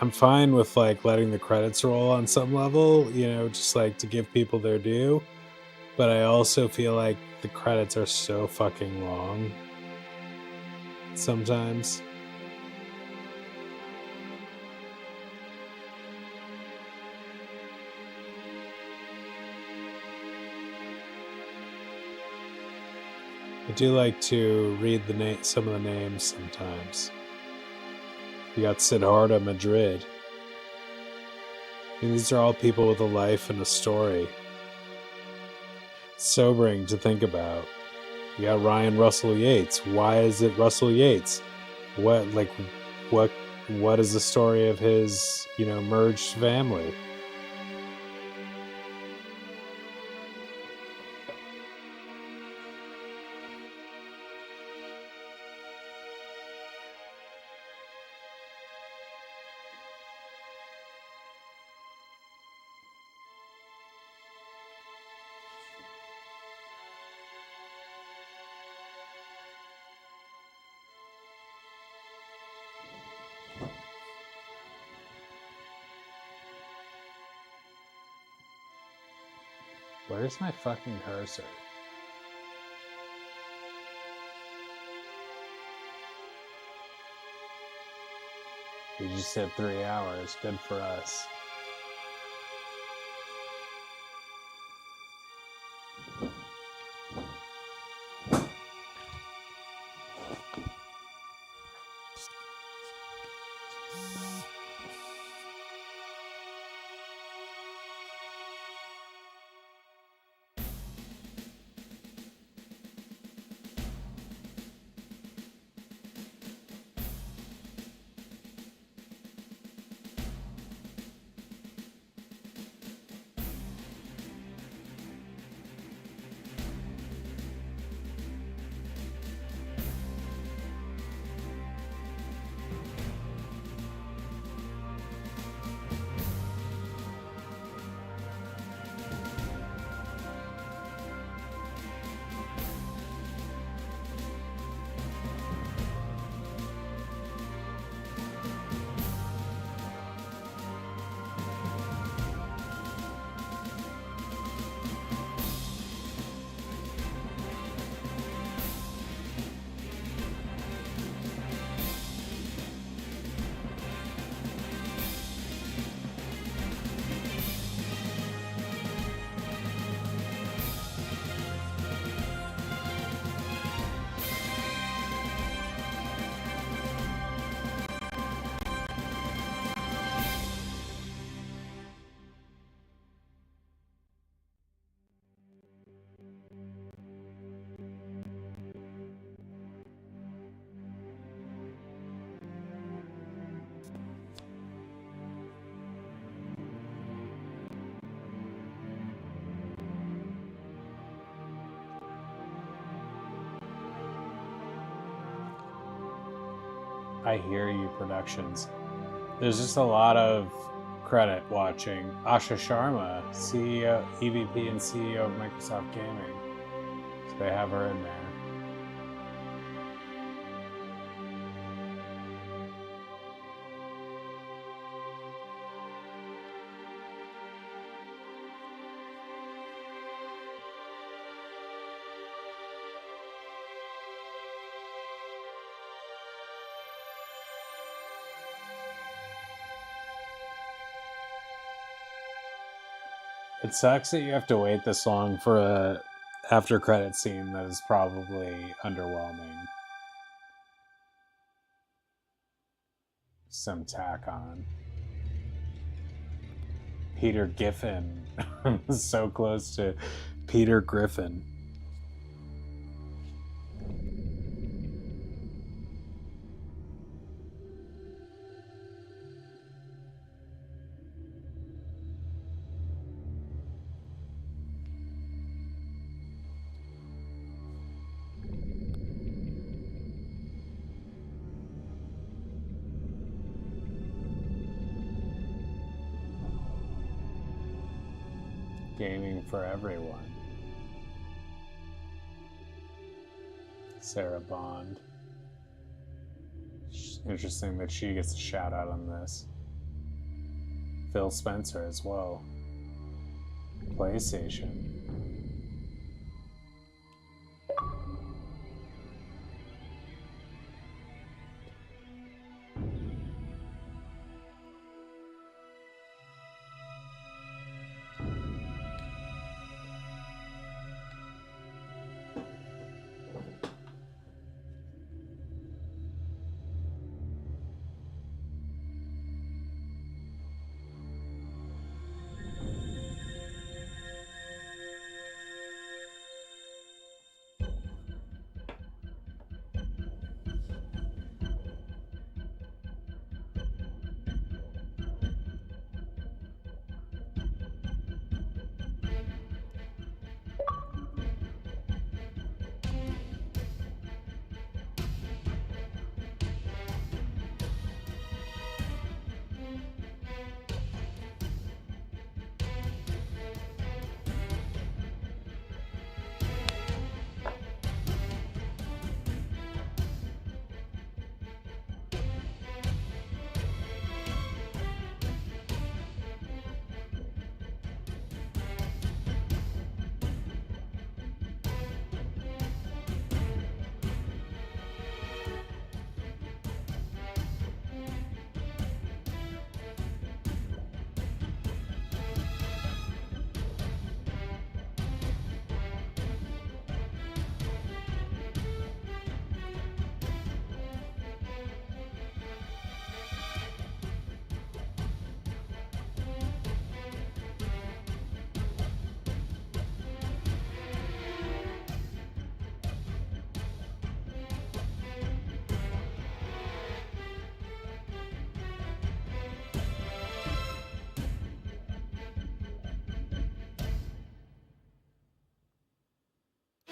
I'm fine with like letting the credits roll on some level, you know, just like to give people their due. But I also feel like the credits are so fucking long sometimes. I do like to read some of the names sometimes. You got Siddhartha Madrid. I mean, these are all people with a life and a story. Sobering to think about. You got Ryan Russell Yates. Why is it Russell Yates? What is the story of his, you know, merged family? Where's my fucking cursor? We just hit 3 hours. Good for us. I Hear You Productions. There's just a lot of credit watching. Asha Sharma, CEO, EVP and CEO of Microsoft Gaming. So they have her in there. It sucks that you have to wait this long for a after credit scene that is probably underwhelming. Some tack on. Peter Giffen. So close to Peter Griffin. Gaming for everyone. Sarah Bond. Interesting that she gets a shout out on this. Phil Spencer as well. PlayStation.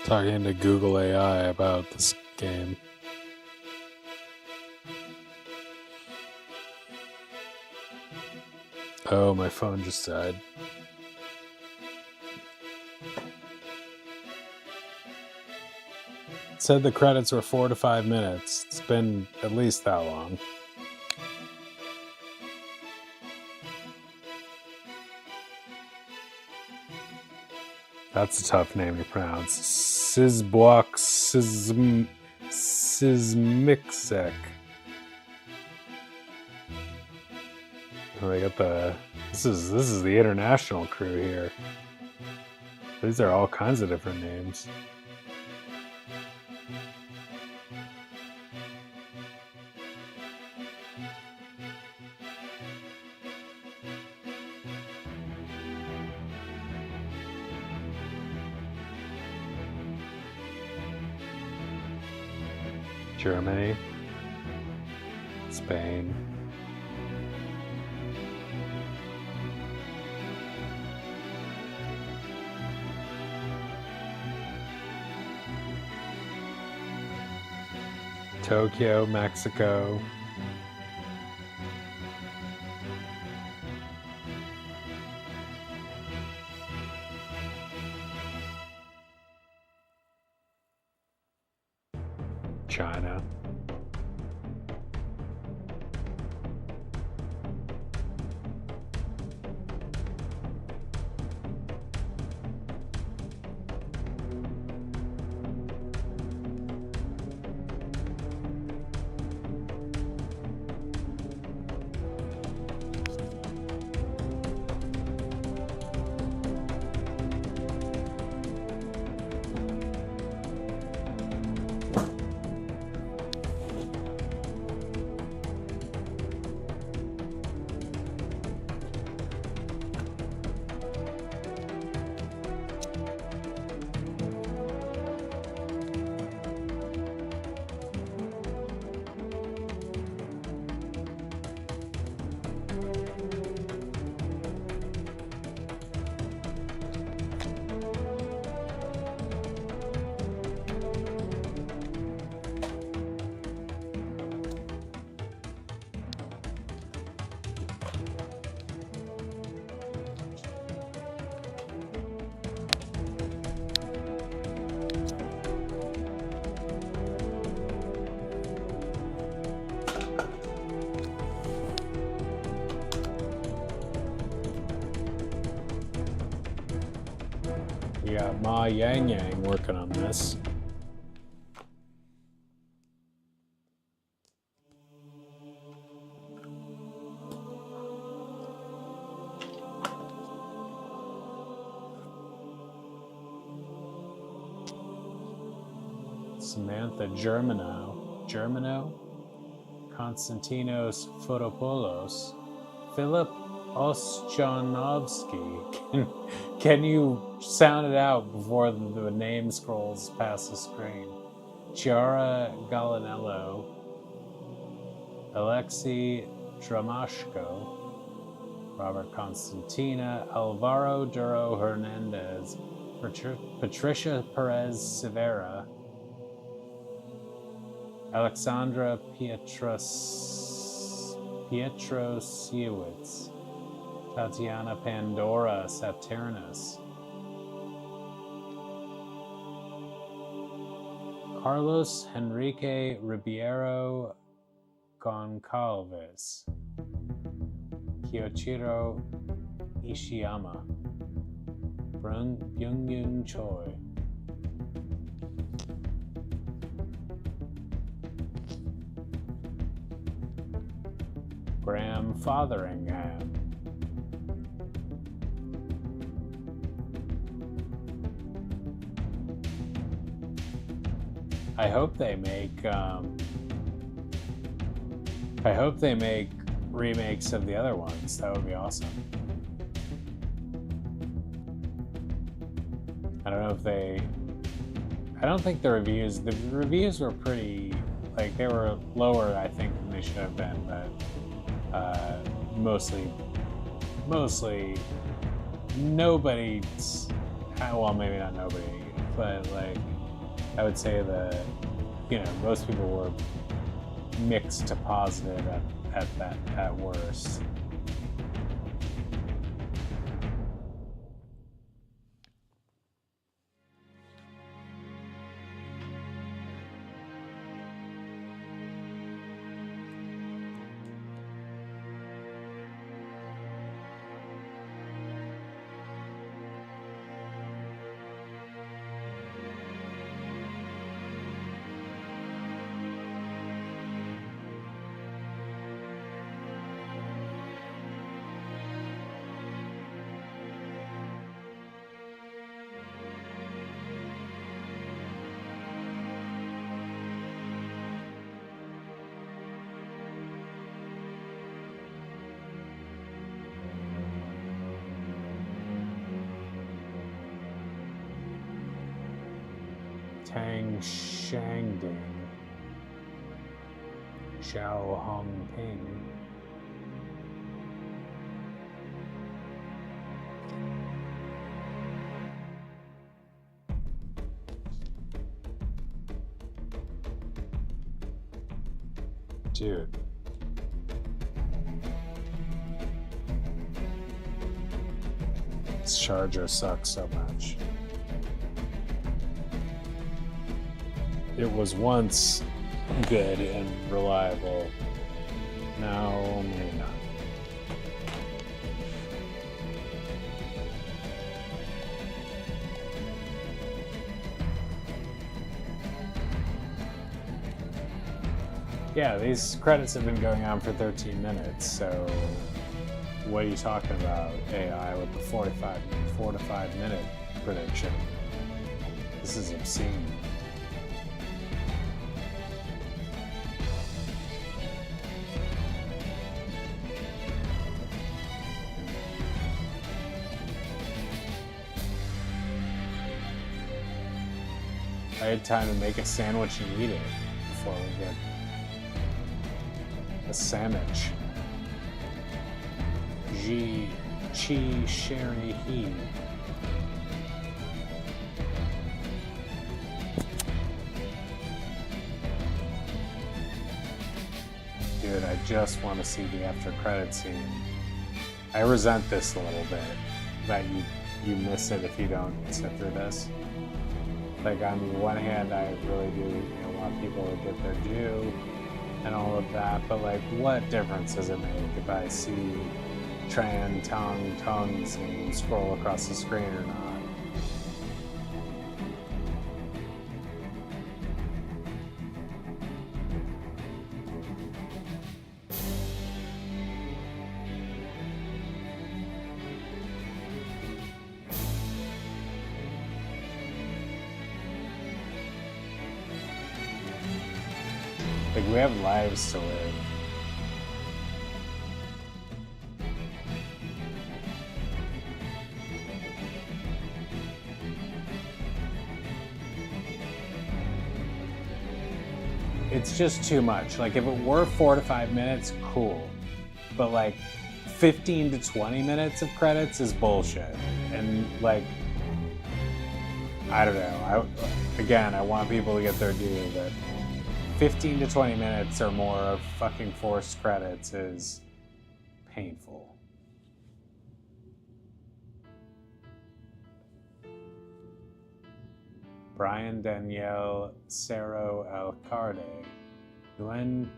Talking to Google AI about this game. Oh, my phone just died. It said the credits were 4 to 5 minutes. It's been at least that long. That's a tough name to pronounce. Sismiksek. Oh, they got the. This is the international crew here. These are all kinds of different names. Germany, Spain, Tokyo, Mexico, China. We got Ma Yang Yang working on this. Samantha Germano, Konstantinos Fotopoulos, Philip Ostjanovsky. Can you sound it out before the name scrolls past the screen? Chiara Galinello, Alexei Dramashko, Robert Constantina, Alvaro Duro Hernandez, Patricia Perez Severa, Alexandra Pietrosiewicz, Tatiana Pandora Saturnus, Carlos Henrique Ribeiro Goncalves, Kyoichiro Ishiyama, Byung-Yoon Choi, Graham Fotheringham, I hope they make remakes of the other ones. That would be awesome. I don't think the reviews were pretty, like, they were lower, I think, than they should have been, but mostly nobody's, well, maybe not nobody, but like, I would say that, most people were mixed to positive at worst. Tang Shangding, Xiao Hongping, dude. This charger sucks so much. It was once good and reliable. Now, maybe not. Yeah, these credits have been going on for 13 minutes, so what are you talking about, AI, with the 4 to 5 minute prediction? This is obscene. I had time to make a sandwich and eat it before we get a sandwich. Ji Chi Sherry He. Dude, I just want to see the after credit scene. I resent this a little bit, that you miss it if you don't sit through this. Like, on the one hand, I really do want people to get their due and all of that, but like, what difference does it make if I see Tran Tong tongues and scroll across the screen or not? Like, we have lives to live. It's just too much. Like, if it were 4 to 5 minutes, cool. But like 15 to 20 minutes of credits is bullshit. And like, I don't know. I want people to get their due, but 15 to 20 minutes or more of fucking forced credits is painful. Brian Danielle Cerro Alcalde. When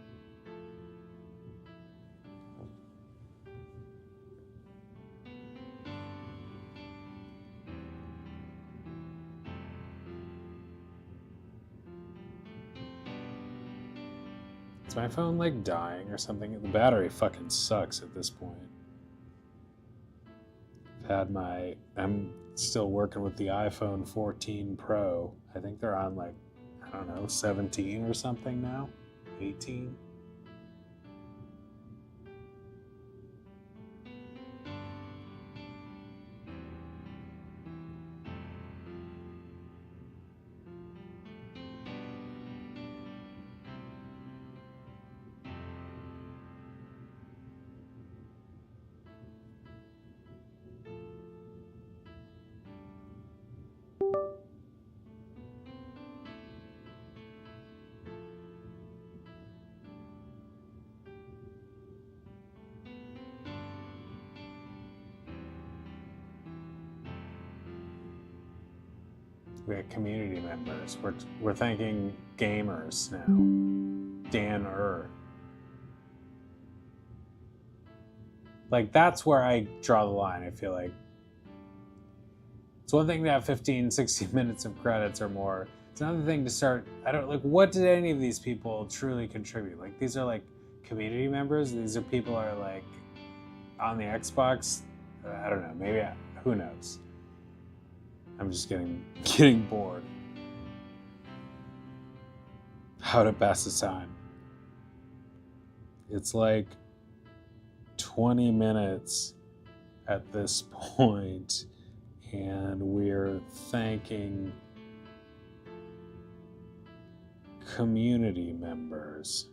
is my phone like dying or something? The battery fucking sucks at this point. I'm still working with the iPhone 14 Pro. I think they're on like, I don't know, 17 or something now? 18? We got community members. We're thanking gamers now. Dan Like, that's where I draw the line, I feel like. It's one thing to have 15, 16 minutes of credits or more. It's another thing to start, what did any of these people truly contribute? Like, these are like community members. These are people who are like on the Xbox. I don't know, maybe, who knows? I'm just getting bored. How to pass the time. It's like 20 minutes at this point, and we're thanking community members.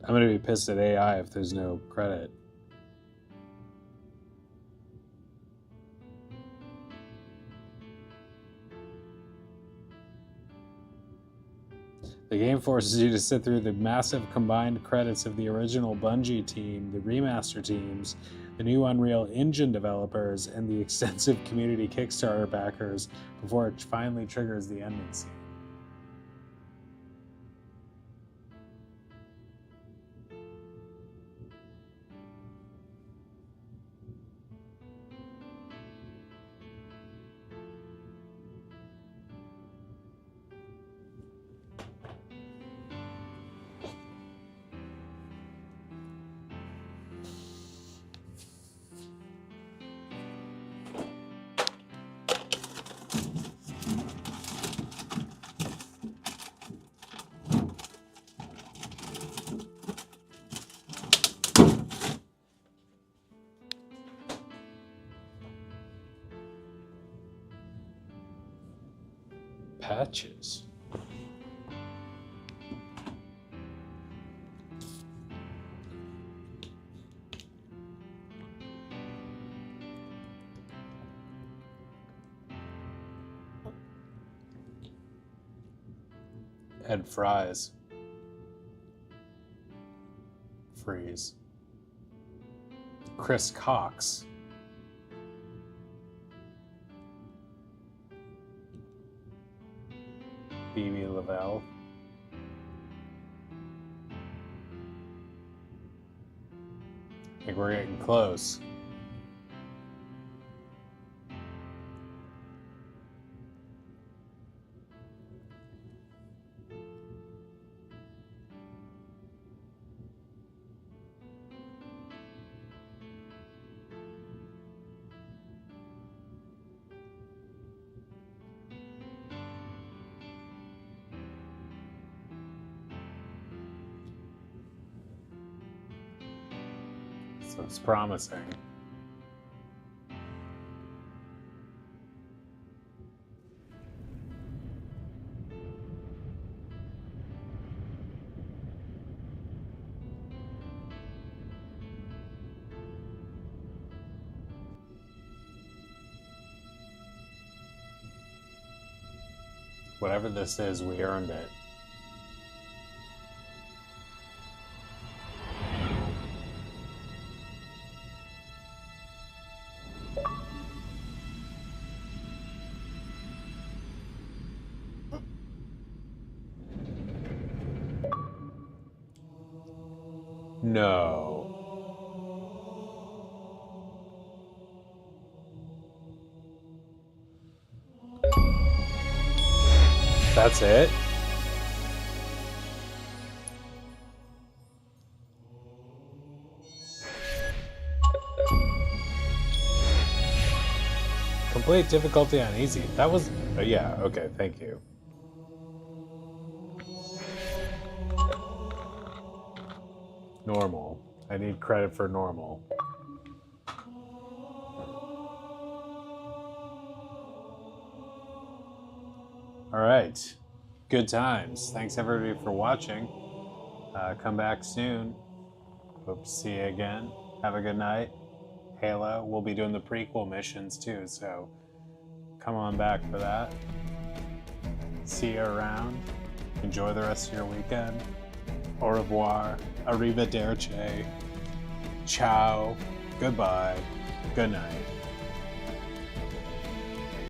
I'm gonna be pissed at AI if there's no credit. The game forces you to sit through the massive combined credits of the original Bungie team, the remaster teams, the new Unreal Engine developers, and the extensive community Kickstarter backers before it finally triggers the ending scene. Patches. Ed fries. Freeze. Chris Cox. BB Lavelle. I think we're getting close. Looks promising. Whatever this is, we earned it. No. That's it? Complete difficulty on easy. That was... yeah, okay, thank you. Normal. I need credit for normal. Alright. Good times. Thanks everybody for watching. Come back soon. Hope to see you again. Have a good night. Halo. We'll be doing the prequel missions too, so come on back for that. See you around. Enjoy the rest of your weekend. Au revoir. Arrivederci. Ciao. Goodbye. Good night.